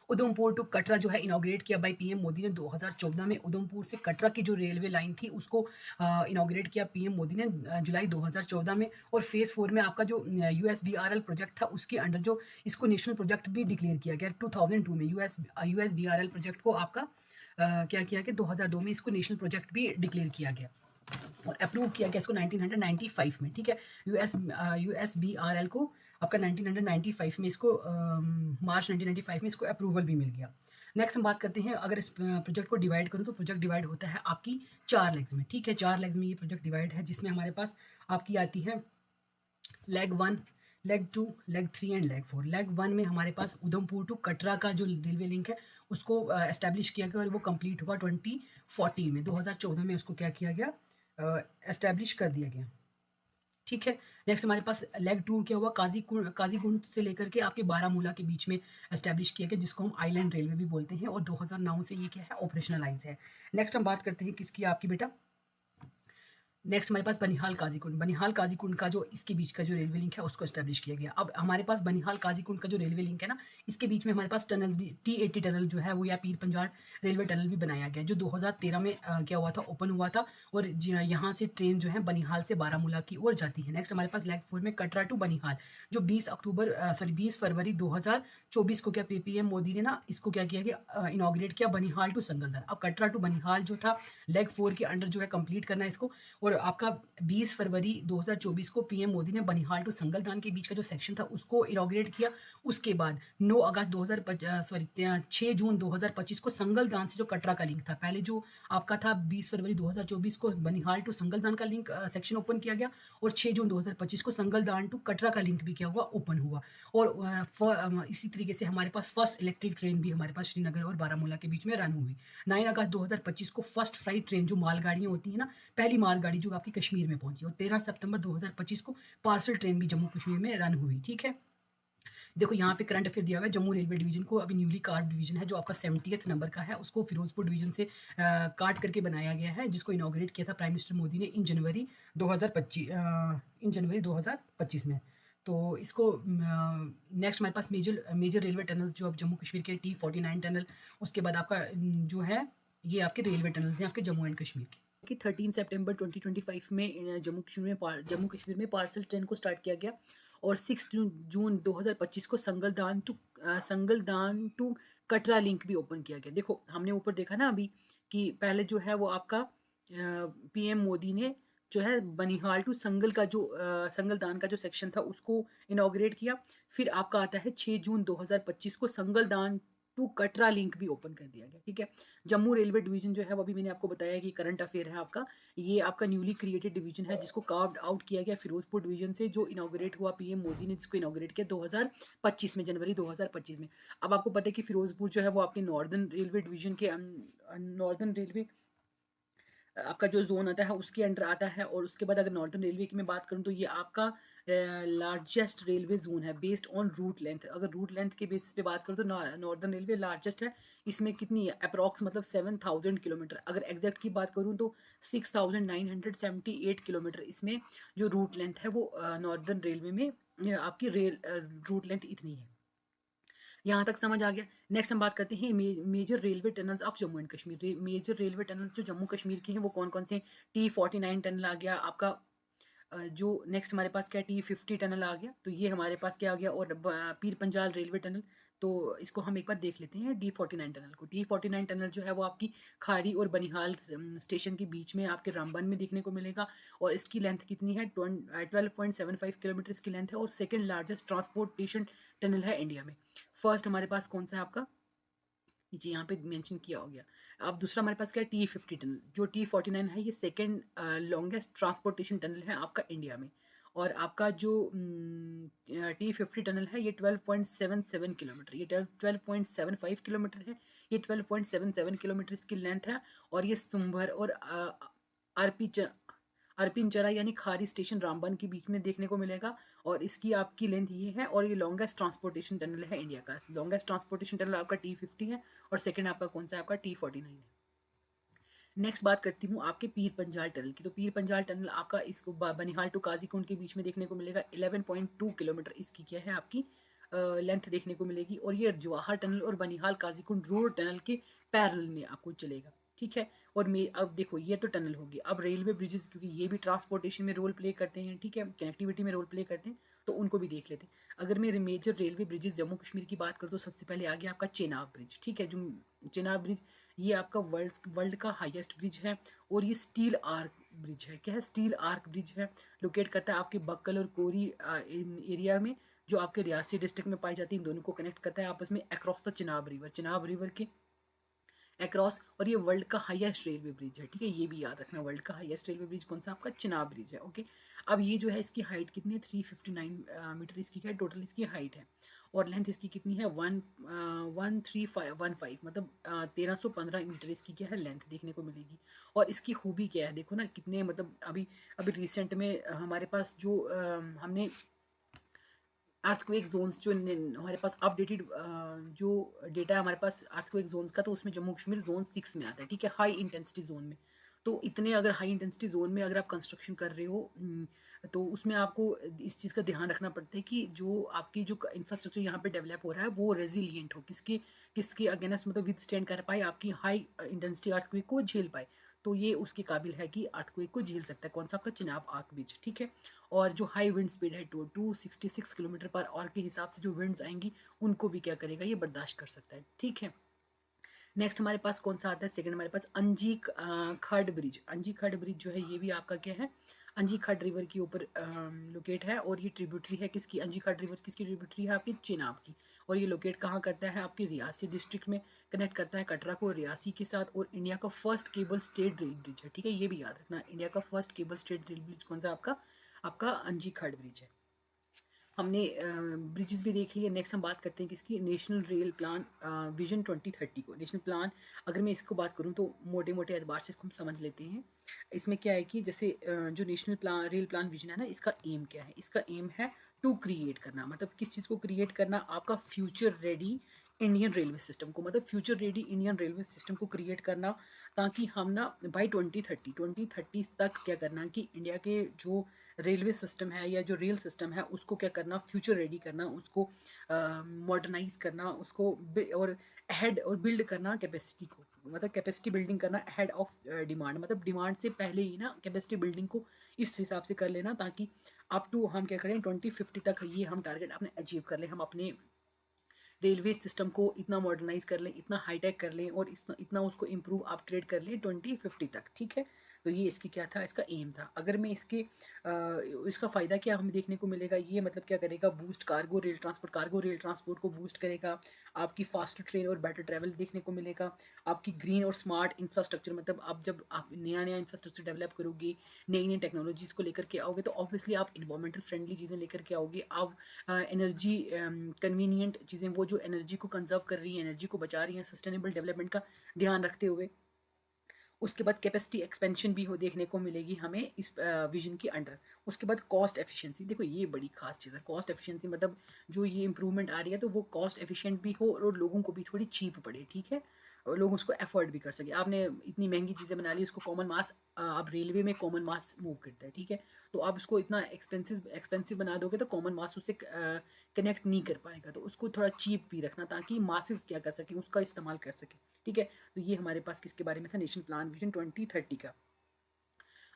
उधमपुर टू कटरा जो है इनॉग्रेट किया बाय पीएम मोदी ने 2014 में। उधमपुर से कटरा की जो रेलवे लाइन थी उसको इनॉग्रेट किया पीएम मोदी ने जुलाई 2014 में। और फेज़ 4 में आपका जो यूएसबीआरएल प्रोजेक्ट था उसके अंडर जो इसको नेशनल प्रोजेक्ट भी डिक्लेयर किया गया 2002 में। यूएसबीआरएल प्रोजेक्ट को आपका क्या किया गया? 2002 में इसको नेशनल प्रोजेक्ट भी डिक्लेयर किया गया और अप्रूव किया गया इसको 1995 में। ठीक है, यूएसबीआरएल को आपका 1995 में इसको मार्च 1995 में इसको अप्रूवल भी मिल गया। नेक्स्ट हम बात करते हैं, अगर इस प्रोजेक्ट को डिवाइड करूँ तो प्रोजेक्ट डिवाइड होता है आपकी 4 लेग्स में। ठीक है, 4 लेग्स में ये प्रोजेक्ट डिवाइड है, जिसमें हमारे पास आपकी आती है leg 1, leg 2, leg 3 and leg 4। Leg 1 में हमारे पास उधमपुर टू कटरा का जो रेलवे लिंक है उसको एस्टैब्लिश किया गया, और वो कंप्लीट हुआ 2014 में। 2014 में उसको क्या किया गया? एस्टैब्लिश कर दिया गया। ठीक है, नेक्स्ट हमारे पास लेग 2 क्या हुआ? काजीकुंड से लेकर के आपके बारामूला के बीच में एस्टैब्लिश किया गया, जिसको हम आइलैंड रेलवे भी बोलते हैं, और 2009 से ये क्या है? ऑपरेशनलाइज है। नेक्स्ट हम बात करते हैं किसकी? आपकी बेटा नेक्स्ट हमारे पास बनिहाल काजीकुंड का जो इसके बीच का जो रेलवे लिंक है उसको एस्टैब्लिश किया गया। अब हमारे पास बनिहाल काजीकुंड का जो रेलवे लिंक है ना, इसके बीच में हमारे पास टनल्स भी, T80 टनल जो है वो, या पीर पंजाल रेलवे टनल भी बनाया गया, जो 2013 में क्या हुआ था? ओपन हुआ था, और यहाँ से ट्रेन जो है बनिहाल से बारामूला की ओर जाती है। नेक्स्ट हमारे पास लेग 4 में कटरा टू बनिहाल, जो 20 फरवरी 2024 को क्या पीएम मोदी ने ना इसको क्या किया गया? इनॉग्रेट किया बनिहाल टू संगलदान। अब कटरा टू बनिहाल जो था लेग 4 के अंडर जो है कंप्लीट करना है इसको, और आपका 20 फरवरी 2024 को पीएम मोदी ने बनिहाल टू संगलदान के बीच का जो सेक्शन था उसको इनॉग्रेट किया। उसके बाद 6 जून 2025 को संगलदान से जो कटरा का लिंक था, पहले जो आपका था 20 फरवरी 2024 को बनिहाल टू संगलदान का लिंक सेक्शन ओपन किया गया, और 6 जून 2025 को संगलदान टू कटरा का लिंक भी क्या हुआ? ओपन हुआ। और इसी तरीके से हमारे पास फर्स्ट इलेक्ट्रिक ट्रेन भी हमारे पास श्रीनगर और बारामूला के बीच में रन हुई। 9 अगस्त 2025 को फर्स्ट फ्राइट ट्रेन जो मालगाड़ियाँ होती हैं ना, पहली मालगाड़ी जो आपकी कश्मीर में पहुंची, और 13 सितंबर 2025 को पार्सल ट्रेन भी जम्मू कश्मीर में रन हुई। ठीक है, देखो यहाँ पे करंट अफेयर दिया हुआ है। जम्मू रेलवे डिवीजन को अभी न्यूली कार्ड डिवीजन है जो आपका 70th नंबर का है, उसको फिरोजपुर डिवीजन से काट करके बनाया गया है, जिसको इनॉग्रेट किया था प्राइम मिनिस्टर मोदी ने इन जनवरी 2025 में। तो इसको नेक्स्ट हमारे पास मेजर रेलवे टनल्स जो अब जम्मू कश्मीर के T49 टनल, उसके बाद आपका जो है ये आपके रेलवे टनल्स हैं आपके जम्मू एंड कश्मीर के। कि 13 सितंबर 2025 में जम्मू कश्मीर में पार्सल ट्रेन को स्टार्ट किया गया, और 6 जून 2025 को संगलदान टू कटरा लिंक भी ओपन किया गया। देखो हमने ऊपर देखा ना अभी कि पहले जो है वो आपका पीएम मोदी ने जो है बनिहाल टू संगलदान का जो सेक्शन था उसको इनॉग्रेट किया। फिर आपका आता है 6 जून 2025 को संगलदान टू कटरा लिंक भी ओपन कर दिया गया, ठीक है। जम्मू रेलवे डिवीजन जो है वो अभी मैंने आपको बताया कि करंट अफेयर है आपका, ये आपका न्यूली क्रिएटेड डिवीजन है जिसको कार्व्ड आउट किया गया फिरोजपुर डिवीजन से, जो इनॉग्रेट हुआ पीएम मोदी ने जिसको इनॉग्रेट किया 2025 में, जनवरी 2025 में। अब आपको पता है कि फिरोजपुर जो है वो आपके नॉर्दर्न रेलवे डिवीजन के नॉर्दर्न रेलवे आपका जो जोन आता है उसके अंडर आता है। और उसके बाद अगर नॉर्दर्न रेलवे की मैं बात करूँ तो ये आपका लार्जेस्ट रेलवे जोन है बेस्ड ऑन रूट लेंथ। अगर रूट लेंथ के बेसिस पे बात करूँ तो नॉर्दर्न रेलवे लार्जेस्ट है। इसमें कितनी है अप्रॉक्स, मतलब 7000 किलोमीटर। अगर एग्जैक्ट की बात करूँ तो 6978 किलोमीटर इसमें जो रूट लेंथ है वो नॉर्दर्न रेलवे में आपकी रूट लेंथ इतनी है। यहाँ तक समझ आ गया। नेक्स्ट हम बात करते हैं major railway tunnels of Jammu and Kashmir. Major railway tunnels जो जम्मू कश्मीर के हैं वो कौन कौन से? T49 टनल आ गया आपका। जो नेक्स्ट हमारे पास क्या है, T50 टनल आ गया, तो ये हमारे पास क्या आ गया। और पीर पंजाल रेलवे टनल, तो इसको हम एक बार देख लेते हैं D49 टनल को। T49 टनल जो है वो आपकी खारी और बनिहाल स्टेशन के बीच में आपके रामबन में देखने को मिलेगा। और इसकी लेंथ कितनी है? 12.75 किलोमीटर इसकी लेंथ है। और सेकेंड लार्जेस्ट ट्रांसपोर्टेशन टनल है इंडिया में। फर्स्ट हमारे पास कौन सा है आपका, नीचे यहाँ पे मेंशन किया हो गया। अब दूसरा हमारे पास क्या है, T50 टनल। जो T49 है ये सेकेंड लॉन्गेस्ट ट्रांसपोर्टेशन टनल है आपका इंडिया में। और आपका जो T50 टनल है ये 12.77 किलोमीटर, ये 12.75 किलोमीटर है, ये 12.77 किलोमीटर इसकी लेंथ है। और ये सुंभर और आरपी अरपिनचरा यानी खारी स्टेशन रामबन के बीच में देखने को मिलेगा। और इसकी आपकी लेंथ ये है। और ये लॉन्गेस्ट ट्रांसपोर्टेशन टनल है इंडिया का। लॉन्गेस्ट ट्रांसपोर्टेशन टनल आपका T50 है। और सेकंड आपका कौन सा है? आपका T49 है। नेक्स्ट बात करती हूँ आपके पीर पंजाल टनल की। तो पीर पंजाल टनल आपका इसको बनिहाल टू काजीकुंड के बीच में देखने को मिलेगा। 11.2 किलोमीटर इसकी क्या है आपकी लेंथ देखने को मिलेगी। और ये जवाहर टनल और बनिहाल काजीकुंड रोड टनल के पैरेलल में आपको चलेगा, ठीक है। और मैं अब देखो ये तो टनल होगी। अब रेलवे ब्रिजेस, क्योंकि ये भी ट्रांसपोर्टेशन में रोल प्ले करते हैं, ठीक है, कनेक्टिविटी में रोल प्ले करते हैं, तो उनको भी देख लेते हैं। अगर मैं major railway bridges Jammu Kashmir की बात करूँ तो सबसे पहले आ गया आपका चेनाब ब्रिज, ठीक है। जो चेनाब ब्रिज ये आपका वर्ल्ड का हाईएस्ट ब्रिज है। और ये स्टील आर्क ब्रिज है। क्या है? स्टील आर्क ब्रिज है। लोकेट करता है आपके बक्कल और कोरी एरिया में, जो आपके रियासी डिस्ट्रिक्ट में पाई जाती है। इन दोनों को कनेक्ट करता है आपस में अक्रॉस द चिनाब रिवर के अक्रॉस। और ये वर्ल्ड का हाईएस्ट रेलवे ब्रिज है, ठीक है। ये भी याद रखना, वर्ल्ड का हाईएस्ट रेलवे ब्रिज कौन सा? आपका चिनाब ब्रिज है, ओके। अब ये जो है इसकी हाइट कितनी है? 359 मीटर इसकी क्या है टोटल इसकी हाइट है। और लेंथ इसकी कितनी है? 13515, मतलब 1315 मीटर इसकी क्या है लेंथ देखने को मिलेगी। और इसकी खूबी क्या है देखो ना, कितने मतलब अभी अभी रिसेंट में हमारे पास जो हमने अर्थक्वेक जोन्स जो हमारे पास अपडेटेड जो डेटा है हमारे पास अर्थक्वेक जोन्स का, तो उसमें जम्मू कश्मीर जोन 6 में आता है, ठीक है, हाई इंटेंसिटी जोन में। तो इतने अगर हाई इंटेंसिटी जोन में अगर आप कंस्ट्रक्शन कर रहे हो तो उसमें आपको इस चीज़ का ध्यान रखना पड़ता है कि जो आपकी जो इंफ्रास्ट्रक्चर यहाँ पे डेवलप हो रहा है वो रेजिलियंट हो, किसके किसके अगेंस्ट, मतलब विद स्टैंड कर पाए, आपकी हाई इंटेंसिटी अर्थक्वेक को झेल पाए। तो ये उसके काबिल है कि अर्थक्वेक को झेल सकता है। कौन सा? आपका चिनाब आर्क ब्रिज, ठीक है। और जो हाई विंड स्पीड है 266 किलोमीटर पर आवर के हिसाब से जो विंड्स आएंगी उनको भी क्या करेगा, ये बर्दाश्त कर सकता है, ठीक है। नेक्स्ट हमारे पास कौन सा आता है? सेकंड हमारे पास अंजी खड ब्रिज। अंजी खड ब्रिज जो है ये भी आपका क्या है? अंजी खड रिवर के ऊपर लोकेट है। और ये ट्रिब्यूटरी है किसकी? अंजी खड रिवर किसकी ट्रिब्यूटरी है? आपकी चिनाब की। और ये लोकेट कहाँ करता है? आपकी रियासी डिस्ट्रिक्ट में कनेक्ट करता है कटरा को रियासी के साथ। और इंडिया का first cable stayed rail bridge है, ठीक है, ये भी याद रखना। इंडिया का first cable stayed rail bridge कौन सा? आपका आपका अंजी खड ब्रिज है। हमने ब्रिजेस भी देख लिए। नेक्स्ट हम बात करते हैं किसकी? नेशनल रेल प्लान विजन 2030 को। नेशनल प्लान अगर मैं इसको बात करूँ तो मोटे मोटे एतबार से इसको हम समझ लेते हैं। इसमें क्या है कि जैसे जो national plan rail plan vision है ना, इसका एम क्या है? इसका एम है टू क्रिएट करना। मतलब किस चीज़ को क्रिएट करना? आपका future ready Indian railway system को, मतलब future ready Indian railway system को क्रिएट करना, ताकि हम ना बाई 2030 तक क्या करना कि इंडिया के जो रेलवे सिस्टम है या जो रेल सिस्टम है उसको क्या करना, फ्यूचर रेडी करना, उसको मॉडर्नाइज करना, उसको और अहेड और बिल्ड करना कैपेसिटी को, मतलब कैपेसिटी बिल्डिंग करना अहेड ऑफ डिमांड, मतलब डिमांड से पहले ही ना कैपेसिटी बिल्डिंग को इस हिसाब से कर लेना, ताकि अप टू हम क्या करें 2050 तक ये हम टारगेट अपने अचीव कर लें। हम अपने रेलवे सिस्टम को इतना मॉडर्नाइज कर लें, इतना हाईटेक कर लें और इतना उसको इम्प्रूव अपग्रेड कर लें 2050 तक, ठीक है। तो ये इसकी क्या था, इसका एम था। अगर मैं इसका फ़ायदा क्या हमें देखने को मिलेगा, ये मतलब क्या करेगा, बूस्ट कार्गो रेल ट्रांसपोर्ट को बूस्ट करेगा, आपकी फास्ट ट्रेन और बेटर ट्रैवल देखने को मिलेगा, आपकी ग्रीन और स्मार्ट इंफ्रास्ट्रक्चर, मतलब आप जब आप नया नया इंफ्रास्ट्रक्चर डेवलप करोगे, नई नई टेक्नोलॉजीज़ को लेकर के आओगे, तो ऑब्वियसली आप इन्वायरमेंटल फ्रेंडली चीज़ें लेकर के आओगे, आप एनर्जी कन्वीनियंट चीज़ें, वो जो एनर्जी को कंजर्व कर रही हैं, एनर्जी को बचा रही हैं, सस्टेनेबल डेवलपमेंट का ध्यान रखते हुए। उसके बाद कैपेसिटी एक्सपेंशन भी हो देखने को मिलेगी हमें इस विजन के अंडर। उसके बाद कॉस्ट एफिशिएंसी, देखो ये बड़ी खास चीज़ है। कॉस्ट एफिशिएंसी मतलब जो ये इंप्रूवमेंट आ रही है तो वो कॉस्ट एफिशिएंट भी हो और लोगों को भी थोड़ी चीप पड़े, ठीक है, और लोग उसको अफोर्ड भी कर सके। आपने इतनी महंगी चीज़ें बना ली, उसको कॉमन मास, अब रेलवे में कॉमन मास मूव करता है, ठीक है, तो आप उसको इतना एक्सपेंसिव बना दोगे तो कॉमन मास उससे कनेक्ट नहीं कर पाएगा, तो उसको थोड़ा चीप भी रखना ताकि मासेस क्या कर सकें, उसका इस्तेमाल कर सकें, ठीक है। तो ये हमारे पास किसके बारे में था, नेशनल प्लान विजन 2030 का।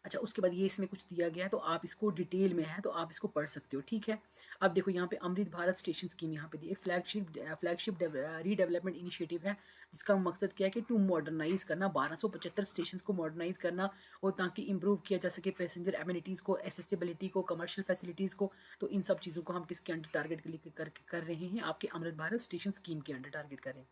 अच्छा, उसके बाद ये इसमें कुछ दिया गया है तो आप इसको डिटेल में है तो आप इसको पढ़ सकते हो, ठीक है। अब देखो यहाँ पे अमृत भारत स्टेशन स्कीम यहाँ पे दी, एक फ्लैगशिप रीडेवलपमेंट इनिशिएटिव है, जिसका मकसद क्या है कि टू मॉडर्नाइज करना 1275 स्टेशन को मॉडर्नाइज करना, और ताकि इम्प्रूव किया जा सके पैसेंजर एमिनिटीज़ को, एसेसिबिलिटी को, कमर्शियल फैसिलिटीज़ को। तो इन सब चीज़ों को हम किसके अंडर टारगेट कर रहे हैं, आपके अमृत भारत स्टेशन स्कीम के अंडर टारगेट कर रहे हैं।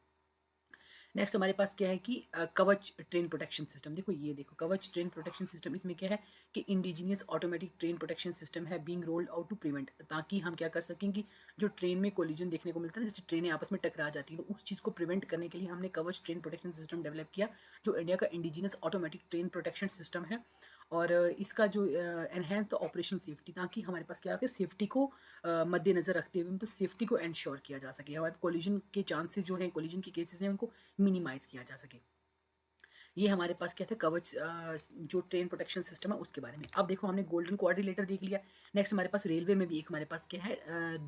नेक्स्ट हमारे पास क्या है कि कवच ट्रेन प्रोटेक्शन सिस्टम। देखो ये देखो कवच ट्रेन प्रोटेक्शन सिस्टम, इसमें क्या है कि indigenous automatic train protection system है being rolled out to prevent, ताकि हम क्या कर सकें कि जो ट्रेन में कोलिजन देखने को मिलता है, जैसे ट्रेनें आपस में टकरा जाती हैं, तो उस चीज़ को प्रिवेंट करने के लिए हमने कवच ट्रेन प्रोटेक्शन सिस्टम डेवलप किया, जो इंडिया का indigenous automatic train protection system है। और इसका जो एनहेंस द ऑपरेशन सेफ्टी, ताकि हमारे पास क्या है कि सेफ्टी को मद्देनज़र रखते हुए मतलब सेफ्टी को इंश्योर किया जा सके, हमारे कोलिजन के चांसेस जो हैं, कोलिजन के केसेस हैं, उनको मिनिमाइज़ किया जा सके। ये हमारे पास क्या था, कवच जो ट्रेन प्रोटेक्शन सिस्टम है उसके बारे में। अब देखो हमने गोल्डन क्वाड्रिलेटर देख लिया। नेक्स्ट हमारे पास रेलवे में भी एक हमारे पास क्या है,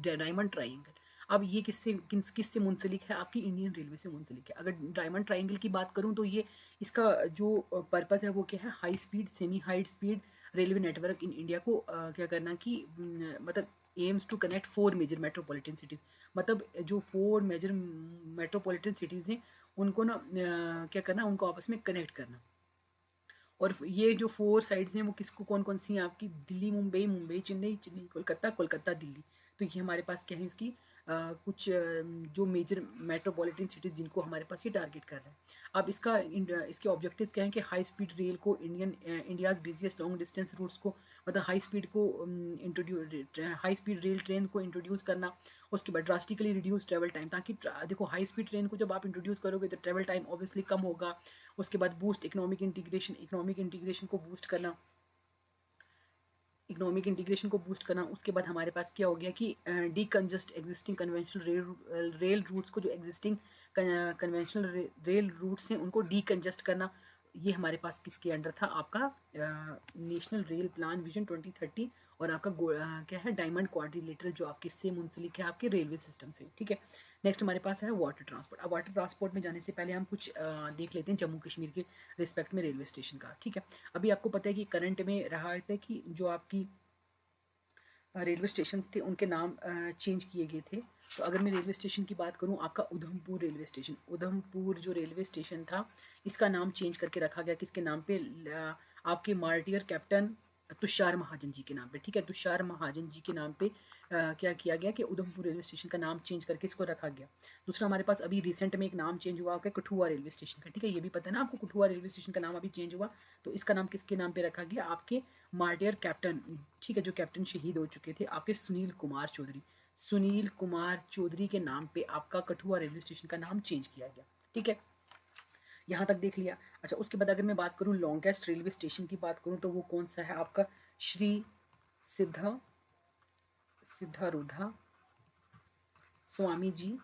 डायमंड ट्राइंगल। अब ये किससे मुंसलिक है, आपकी इंडियन रेलवे से मुंसलिक है। अगर डायमंड ट्राइंगल की बात करूँ तो ये इसका जो पर्पज़ है वो क्या है, high speed semi high speed railway network in India को क्या करना कि मतलब aims to connect 4 major metropolitan cities, मतलब जो 4 मेजर मेट्रोपॉलिटन सिटीज़ हैं उनको ना क्या करना, उनको आपस में कनेक्ट करना। और ये जो 4 साइड्स हैं वो किसको, कौन कौन सी हैं आपकी, दिल्ली मुंबई, मुंबई चेन्नई, चेन्नई कोलकाता, कोलकाता दिल्ली। तो ये हमारे पास क्या है इसकी कुछ जो मेजर मेट्रोपॉलिटन सिटीज़ जिनको हमारे पास ये टारगेट कर रहे हैं। अब इसके ऑब्जेक्टिव्स क्या हैं कि हाई स्पीड रेल को India's busiest long distance routes को, मतलब हाई स्पीड रेल ट्रेन को इंट्रोड्यूस करना। उसके बाद ड्रास्टिकली रिड्यूस ट्रैवल टाइम, ताकि देखो हाई स्पीड ट्रेन को जब आप इंट्रोड्यूस करोगे तो ट्रैवल टाइम ऑब्वियसली कम होगा। उसके बाद बूस्ट इकोनॉमिक इंटीग्रेशन को बूस्ट करना, उसके बाद हमारे पास क्या हो गया कि डीकंजस्ट एग्जिस्टिंग कन्वेंशनल रेल रूट्स को, जो एग्जिस्टिंग कन्वेंशनल रेल रूट्स हैं उनको डीकंजस्ट करना। ये हमारे पास किसके अंडर था, आपका नेशनल रेल प्लान विजन 2030, और आपका क्या है, डायमंड क्वाड्रिलेटरल, जो आपके से मुंसलिक है आपके रेलवे सिस्टम से, ठीक है। नेक्स्ट हमारे पास है वाटर ट्रांसपोर्ट। अब वाटर ट्रांसपोर्ट में जाने से पहले हम कुछ देख लेते हैं जम्मू कश्मीर के रिस्पेक्ट में रेलवे स्टेशन का, ठीक है। अभी आपको पता है कि करंट में रहा है कि जो आपकी रेलवे स्टेशन थे उनके नाम चेंज किए गए थे। तो अगर मैं रेलवे स्टेशन की बात करूं, आपका उधमपुर रेलवे स्टेशन, उधमपुर जो रेलवे स्टेशन था इसका नाम चेंज करके रखा गया किसके नाम पे, आपके मार्टियर कैप्टन तुषार महाजन जी के नाम पे, ठीक है। तुषार महाजन जी के नाम पे क्या किया गया कि उधमपुर रेलवे स्टेशन का नाम चेंज करके इसको रखा गया। दूसरा हमारे पास अभी रिसेंट में एक नाम चेंज हुआ आपका कठुआ रेलवे स्टेशन का, ठीक है, ये भी पता है ना आपको, कठुआ रेलवे स्टेशन का नाम अभी चेंज हुआ। तो इसका नाम किसके नाम पे रखा गया, आपके मार्टियर कैप्टन, ठीक है, जो कैप्टन शहीद हो चुके थे आपके सुनील कुमार चौधरी के नाम पे आपका कठुआ रेलवे स्टेशन का नाम चेंज किया गया, ठीक है। यहाँ तक देख लिया। अच्छा, उसके बाद अगर मैं बात करूँ लॉन्गेस्ट रेलवे स्टेशन की बात करूँ तो वो कौन सा है, आपका श्री सिद्धारूढ़ा स्वामी जी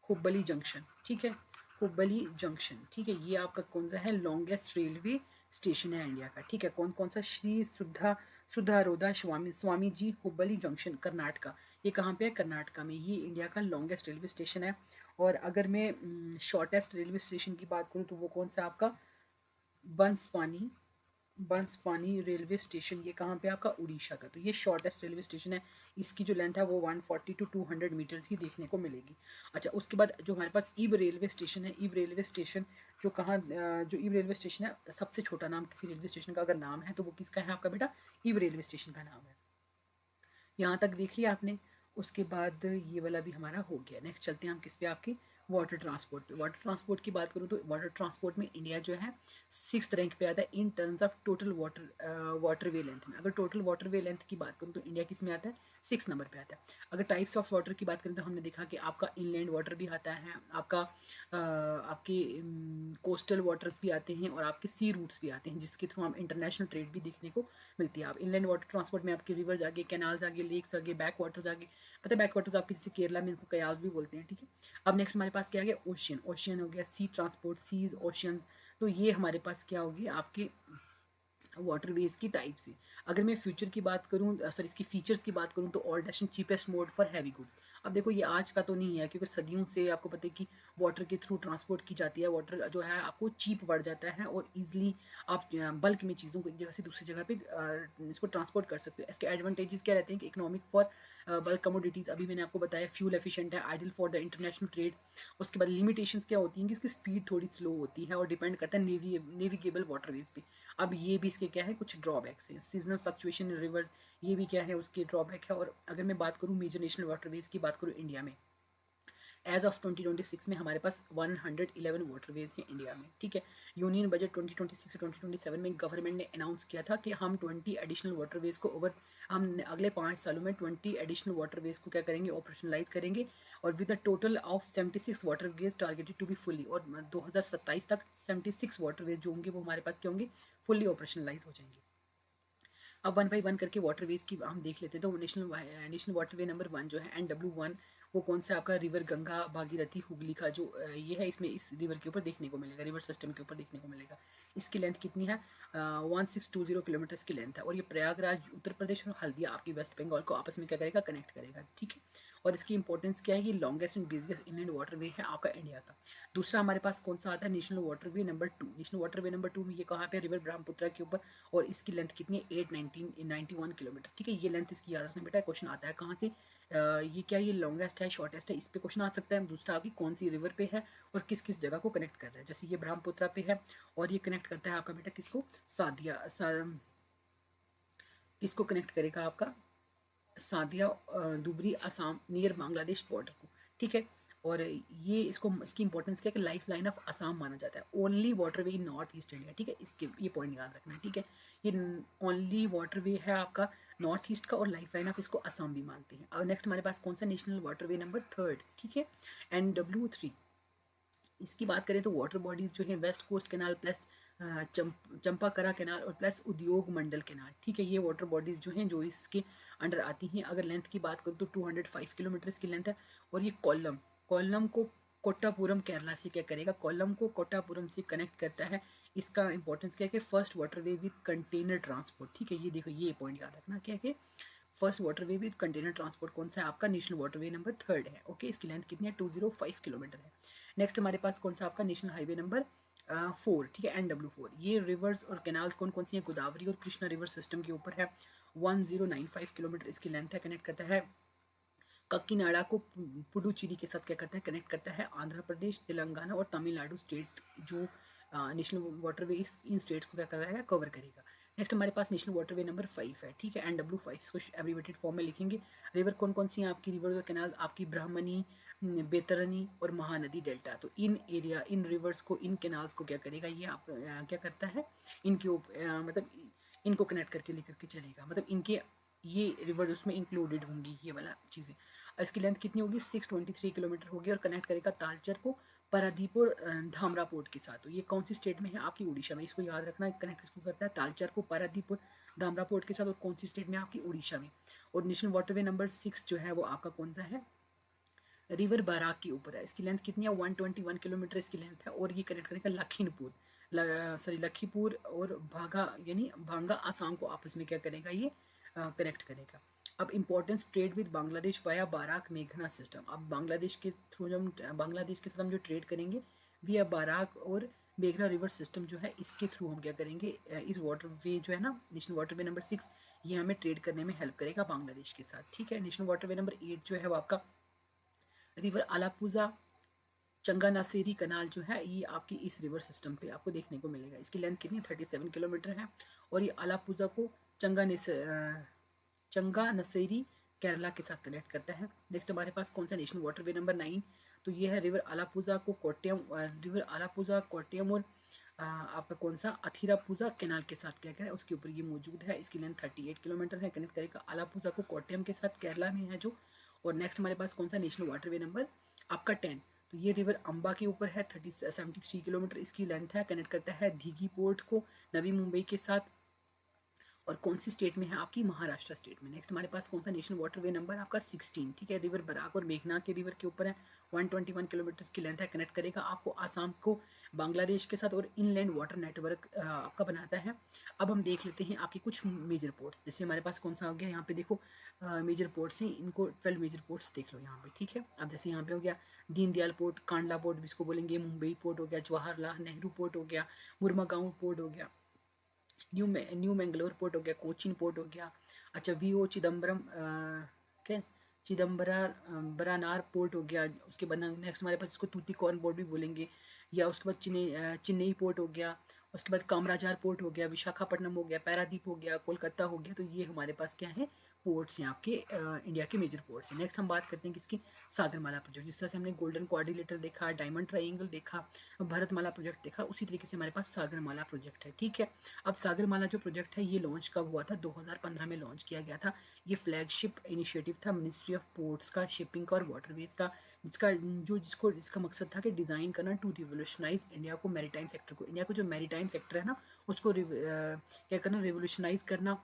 हुब्बली जंक्शन, ठीक है, हुब्बली जंक्शन, ठीक है। ये आपका कौन सा है, लॉन्गेस्ट रेलवे स्टेशन है इंडिया का, ठीक है। कौन कौन सा, श्री सुधारोदा स्वामी जी हुब्बली जंक्शन, कर्नाटका। ये कहाँ पे है, कर्नाटका में। ये इंडिया का लॉन्गेस्ट रेलवे स्टेशन है। और अगर मैं शॉर्टेस्ट रेलवे स्टेशन की बात करूँ तो वो कौन सा आपका बंसपानी रेलवे स्टेशन, ये कहाँ पे आपका उड़ीसा का। तो ये शॉर्टेस्ट रेलवे स्टेशन है, इसकी जो लेंथ है वो 140 टू 200 मीटर्स ही देखने को मिलेगी। अच्छा, उसके बाद जो हमारे पास ईब रेलवे स्टेशन है, ईब रेलवे स्टेशन जो जो ईव रेलवे स्टेशन है, सबसे छोटा नाम किसी रेलवे स्टेशन का अगर नाम है तो वो किसका है आपका बेटा, ईव रेलवे स्टेशन का नाम है। यहाँ तक देख लिया आपने। उसके बाद ये वाला भी हमारा हो गया। नेक्स्ट चलते हैं हम किस पे, आपकी वाटर ट्रांसपोर्ट पे। वाटर ट्रांसपोर्ट की बात करूँ तो वाटर ट्रांसपोर्ट में इंडिया जो है 6th रैंक पे आता है in terms of total water way length में। अगर टोटल वाटर वे लेंथ की बात करूँ तो इंडिया किस में आता है, 6 नंबर पे आता है। अगर टाइप्स ऑफ वाटर की बात करें तो हमने देखा कि आपका इनलैंड वाटर भी आता है, आपका आपके कोस्टल वाटर्स भी आते हैं और आपके सी रूट्स भी आते हैं, जिसके थ्रू हम इंटरनेशनल ट्रेड भी देखने को मिलती है। आप इनलैंड वाटर ट्रांसपोर्ट में आपके रिवर्स आगे, कैनाल्स आगे, लेक्स आगे, बैक वाटर्स आगे। पता है बैक वाटर्स आपके जैसे केरला में इनको कयाल्स भी बोलते हैं, ठीक है। अब नेक्स्ट हमारे पास क्या आ गया, ओशियन। ओशियन हो गया सी ट्रांसपोर्ट, सीज, ओशियन। तो ये हमारे पास क्या होगी आपके वाटरवेज की टाइप से। अगर मैं फ्यूचर की बात करूँ, सॉरी इसकी फीचर्स की बात करूँ तो oldest and cheapest mode for heavy goods. अब देखो ये आज का तो नहीं है, क्योंकि सदियों से आपको पता है कि वाटर के थ्रू ट्रांसपोर्ट की जाती है। वाटर जो है आपको चीप पड़ जाता है और ईजिली आप बल्क में चीज़ों को एक जगह से दूसरी जगह पे इसको ट्रांसपोर्ट कर सकते हो। इसके एडवांटेजेस क्या रहते हैं कि इकोनॉमिक फॉर बल्क कमोडिटीज़, अभी मैंने आपको बताया, फ्यूल एफिशिएंट है, ideal for the international trade. उसके बाद लिमिटेशंस क्या होती हैं कि इसकी स्पीड थोड़ी स्लो होती है और डिपेंड करता है नेविगेबल वाटरवेज पे। अब ये भी इसके क्या है, कुछ ड्रॉबैक्स हैं। सीजनल फ्लक्चुएशन इन रिवर्स, ये भी क्या है, उसके ड्रॉबैक है। और अगर मैं बात करूँ मेजर नेशनल वाटरवेज की बात करूँ इंडिया में, एज ऑफ 2026 में हमारे पास 111 वाटरवेज हैं इंडिया में, ठीक है। यूनियन बजट 2026 से 2027 में गवर्नमेंट ने अनाउंस किया था कि हम 20 एडिशनल वाटरवेज को हम अगले 5 सालों में 20 एडिशनल वाटरवेज को क्या करेंगे, ऑपरेशनलाइज करेंगे। और with a total of 76 waterways targeted to be fully, और 2027 तक 76 वाटरवेज जो होंगे वो हमारे पास क्या होंगे, फुल्ली ऑपरेशनलाइज हो जाएंगे। अब वन बाई वन करके वाटरवेज की हम देख लेते हैं। तो नेशनल वाटरवे नंबर 1 जो है NW1, वो कौन सा आपका, रिवर गंगा भागीरथी हुगली का जो ये है, इसमें इस रिवर के ऊपर देखने को मिलेगा, रिवर सिस्टम के ऊपर देखने को मिलेगा। इसकी लेंथ कितनी है, 1620 किलोमीटर की लेंथ है। और ये प्रयागराज उत्तर प्रदेश और हल्दिया आपकी वेस्ट बंगाल को आपस में क्या करेगा, कनेक्ट करेगा, ठीक है। और इसकी इंपॉर्टेंस क्या है, ये longest and busiest inland waterway है आपका इंडिया का। दूसरा हमारे पास कौन सा आता है, national waterway number 2। National waterway number 2 में ये कहाँ पे, रिवर ब्रह्मपुत्र के ऊपर। और इसकी लेंथ कितनी है, 891 किलोमीटर, ठीक है। ये लेंथ इसकी याद रखना बेटा, क्वेश्चन आता है कहाँ से, ये क्या, ये लॉन्गेस्ट है, शॉर्टेस्ट है, इस पे क्वेश्चन आ सकता है। दूसरा आपकी कौन सी रिवर पे है और किस किस जगह को कनेक्ट कर रहा है, जैसे ये ब्रह्मपुत्र पे है और ये कनेक्ट करता है आपका बेटा किसको, किसको कनेक्ट करेगा आपका, सादिया दुबरी असम नियर बांग्लादेश बॉर्डर को, ठीक है। और ये इसकी इंपॉर्टेंस क्या है कि लाइफ लाइन ऑफ असम माना जाता है। ओनली वाटरवे इन नॉर्थ ईस्ट इंडिया, ठीक है। इसके ये पॉइंट याद रखना है, ठीक है। ये ओनली वाटरवे है आपका नॉर्थ ईस्ट का और लाइफ लाइन ऑफ इसको असम भी मानते हैं। और नेक्स्ट हमारे पास कौन सा, नेशनल वाटरवे नंबर 3, ठीक है, NW3। इसकी बात करें तो वाटर बॉडीज जो है west coast canal plus Champakara canal और प्लस उद्योग मंडल कैनाल, ठीक है। ये वाटर बॉडीज जो हैं जो इसके अंडर आती हैं। अगर लेंथ की बात करूँ तो 205 किलोमीटर की लेंथ है। और ये कोल्लम को कोट्टापुरम केरला से क्या करेगा, कोल्लम को कोट्टापुरम से कनेक्ट करता है। इसका इंपॉर्टेंस क्या है कि first waterway with container transport, ठीक है। ये देखो ये पॉइंट याद रखना क्या है कि first waterway with container transport कौन सा है आपका, नेशनल वाटरवे नंबर 3 है, ओके। इसकी लेंथ कितनी है, 205 किलोमीटर है। नेक्स्ट हमारे पास कौन सा आपका, नेशनल हाईवे नंबर 4, ठीक है, NW4। ये रिवर्स और कैनाल्स कौन कौन सी हैं, गोदावरी और कृष्णा रिवर सिस्टम के ऊपर है। 1095 किलोमीटर इसकी लेंथ है। कनेक्ट करता है कक्कीनाडा को पुडुचेरी के साथ क्या करता है, कनेक्ट करता है आंध्र प्रदेश, तेलंगाना और तमिलनाडु स्टेट जो नेशनल वाटरवे इन स्टेट्स को क्या कर रहा है, कवर करेगा। नेक्स्ट हमारे पास नेशनल वाटरवे नंबर 5 है, ठीक है, NW5। इसको एब्रीवेटेड फॉर्म में लिखेंगे। रिवर कौन कौन सी हैं आपकी, रिवर और कैनाल आपकी ब्राह्मणी, बेतरनी और महानदी डेल्टा। तो इन रिवर्स को, इन कैनाल्स को क्या करेगा, ये आप क्या करता है, इनके मतलब इनको कनेक्ट करके लेकर के चलेगा, मतलब इनके ये रिवर उसमें इंक्लूडेड होंगी ये वाला चीज़ें। इसकी लेंथ कितनी होगी, 623 किलोमीटर होगी। और कनेक्ट करेगा तालचर को पारादीप और धामरा पोर्ट के साथ। तो ये कौन सी स्टेट में है, आपकी उड़ीसा में। इसको याद रखना, कनेक्ट इसको करता है तालचर को पारादीप और धामरा पोर्ट के साथ। और कौन सी स्टेट में, आपकी उड़ीसा में। और नेशनल वाटरवे नंबर 6 जो है वो आपका कौन सा है, रिवर बराक के ऊपर है। इसकी लेंथ कितनी है, 121 किलोमीटर इसकी लेंथ है। और ये कनेक्ट करेगा लखीमपुर और भागा यानी भांगा आसाम को आपस में क्या करेगा, ये कनेक्ट करेगा। अब importance, trade with Bangladesh via Barak मेघना सिस्टम। अब बांग्लादेश के थ्रू जब बांग्लादेश के साथ हम जो ट्रेड करेंगे विया बाराक और मेघना रिवर सिस्टम जो है, इसके थ्रू हम क्या करेंगे, इस वाटर वे जो है ना, नेशनल वाटर वे नंबर 6, ये हमें ट्रेड करने में हेल्प करेगा बांग्लादेश के साथ, ठीक है। नेशनल वाटर वे नंबर 8 जो है वो आपका रिवर अलापुजा चंगा नासेरी कनाल जो है ये आपकी इस रिवर सिस्टम पे आपको देखने को मिलेगा। इसकी लेंथ कितनी 37 किलोमीटर है और ये अलापुजा को चंगा नसेरी केरला के साथ कनेक्ट करता है। नेक्स्ट हमारे पास कौन सा नेशनल वाटरवे नंबर 9, तो ये है रिवर अलापुजा को कोट्टयम, रिवर अलापुजा कोट्टयम और आपका कौन सा अथिरापुजा कैनाल के साथ क्या है उसके ऊपर ये मौजूद है। इसकी लेंथ 38 किलोमीटर है, कनेक्ट करेगा अलापुजा को कोट्टयम के साथ, केरला में है जो। और नेक्स्ट हमारे पास कौन सा नेशनल वाटरवे नंबर आपका 10, तो ये रिवर अम्बा के ऊपर है, 73 किलोमीटर इसकी लेंथ है, कनेक्ट करता है दीघी पोर्ट को नवी मुंबई के साथ। और कौन सी स्टेट में है आपकी, महाराष्ट्र स्टेट में। नेक्स्ट हमारे पास कौन सा नेशनल वाटरवे नंबर आपका 16, ठीक है, रिवर बराक और मेघना के रिवर के ऊपर है, 121 किलोमीटर की लेंथ है, कनेक्ट करेगा आपको आसाम को बांग्लादेश के साथ और इनलैंड वाटर नेटवर्क आपका बनाता है। अब हम देख लेते हैं आपके कुछ मेजर पोर्ट्स, जैसे हमारे पास कौन सा हो गया यहाँ पे देखो मेजर पोर्ट्स हैं, इनको 12 मेजर पोर्ट्स देख लो यहाँ पे, ठीक है। अब जैसे यहाँ पे हो गया दीनदयाल पोर्ट, कांडला पोर्ट जिसको बोलेंगे, मुंबई पोर्ट हो गया, जवाहरलाल नेहरू पोर्ट हो गया, मुरमागांव पोर्ट हो गया, न्यू मैंगलोर पोर्ट हो गया, कोचिन पोर्ट हो गया, अच्छा वीओ चिदम्बरम क्या चिदम्बरा बरानार पोर्ट हो गया। उसके बाद नेक्स्ट हमारे पास इसको तूतीकोरन पोर्ट भी बोलेंगे, या उसके बाद चेन्नई पोर्ट हो गया, उसके बाद कामराजार पोर्ट हो गया, विशाखापट्टनम हो गया, पैरादीप हो गया, कोलकाता हो गया। तो ये हमारे पास क्या है पोर्ट्स हैं आपके इंडिया के मेजर पोर्ट्स हैं। नेक्स्ट हम बात करते हैं किसकी, सागरमाला प्रोजेक्ट। जिस तरह से हमने गोल्डन क्वाड्रिलेटरल देखा, डायमंड ट्रायंगल देखा, भारतमाला प्रोजेक्ट देखा, उसी तरीके से हमारे पास सागरमाला प्रोजेक्ट है, ठीक है। अब सागरमाला जो प्रोजेक्ट है ये लॉन्च कब हुआ था, 2015 में लॉन्च किया गया था। ये फ्लैगशिप इनिशिएटिव था मिनिस्ट्री ऑफ पोर्ट्स का, शिपिंग का और वाटरवेज का, जिसका मकसद था कि डिज़ाइन करना टू रिवोल्यूशनाइज इंडिया को, मैरीटाइम सेक्टर को, इंडिया को जो मैरीटाइम सेक्टर है ना उसको क्या करना, रिवोल्यूशनाइज करना।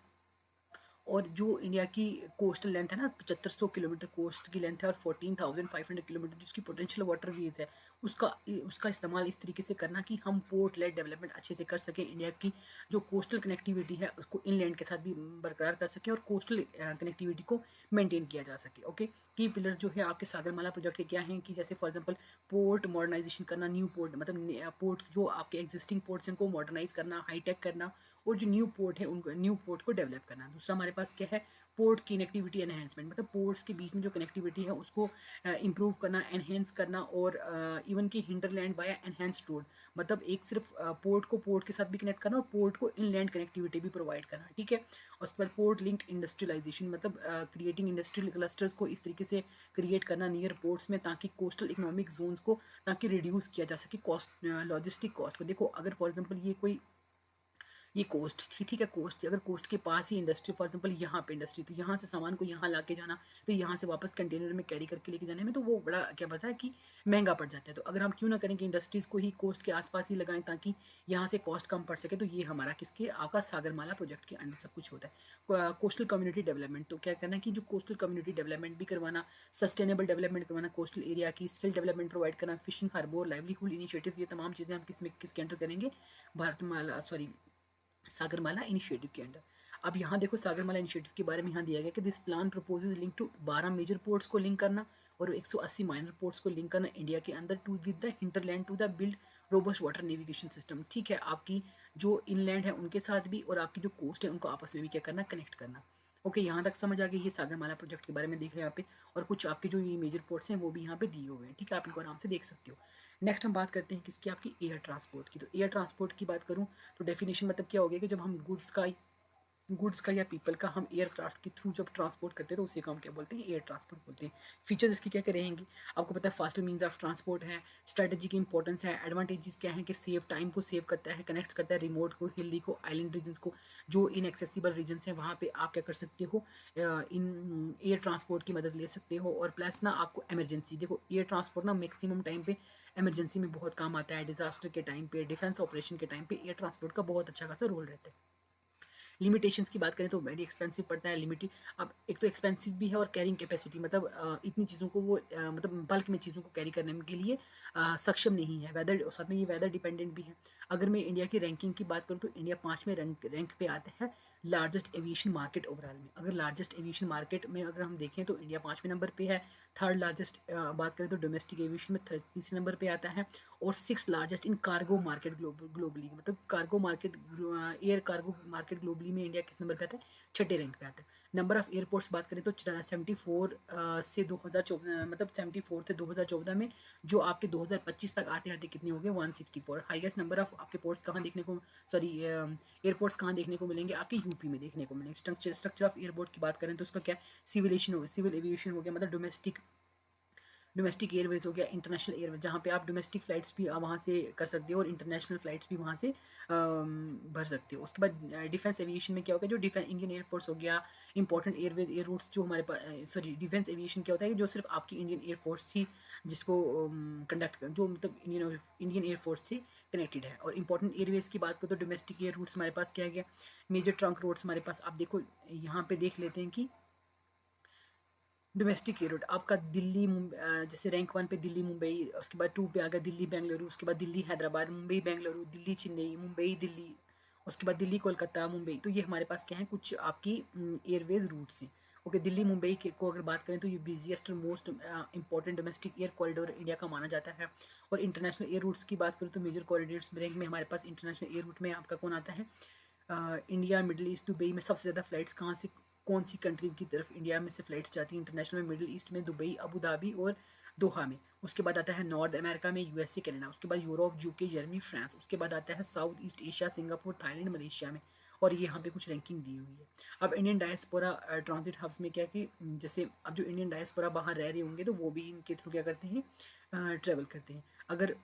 और जो इंडिया की कोस्टल लेंथ है ना 7500 किलोमीटर कोस्ट की लेंथ है, और 14,500 किलोमीटर जिसकी पोटेंशियल वाटरवेज है, उसका इस्तेमाल इस तरीके से करना कि हम पोर्ट लेड डेवलपमेंट अच्छे से कर सकें, इंडिया की जो कोस्टल कनेक्टिविटी है उसको इनलैंड के साथ भी बरकरार कर सकें और कोस्टल कनेक्टिविटी को मेंटेन किया जा सके। ओके, की पिलर जो है आपके सागरमाला प्रोजेक्ट के क्या हैं कि जैसे फॉर एग्जांपल पोर्ट मॉडर्नाइजेशन करना, न्यू पोर्ट मतलब पोर्ट जो आपके एग्जिस्टिंग पोर्ट्स हैं उनको मॉडर्नाइज करना, हाईटेक करना, और जो न्यू पोर्ट है उनको न्यू पोर्ट को डेवलप करना। दूसरा हमारे पास क्या है, पोर्ट कनेक्टिविटी एनहेंसमेंट, मतलब पोर्ट्स के बीच में जो कनेक्टिविटी है उसको इम्प्रूव करना, एनहेंस करना, और इवन की हिंटरलैंड बाय एनहेंस्ड रोड, मतलब एक सिर्फ पोर्ट को पोर्ट के साथ भी कनेक्ट करना और पोर्ट को इनलैंड कनेक्टिविटी भी प्रोवाइड करना, ठीक है। और उसके बाद पोर्ट लिंक्ड इंडस्ट्रियलाइजेशन, मतलब क्रिएटिंग इंडस्ट्रियल क्लस्टर्स को इस तरीके से क्रिएट करना नियर पोर्ट्स में, ताकि कोस्टल इकोनॉमिक जोन्स को ताकि रिड्यूस किया जा सके कॉस्ट, लॉजिस्टिक कॉस्ट को। देखो अगर फॉर एग्जांपल ये कोस्ट थी, ठीक है, कोस्ट थी, अगर कोस्ट के पास ही इंडस्ट्री फॉर एग्जांपल यहाँ पे इंडस्ट्री, तो यहाँ से सामान को यहाँ ला के जाना, फिर यहाँ से वापस कंटेनर में कैरी करके लेके जाने में तो वो बड़ा क्या पता है कि महंगा पड़ जाता है। तो अगर हम क्यों ना करें कि इंडस्ट्रीज़ को ही कोस्ट के आसपास ही लगाएं ताकि यहाँ से कॉस्ट कम पड़ सके। तो ये हमारा किसके आपका सागरमाला प्रोजेक्ट के अंडर सब कुछ होता है। कोस्टल कम्युनिटी डेवलपमेंट, तो क्या करना है कि जो कोस्टल कम्युनिटी डेवलपमेंट भी करवाना, सस्टेनेबल डेवलपमेंट करवाना, कोस्टल एरिया की स्किल डेवलपमेंट प्रोवाइड करना, फिशिंग हार्बर लाइवलीहुड इनिशिएटिव्स, ये तमाम चीज़ें हम किसके अंडर करेंगे, भारतमाला सागरमाला इनिशिएटिव के अंडर। अब यहाँ देखो सागरमाला इनिशिएटिव के बारे में यहाँ दिया गया कि this plan proposes link to 12 major ports को लिंक करना और 180 माइनर पोर्ट्स को लिंक करना इंडिया के अंदर to with the hinterland to the build robust water navigation system, ठीक है। आपकी जो इनलैंड है उनके साथ भी और आपकी जो कोस्ट है उनको आपस में भी क्या करना, कनेक्ट करना। ओके, यहाँ तक समझ आ गई। ये सागरमाला प्रोजेक्ट के बारे में देख रहे हैं यहाँ पे, और कुछ आपके जो ये मेजर पोर्ट्स हैं वो भी यहाँ पे दिए हुए हैं, ठीक है, आप इनको आराम से देख सकते हो। नेक्स्ट हम बात करते हैं किसकी, आपकी एयर ट्रांसपोर्ट की। तो एयर ट्रांसपोर्ट की बात करूँ तो डेफिनेशन मतलब क्या हो गया कि जब हम गुड्स का या पीपल का हम एयरक्राफ्ट के थ्रू जब ट्रांसपोर्ट करते हैं तो उसी को हम क्या बोलते हैं, एयर ट्रांसपोर्ट बोलते हैं। फीचर्स इसकी क्या क्या रहेंगी, आपको पता है फास्टर मीन्स ऑफ ट्रांसपोर्ट है, स्ट्रेटजी की इंपॉर्टेंस है, एडवांटेजेस क्या है कि सेव टाइम को सेव करता है, कनेक्ट करता है रिमोट को, हिली को, आइलैंड रीजन्स को, जो इनएक्सेसिबल रीजन्स हैं वहाँ पे आप क्या कर सकते हो, इन एयर ट्रांसपोर्ट की मदद ले सकते हो। और प्लस ना आपको इमरजेंसी, देखो एयर ट्रांसपोर्ट ना मैक्सिमम टाइम पे इमरजेंसी में बहुत काम आता है, डिजास्टर के टाइम पे, डिफेंस ऑपरेशन के टाइम पे एयर ट्रांसपोर्ट का बहुत अच्छा खासा रोल रहता है। लिमिटेशंस की बात करें तो वेरी एक्सपेंसिव पड़ता है, लिमिटेड। अब एक तो एक्सपेंसिव भी है और कैरिंग कैपेसिटी, मतलब इतनी चीज़ों को वो मतलब बल्क में चीज़ों को कैरी करने के लिए सक्षम नहीं है। वेदर साथ में ये वेदर डिपेंडेंट भी है। अगर मैं इंडिया की रैंकिंग की बात करूँ तो इंडिया 5वें रैंक पे आता है लार्जेस्ट एविएशन मार्केट ओवरऑल में। अगर लार्जेस्ट एविएशन मार्केट में अगर हम देखें तो इंडिया 5वें नंबर पे है। थर्ड लार्जेस्ट बात करें तो डोमेस्टिक एविएशन में तीसरे नंबर पे आता है। और 6 largest in cargo market globally, मतलब cargo market, air cargo market globally में इंडिया किस नंबर पे आता है? छठे रैंक पे आता है। नंबर ऑफ एयरपोर्ट्स बात करें तो 74 से 2014, मतलब 74 थे 2014 में, जो आपके 2025 तक आते आते कितने हो गए? 164। हाईएस्ट नंबर ऑफ आपके पोर्ट्स कहाँ देखने को, सॉरी एयरपोर्ट्स कहाँ देखने को मिलेंगे? आपके यूपी में देखने को मिलेंगे। स्ट्रक्चर ऑफ एयरपोर्ट की बात करें तो उसका क्या? सिविल एविएशन हो गया, मतलब डोमेस्टिक एयरवेज हो गया, इंटरनेशनल एयरवेज, जहाँ पे आप डोमेस्टिक फ़्लाइट्स भी वहाँ से कर सकते हो और इंटरनेशनल फ़्लाइट्स भी वहाँ से भर सकते हो। उसके बाद डिफेंस एविएशन में क्या होता है? जो इंडियन एयरफोर्स हो गया, इंपॉर्टेंट एयरवेज एयर रूट्स जो हमारे पास, सॉरी डिफेंस एविएशन क्या होता है? जो सिर्फ आपकी इंडियन एयरफोर्स ही जिसको कंडक्ट, जो मतलब इंडियन एयरफोर्स से कनेक्टेड है। और इंपॉर्टेंट एयरवेज की बात करो तो डोमेस्टिक एयर रूट्स हमारे पास क्या गया? मेजर ट्रंक रोड्स हमारे पास, आप देखो यहाँ पे देख लेते हैं कि डोमेस्टिक एयर रूट आपका दिल्ली जैसे रैंक 1 पे दिल्ली मुंबई, उसके बाद 2 पे आ गया दिल्ली बेंगलुरु, उसके बाद दिल्ली हैदराबाद, मुंबई बेंगलुरु, दिल्ली चेन्नई, मुंबई दिल्ली, उसके बाद दिल्ली कोलकाता मुंबई। तो ये हमारे पास क्या है? कुछ आपकी एयरवेज रूट्स हैं। ओके, दिल्ली मुंबई के को अगर बात करें तो ये बिजिएस्ट और most important domestic air corridor India का माना जाता है। और इंटरनेशनल एयर रूट्स की बात करें तो मेजर कॉरिडोर्स रैंक में हमारे पास इंटरनेशनल एयर रूट में आपका कौन आता है? इंडिया, मिडिल ईस्ट, दुबई में सबसे ज़्यादा फ्लाइट्स कहाँ से, कौन सी कंट्री की तरफ इंडिया में से फ्लाइट्स जाती हैं इंटरनेशनल में? मिडिल ईस्ट में दुबई, अबू धाबी और दोहा में। उसके बाद आता है नॉर्थ अमेरिका में यूएसए कनाडा, उसके बाद यूरोप, यूके, जर्मनी, फ्रांस, उसके बाद आता है south east Asia, Singapore, Thailand, Malaysia में। और ये यहाँ पे कुछ रैंकिंग दी हुई है। अब इंडियन डायस्पोरा ट्रांजिट हब्स में क्या कि जैसे अब जो इंडियन डायस्पोरा बाहर रह रहे होंगे तो वो भी इनके थ्रू क्या करते हैं? ट्रेवल करते हैं। अगर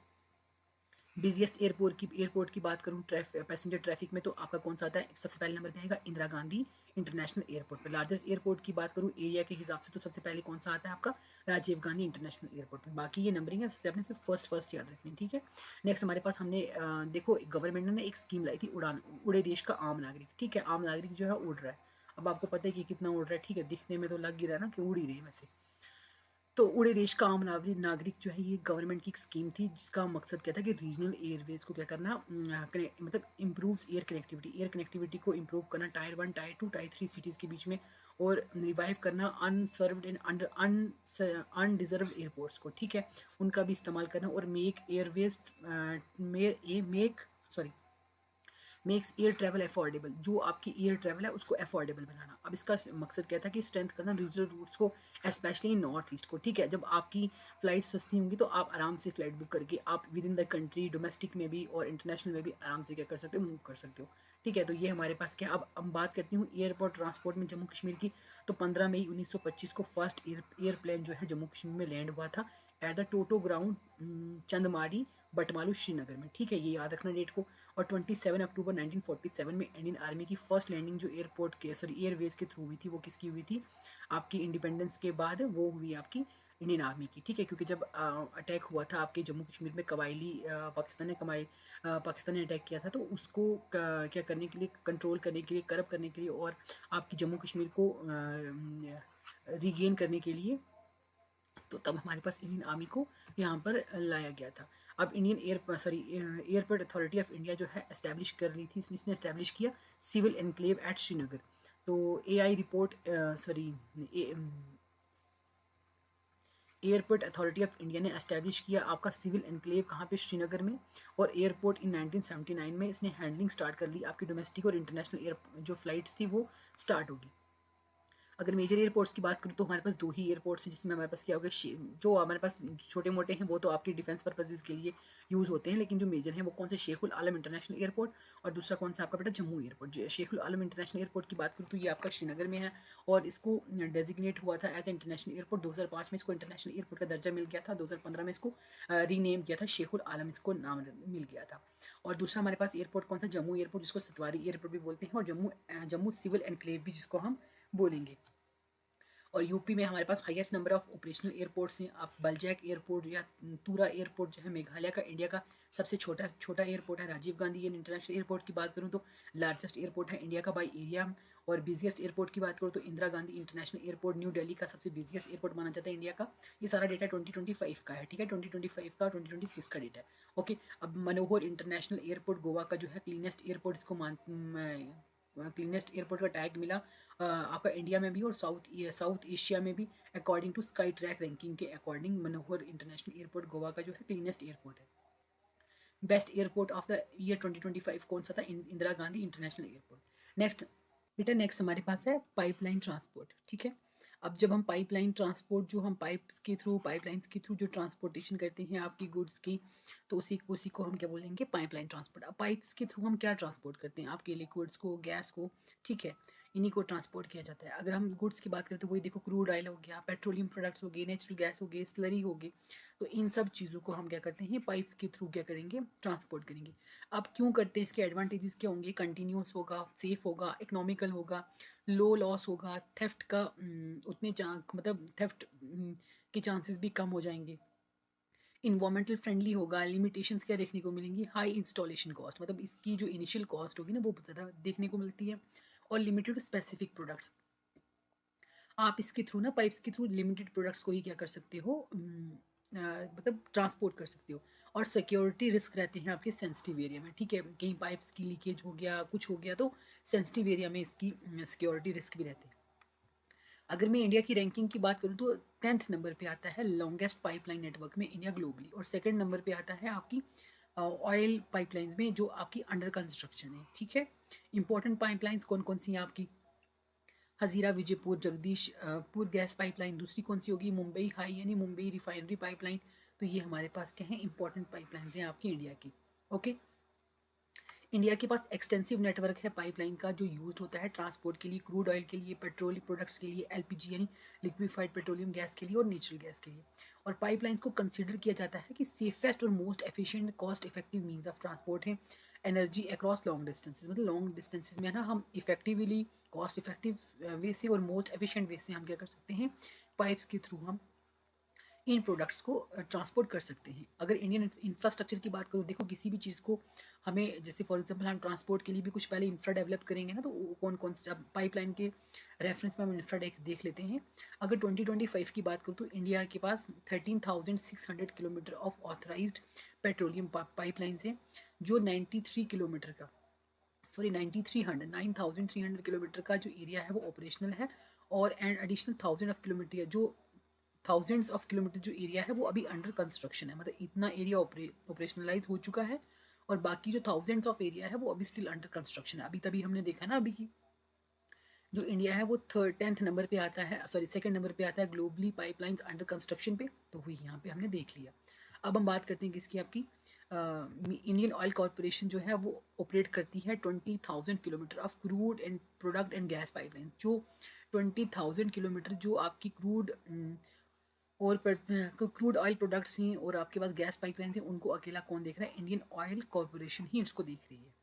बिजिएस्ट एयरपोर्ट की बात करूँ पैसेंजर ट्रैफिक में तो आपका कौन सा आता है? सबसे पहले नंबर पे आएगा इंदिरा गांधी इंटरनेशनल एयरपोर्ट पे। लार्जेस्ट एयरपोर्ट की बात करूँ एरिया के हिसाब से तो सबसे पहले कौन सा आता है आपका? राजीव गांधी इंटरनेशनल एयरपोर्ट पे। बाकी ये नंबरिंग है, सबसे अपने सिर्फ फर्स्ट याद रखनी है, ठीक है। नेक्स्ट हमारे पास हमने देखो गवर्नमेंट ने एक स्कीम लाई थी उड़ान, उड़े देश का आम नागरिक, ठीक है। आम नागरिक जो है उड़ रहा है। अब आपको पता है कि कितना उड़ रहा है, ठीक है, दिखने में तो लग ही रहा है ना कि उड़ ही रही है वैसे। तो उड़े देश का आम नागरिक जो है, ये गवर्नमेंट की एक स्कीम थी जिसका मकसद क्या था कि रीजनल एयरवेज को क्या करना, मतलब इम्प्रूव्स एयर कनेक्टिविटी को इम्प्रूव करना टायर 1, टायर 2, टायर 3 सिटीज़ के बीच में, और रिवाइव करना अनसर्व्ड एंड अनडिजर्व्ड एयरपोर्ट्स को, ठीक है, उनका भी इस्तेमाल करना। और make sorry makes air travel affordable, जो आपकी एयर ट्रैवल है उसको अफोर्डेबल बनाना। अब इसका मकसद क्या था कि स्ट्रेंथ करना रीजनल रूट्स को, स्पेशली नॉर्थ ईस्ट को, ठीक है। जब आपकी फ़्लाइट सस्ती होंगी तो आप आराम से फ़्लाइट बुक करके आप with in the country, domestic में भी और इंटरनेशनल में भी आराम से क्या कर सकते हो? मूव कर सकते हो, ठीक है। तो ये हमारे पास क्या। अब बात करती हूँ एयरपोर्ट ट्रांसपोर्ट में जम्मू कश्मीर की। तो 15 मई 1925 को फर्स्ट एयरप्लेन जो है जम्मू कश्मीर में लैंड हुआ था at the Toto ground Chandmari Batmaloo Srinagar में, ठीक है, ये याद रखना डेट को। और 27 अक्टूबर 1947 में इंडियन आर्मी की फर्स्ट लैंडिंग जो एयरवेज के थ्रू हुई थी, वो किसकी हुई थी? आपकी इंडिपेंडेंस के बाद वो हुई आपकी इंडियन आर्मी की, ठीक है। क्योंकि जब अटैक हुआ था आपके जम्मू कश्मीर में, कबायली पाकिस्तान ने अटैक किया था, तो उसको क्या करने के लिए, कंट्रोल करने के लिए, करब करने के लिए और आपकी जम्मू कश्मीर को रीगेन करने के लिए, तो तब हमारे पास इंडियन आर्मी को यहाँ पर लाया गया था। अब Indian airport authority of India जो है एस्टैब्लिश कर ली थी, इसने एस्टैब्लिश किया सिविल एनक्लेव एट श्रीनगर। तो AI report airport authority of India ने एस्टैब्लिश किया आपका सिविल एनक्लेव कहाँ पे? श्रीनगर में। और एयरपोर्ट इन 1979 में इसने हैंडलिंग स्टार्ट कर ली, आपकी डोमेस्टिक और इंटरनेशनल एयर जो फ्लाइट्स थी वो स्टार्ट होगी। अगर मेजर एयरपोर्ट्स की बात करूँ तो हमारे पास 2 ही एयरपोर्ट्स हैं जिसमें हमारे पास क्या होगा, जो हमारे पास छोटे मोटे हैं वो तो आपकी डिफेंस पर्पजेज़ के लिए यूज़ होते हैं, लेकिन जो मेजर हैं वो कौन से? शेखुल आलम इंटरनेशनल एयरपोर्ट और दूसरा कौन सा आपका बेटा? जम्मू एयरपोर्ट। शेखुल आलम इंटरनेशनल एयरपोर्ट की बात करूँ तो ये आपका श्रीनगर में है और इसको डेजिग्नेट हुआ था एज ए इंटरनेशनल एयरपोर्ट। 2005 में इसको इंटरनेशनल एयरपोर्ट का दर्जा मिल गया था, 2015 में इसको रीनेम किया था, शेखुल आलम इसको नाम मिल गया था। और दूसरा हमारे पास एयरपोर्ट कौन सा? जम्मू एयरपोर्ट, जिसको सतवारी एयरपोर्ट भी बोलते हैं, और जम्मू सिविल एनक्लेव भी जिसको हम बोलेंगे। और यूपी में हमारे पास highest number of operational airports हैं। आप बलजैक एयरपोर्ट या तूरा एयरपोर्ट जो है मेघालय का इंडिया का सबसे छोटा एयरपोर्ट है। राजीव गांधी इंटरनेशनल एयरपोर्ट की बात करूँ तो लार्जेस्ट एयरपोर्ट है इंडिया का बाई एरिया। और बिजिएस्ट एयरपोर्ट की बात करूँ तो Indira Gandhi international airport new Delhi का सबसे बिजिएस्ट एयरपोर्ट माना जाता है इंडिया का। ये सारा डेटा 2025 का है, ठीक है, 2025 का 2026 का डेटा है। ओके, अब मनोहर इंटरनेशनल एयरपोर्ट गोवा का जो है क्लीनेस्ट एयरपोर्ट, इसको क्लीनेस्ट एयरपोर्ट का टैग मिला आपका इंडिया में भी और साउथ एशिया में भी। According to Skytrax ranking के according Manohar international airport Goa का जो है क्लीनेस्ट एयरपोर्ट है। Best airport of the year 2025 कौन सा था? Indira Gandhi international airport. Next हमारे पास है पाइपलाइन ट्रांसपोर्ट, ठीक है। अब जब हम पाइपलाइन ट्रांसपोर्ट, जो हम पाइपलाइंस के थ्रू जो ट्रांसपोर्टेशन करते हैं आपकी गुड्स की, तो उसी को हम क्या बोलेंगे? Pipeline transport. अब पाइप्स के थ्रू हम क्या ट्रांसपोर्ट करते हैं? आपके लिक्विड्स को, गैस को, ठीक है, इन्हीं को ट्रांसपोर्ट किया जाता है। अगर हम गुड्स की बात करें तो वही देखो, क्रूड ऑयल हो गया, पेट्रोलियम प्रोडक्ट्स हो गए, नेचुरल गैस हो गए, स्लरी हो गई। तो इन सब चीज़ों को हम क्या करते हैं? पाइप्स के थ्रू क्या करेंगे? ट्रांसपोर्ट करेंगे। अब क्यों करते हैं? इसके एडवांटेजेस क्या होंगे? कंटिन्यूस होगा, सेफ होगा, इकोनॉमिकल होगा, लो लॉस होगा, थेफ्ट का मतलब थेफ्ट के चांसेस भी कम हो जाएंगे, इन्वायरमेंटल फ्रेंडली होगा। लिमिटेशंस क्या देखने को मिलेंगी? हाई इंस्टॉलेशन कॉस्ट, मतलब इसकी जो इनिशियल कॉस्ट होगी ना वो ज़्यादा देखने को मिलती है। और लिमिटेड स्पेसिफिक प्रोडक्ट्स, आप इसके थ्रू ना पाइप्स के थ्रू लिमिटेड प्रोडक्ट्स को ही क्या कर सकते हो? मतलब ट्रांसपोर्ट कर सकते हो। और सिक्योरिटी रिस्क रहते हैं आपके सेंसिटिव एरिया में, ठीक है, कहीं पाइप्स की लीकेज हो गया, कुछ हो गया, तो सेंसिटिव एरिया में इसकी सिक्योरिटी रिस्क भी रहते हैं। अगर मैं इंडिया की रैंकिंग की बात करूँ तो 10th नंबर पे आता है लॉन्गेस्ट पाइपलाइन नेटवर्क में इंडिया ग्लोबली। और सेकंड नंबर पे आता है आपकी ऑयल पाइपलाइंस में जो आपकी अंडर कंस्ट्रक्शन है, ठीक है। इंपॉर्टेंट पाइपलाइंस कौन कौन सी हैं आपकी? Hazira Vijaypur Jagdishpur gas pipeline. दूसरी कौन सी होगी? मुंबई हाई यानी मुंबई रिफाइनरी पाइपलाइन। तो ये हमारे पास क्या है? इंपॉर्टेंट पाइपलाइंस हैं आपकी इंडिया की। ओके, इंडिया के पास एक्सटेंसिव नेटवर्क है पाइपलाइन का, जो यूज होता है ट्रांसपोर्ट के लिए, क्रूड ऑयल के लिए, पेट्रोलियम प्रोडक्ट्स के लिए, एलपीजी यानी लिक्विफाइड पेट्रोलियम गैस के लिए, और नेचुरल गैस के लिए। और पाइपलाइंस को कंसिडर किया जाता है कि सेफेस्ट और most efficient cost effective means of transport है एनर्जी अक्रॉस लॉन्ग डिस्टेंसेज। मतलब लॉन्ग डिस्टेंसेज में ना हम इफेक्टिवली, कॉस्ट इफेक्टिव वे से और मोस्ट एफिशिएंट वे से हम क्या कर सकते हैं? पाइप्स के थ्रू हम इन प्रोडक्ट्स को ट्रांसपोर्ट कर सकते हैं। अगर इंडियन इंफ्रास्ट्रक्चर की बात करूँ, देखो किसी भी चीज़ को हमें, जैसे फॉर एग्जांपल हम ट्रांसपोर्ट के लिए भी कुछ पहले इंफ्रा डेवलप करेंगे ना, तो कौन कौन से पाइपलाइन के रेफरेंस में हम इंफ्रा देख लेते हैं। अगर 2025 की बात करूँ तो इंडिया के पास 13,600 kilometre of authorised petroleum pipelines हैं, जो 93 किलोमीटर का, सॉरी 9,300 किलोमीटर का जो एरिया है वो ऑपरेशनल है। और and additional thousands of kilometre जो एरिया है वो अभी अंडर कंस्ट्रक्शन है। मतलब इतना एरिया ऑपरेशनलाइज हो चुका है, और बाकी जो थाउजेंड्स ऑफ एरिया है वो अभी स्टिल अंडर कंस्ट्रक्शन है। अभी तभी हमने देखा ना, अभी की जो इंडिया है वो 10th नंबर पे आता है, सॉरी 2nd नंबर पे आता है ग्लोबली पाइपलाइंस अंडर कंस्ट्रक्शन पे। तो वही यहाँ पे हमने देख लिया। अब हम बात करते हैं किसकी? आपकी इंडियन ऑयल कॉरपोरेशन जो है वो ऑपरेट करती है 20,000 kilometre of crude and product and gas pipeline. जो 20,000 किलोमीटर जो आपकी और क्रूड ऑयल प्रोडक्ट्स हैं और आपके पास गैस पाइपलाइन हैं, उनको अकेला कौन देख रहा है? इंडियन ऑयल कॉरपोरेशन ही उसको देख रही है।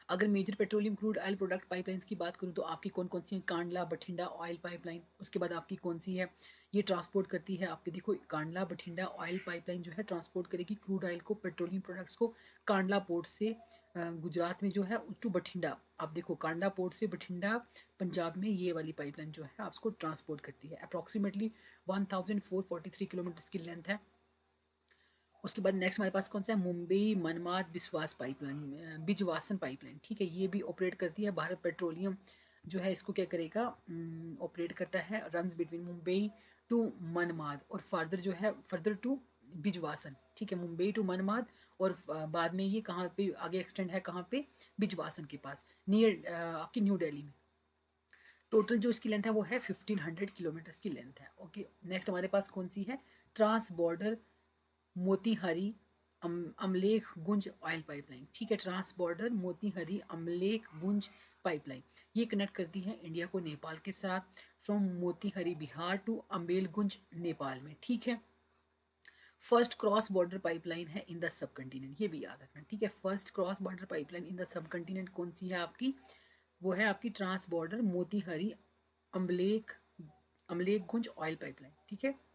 अगर major petroleum crude oil product pipelines की बात करूँ तो आपकी कौन कौन सी है? Kandla Bathinda oil pipeline. उसके बाद आपकी कौन सी है? ये ट्रांसपोर्ट करती है आपके, देखो कांडला बठिंडा ऑयल पाइपलाइन जो है ट्रांसपोर्ट करेगी क्रूड ऑयल को, पेट्रोलियम प्रोडक्ट्स को कांडला पोर्ट से गुजरात में जो है टू बठिंडा। आप देखो कांडला पोर्ट से बठिंडा पंजाब में ये वाली पाइपलाइन जो है आपको ट्रांसपोर्ट करती है। अप्रॉक्सीमेटली 1443 किलोमीटर की लेंथ है। उसके बाद नेक्स्ट हमारे पास कौन सा है? मुंबई मनमाद बिस्वास पाइपलाइन, बिजवासन पाइपलाइन, ठीक है। ये भी ऑपरेट करती है भारत पेट्रोलियम जो है इसको क्या करेगा? ऑपरेट करता है, रन्स बिटवीन मुंबई टू मनमाद और फर्दर टू बिजवासन, ठीक है। मुंबई टू मनमाद और बाद में ये कहाँ पे आगे एक्सटेंड है? कहाँ पे? बिजवासन के पास, नियर आपकी न्यू दिल्ली में। टोटल जो इसकी लेंथ है वो है 1500 किलोमीटर्स की लेंथ है। ओके, नेक्स्ट हमारे पास कौन सी है? ट्रांस बॉर्डर मोतीहारी अमलेख गुंज ऑयल पाइपलाइन, ठीक है। ट्रांस बॉर्डर मोतीहारी अमलेख गुंज पाइपलाइन, ये कनेक्ट करती है इंडिया को नेपाल के साथ, फ्रॉम मोतीहारी बिहार टू अम्बेलगुंज नेपाल में, ठीक है। फर्स्ट क्रॉस बॉर्डर पाइपलाइन है इन द सब कंटिनेंट, ये भी याद रखना, ठीक है। First cross border pipeline in the सब कौन सी है आपकी? वो है आपकी trans border Motihari Amlekh Amlekhganj oil pipeline, ठीक है।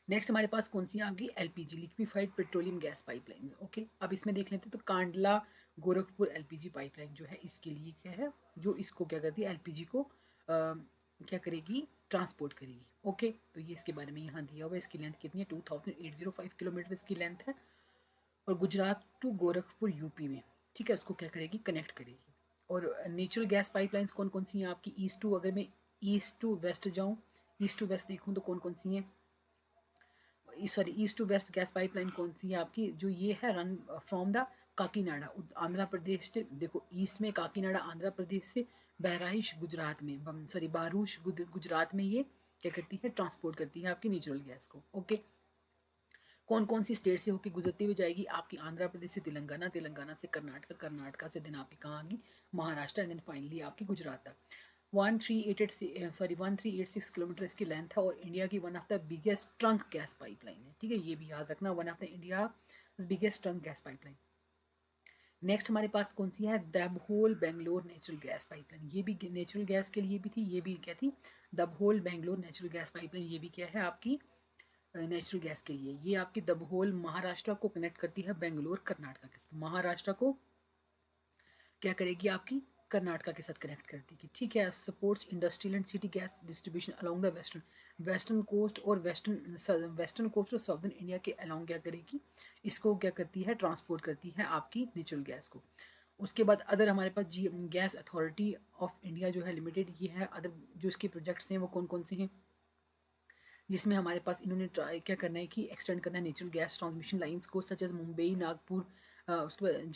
नेक्स्ट हमारे पास कौन सी आ गई, LPG liquefied petroleum gas pipeline. Okay, अब इसमें देख लेते हैं तो कांडला गोरखपुर एलपीजी पाइपलाइन जो है इसके लिए क्या है, जो इसको क्या करती है, एलपीजी को क्या करेगी, ट्रांसपोर्ट करेगी। ओके, तो ये इसके बारे में यहाँ दिया हुआ है। इसकी लेंथ कितनी है, 2805 किलोमीटर इसकी लेंथ है, और गुजरात टू गोरखपुर यूपी में, ठीक है, उसको क्या करेगी, कनेक्ट करेगी। और नेचुरल गैस पाइपलाइंस कौन कौन सी हैं आपकी, ईस्ट टू, अगर मैं ईस्ट टू वेस्ट जाऊँ, ईस्ट टू वेस्ट देखूँ तो कौन कौन सी हैं, sorry east to west gas pipeline कौन सी है आपकी, जो ये है run from the Kakinada Andhra Pradesh से, देखो ईस्ट में काकीनाडा आंध्र प्रदेश से, बहराइच गुजरात में, सॉरी बारूच गुजरात में ये क्या करती है, ट्रांसपोर्ट करती है आपकी नेचुरल गैस को। ओके, कौन कौन सी स्टेट से होकर गुजरती हुई जाएगी आपकी, आंध्र प्रदेश से तेलंगाना, तेलंगाना से कर्नाटक, कर्नाटका से दिन आपकी कहाँ आएगी, महाराष्ट्र, एंड देन फाइनली आपकी गुजरात तक। 1386 किलोमीटर इसकी लेंथ है, और इंडिया की one of the biggest trunk gas pipeline है, ठीक है, ये भी याद रखना, one of the India biggest trunk gas pipeline. Next हमारे पास कौन सी है, दबहोल बेंगलोर नेचुरल गैस पाइपलाइन, ये भी नेचुरल गैस के लिए भी थी, ये भी क्या थी, दबहोल बेंगलोर नेचुरल गैस पाइपलाइन, ये भी क्या है आपकी नेचुरल गैस के लिए। ये आपकी दबहोल महाराष्ट्र को कनेक्ट करती है बेंगलोर कर्नाटका के साथ, महाराष्ट्र को क्या करेगी आपकी, कर्नाटका के साथ कनेक्ट कर देगी, ठीक है। Supports industrial and city gas distribution along the western coast और वेस्टर्न कोस्ट और साउदर्न इंडिया के अलोंग क्या करेगी, इसको क्या करती है, ट्रांसपोर्ट करती है आपकी नेचुरल गैस को। उसके बाद अदर हमारे पास गैस अथॉरिटी ऑफ इंडिया जो है लिमिटेड, ये है अदर जो इसके प्रोजेक्ट्स हैं वो कौन कौन से हैं, जिसमें हमारे पास इन्होंने क्या करना है कि एक्सटेंड करना है नेचुरल गैस ट्रांसमिशन लाइंस को, सच एज मुंबई नागपुर, उसके बाद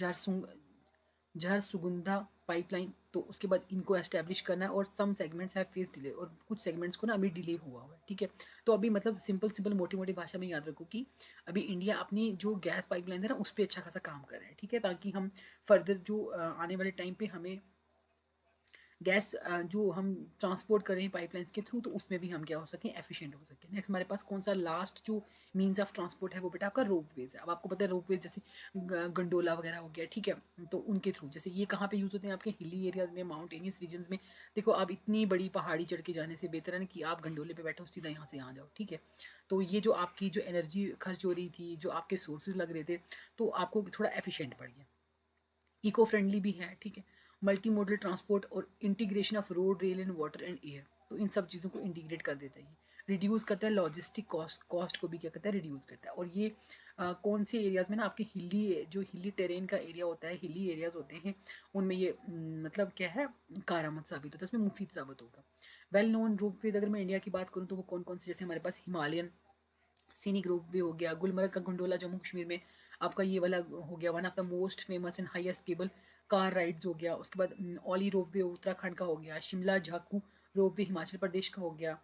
झारसुगुंदा पाइपलाइन, तो उसके बाद इनको एस्टेब्लिश करना है, और सम सेगमेंट्स है फेस डिले, और कुछ सेगमेंट्स को ना अभी डिले हुआ है, ठीक है। तो अभी मतलब सिंपल मोटी मोटी भाषा में याद रखो कि अभी इंडिया अपनी जो गैस पाइपलाइन है ना उस पर अच्छा खासा काम कर रहा है, ठीक है, ताकि हम फर्दर जो आने वाले टाइम पे हमें गैस जो हम ट्रांसपोर्ट कर रहे हैं पाइपलाइंस के थ्रू, तो उसमें भी हम क्या हो सकें, एफिशिएंट हो सकें। नेक्स्ट हमारे पास कौन सा लास्ट जो मीन्स ऑफ ट्रांसपोर्ट है वो बेटा आपका रोपवेज है। अब आपको पता है रोपवेज जैसे गंडोला वगैरह हो गया, ठीक है, तो उनके थ्रू जैसे ये कहाँ पे यूज़ होते हैं, आपके हिली एरियाज में, माउंटेनियस रीजन्स में। देखो आप इतनी बड़ी पहाड़ी चढ़ के जाने से बेहतर है ना कि आप गंडोले पे बैठो, सीधा यहाँ से यहाँ जाओ, ठीक है। तो ये जो आपकी जो एनर्जी खर्च हो रही थी, जो आपके सोर्सेज लग रहे थे, तो आपको थोड़ा एफिशिएंट पड़ गया, इको फ्रेंडली भी है, ठीक है। मल्टी मॉडल ट्रांसपोर्ट और integration of road, rail and water and air, तो इन सब चीज़ों को इंटीग्रेट कर देता है, ये रिड्यूस करता है लॉजिस्टिक कॉस्ट को भी क्या करता है, रिड्यूस करता है। और ये कौन से एरियाज़ में ना आपके हिली टेरेन का एरिया होता है, हिली एरियाज़ होते हैं, उनमें ये मतलब क्या है, कारआमद साबित होता है, उसमें मुफीद साबित होगा। वेल नोन रोपवेज अगर मैं इंडिया की बात करूँ तो वो कौन कौन से, जैसे हमारे पास हिमालयन सीनिक रोपवे हो गया, गुलमर्ग का गंडोला जम्मू कश्मीर में आपका ये वाला हो गया, one of the most famous and highest cable car rides हो गया। उसके बाद ओली रोपवे उत्तराखंड का हो गया, शिमला झाकू रोपवे हिमाचल प्रदेश का हो गया।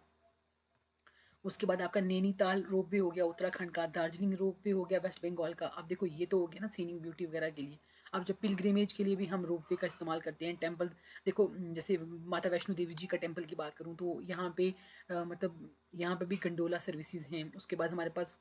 उसके बाद आपका नैनीताल रोपवे हो गया उत्तराखंड का, दार्जिलिंग रोपवे हो गया वेस्ट बंगाल का। अब देखो ये तो हो गया ना सीनिक ब्यूटी वगैरह के लिए। अब जब पिलग्रिमेज के लिए भी हम रोपवे का इस्तेमाल करते हैं, टेम्पल देखो जैसे माता वैष्णो देवी जी का टेम्पल की बात करूँ तो यहाँ पे मतलब यहाँ पे भी गंडोला सर्विसेज हैं। उसके बाद हमारे पास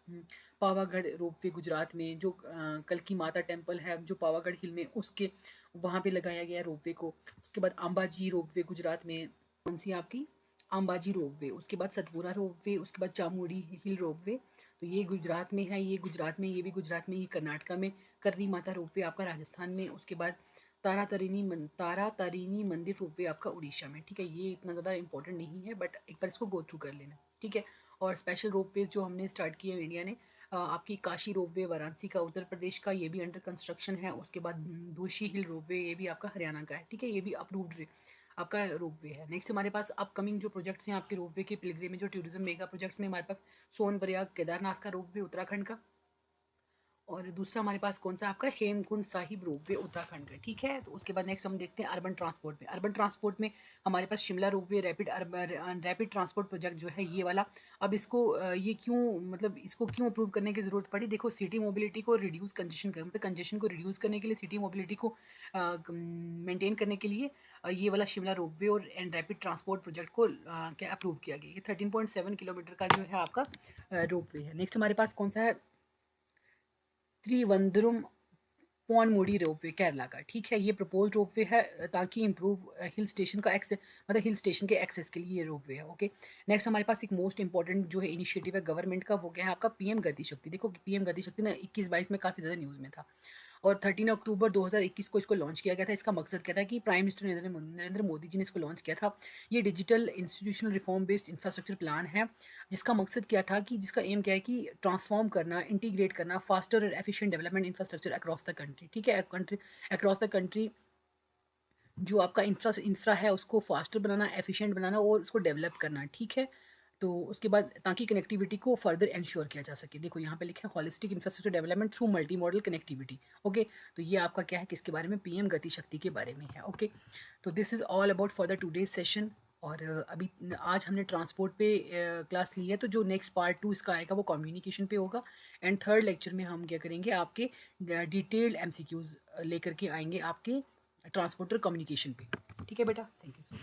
पावागढ़ रोपवे गुजरात में, जो कल की माता टेम्पल है जो पावागढ़ हिल में, उसके वहाँ पे लगाया गया रोपवे को। उसके बाद अंबाजी रोपवे गुजरात में, कौन सी आपकी अंबाजी रोपवे, उसके बाद सतपुरा रोपवे, उसके बाद चामुंडी हिल रोपवे, तो ये गुजरात में है, ये गुजरात में, ये भी गुजरात में, ये कर्नाटका में। कर्री माता रोपवे आपका राजस्थान में। उसके बाद तारा तारिणी मंदिर रोपवे आपका उड़ीसा में, ठीक है। ये इतना ज़्यादा इंपॉर्टेंट नहीं है बट एक बार इसको गो थ्रू कर लेना, ठीक है। और स्पेशल रोपवेज जो हमने स्टार्ट किए हैं इंडिया ने, आपकी काशी रोपवे वाराणसी का उत्तर प्रदेश का, ये भी अंडर कंस्ट्रक्शन है। उसके बाद दोशी हिल रोपवे, ये भी आपका हरियाणा का है, ठीक है, ये भी अप्रूव्ड आपका रोपवे है। नेक्स्ट हमारे पास अपकमिंग जो प्रोजेक्ट्स हैं आपके रोपवे के पिलग्रिमेज जो टूरिज्म मेगा प्रोजेक्ट्स में, हमारे पास सोनप्रयाग केदारनाथ का रोपवे उत्तराखंड का, और दूसरा हमारे पास कौन सा आपका हेमकुंड साहिब रोपवे उत्तराखंड का, ठीक है। तो उसके बाद नेक्स्ट हम देखते हैं अर्बन ट्रांसपोर्ट में। अर्बन ट्रांसपोर्ट में हमारे पास Shimla ropeway rapid transport project जो है ये वाला। अब इसको ये क्यों मतलब इसको क्यों अप्रूव करने की ज़रूरत पड़ी, देखो सिटी मोबिलिटी को रिड्यूस कंजेशन कर मतलब कंजेशन को रिड्यूस करने के लिए, सिटी मोबिलिटी को मेंटेन करने के लिए ये वाला शिमला रोपवे और एंड रैपिड ट्रांसपोर्ट प्रोजेक्ट को क्या अप्रूव किया गया। ये 13.7 किलोमीटर का जो है आपका रोपवे है। नेक्स्ट हमारे पास कौन सा है, त्रिवंद्रम पोनमुड़ी रोपवे केरला का, ठीक है। ये प्रपोज रोपवे है ताकि इम्प्रूव हिल स्टेशन का एक्सेस, मतलब हिल स्टेशन के एक्सेस के लिए ये रोपवे है, ओके। नेक्स्ट हमारे पास एक मोस्ट इंपॉर्टेंट जो है इनिशिएटिव है गवर्नमेंट का, वो क्या है आपका पीएम गति शक्ति। देखो पीएम गति शक्ति ना 21-22 में काफ़ी ज़्यादा न्यूज़ में था, और 13 अक्टूबर 2021 को इसको लॉन्च किया गया था। इसका मकसद क्या था कि प्राइम मिनिस्टर नरेंद्र मोदी जी ने इसको लॉन्च किया था। ये digital institutional reform based infrastructure plan है, जिसका मकसद क्या था कि जिसका एम क्या है कि ट्रांसफॉर्म करना, इंटीग्रेट करना फास्टर और efficient development infrastructure across the country, ठीक है। अक्रॉस द कंट्री जो आपका इंफ्रा है उसको फास्टर बनाना, एफिशिएंट बनाना और उसको डेवलप करना, ठीक है। तो उसके बाद ताकि कनेक्टिविटी को फर्दर इंश्योर किया जा सके। देखो यहाँ पे लिखा है holistic infrastructure development through multi modal connectivity, okay. तो ये आपका क्या है, किसके बारे में, पीएम गति शक्ति के बारे में है, ओके। तो this is all about for the today's session. और अभी आज हमने ट्रांसपोर्ट पे क्लास ली है, तो जो नेक्स्ट पार्ट 2 इसका आएगा वो कम्युनिकेशन पे होगा। एंड थर्ड लेक्चर में हम क्या करेंगे, आपके डिटेल्ड एमसीक्यूज़ लेकर के आएंगे आपके ट्रांसपोर्टर कम्युनिकेशन पे, ठीक है बेटा। Thank you so much.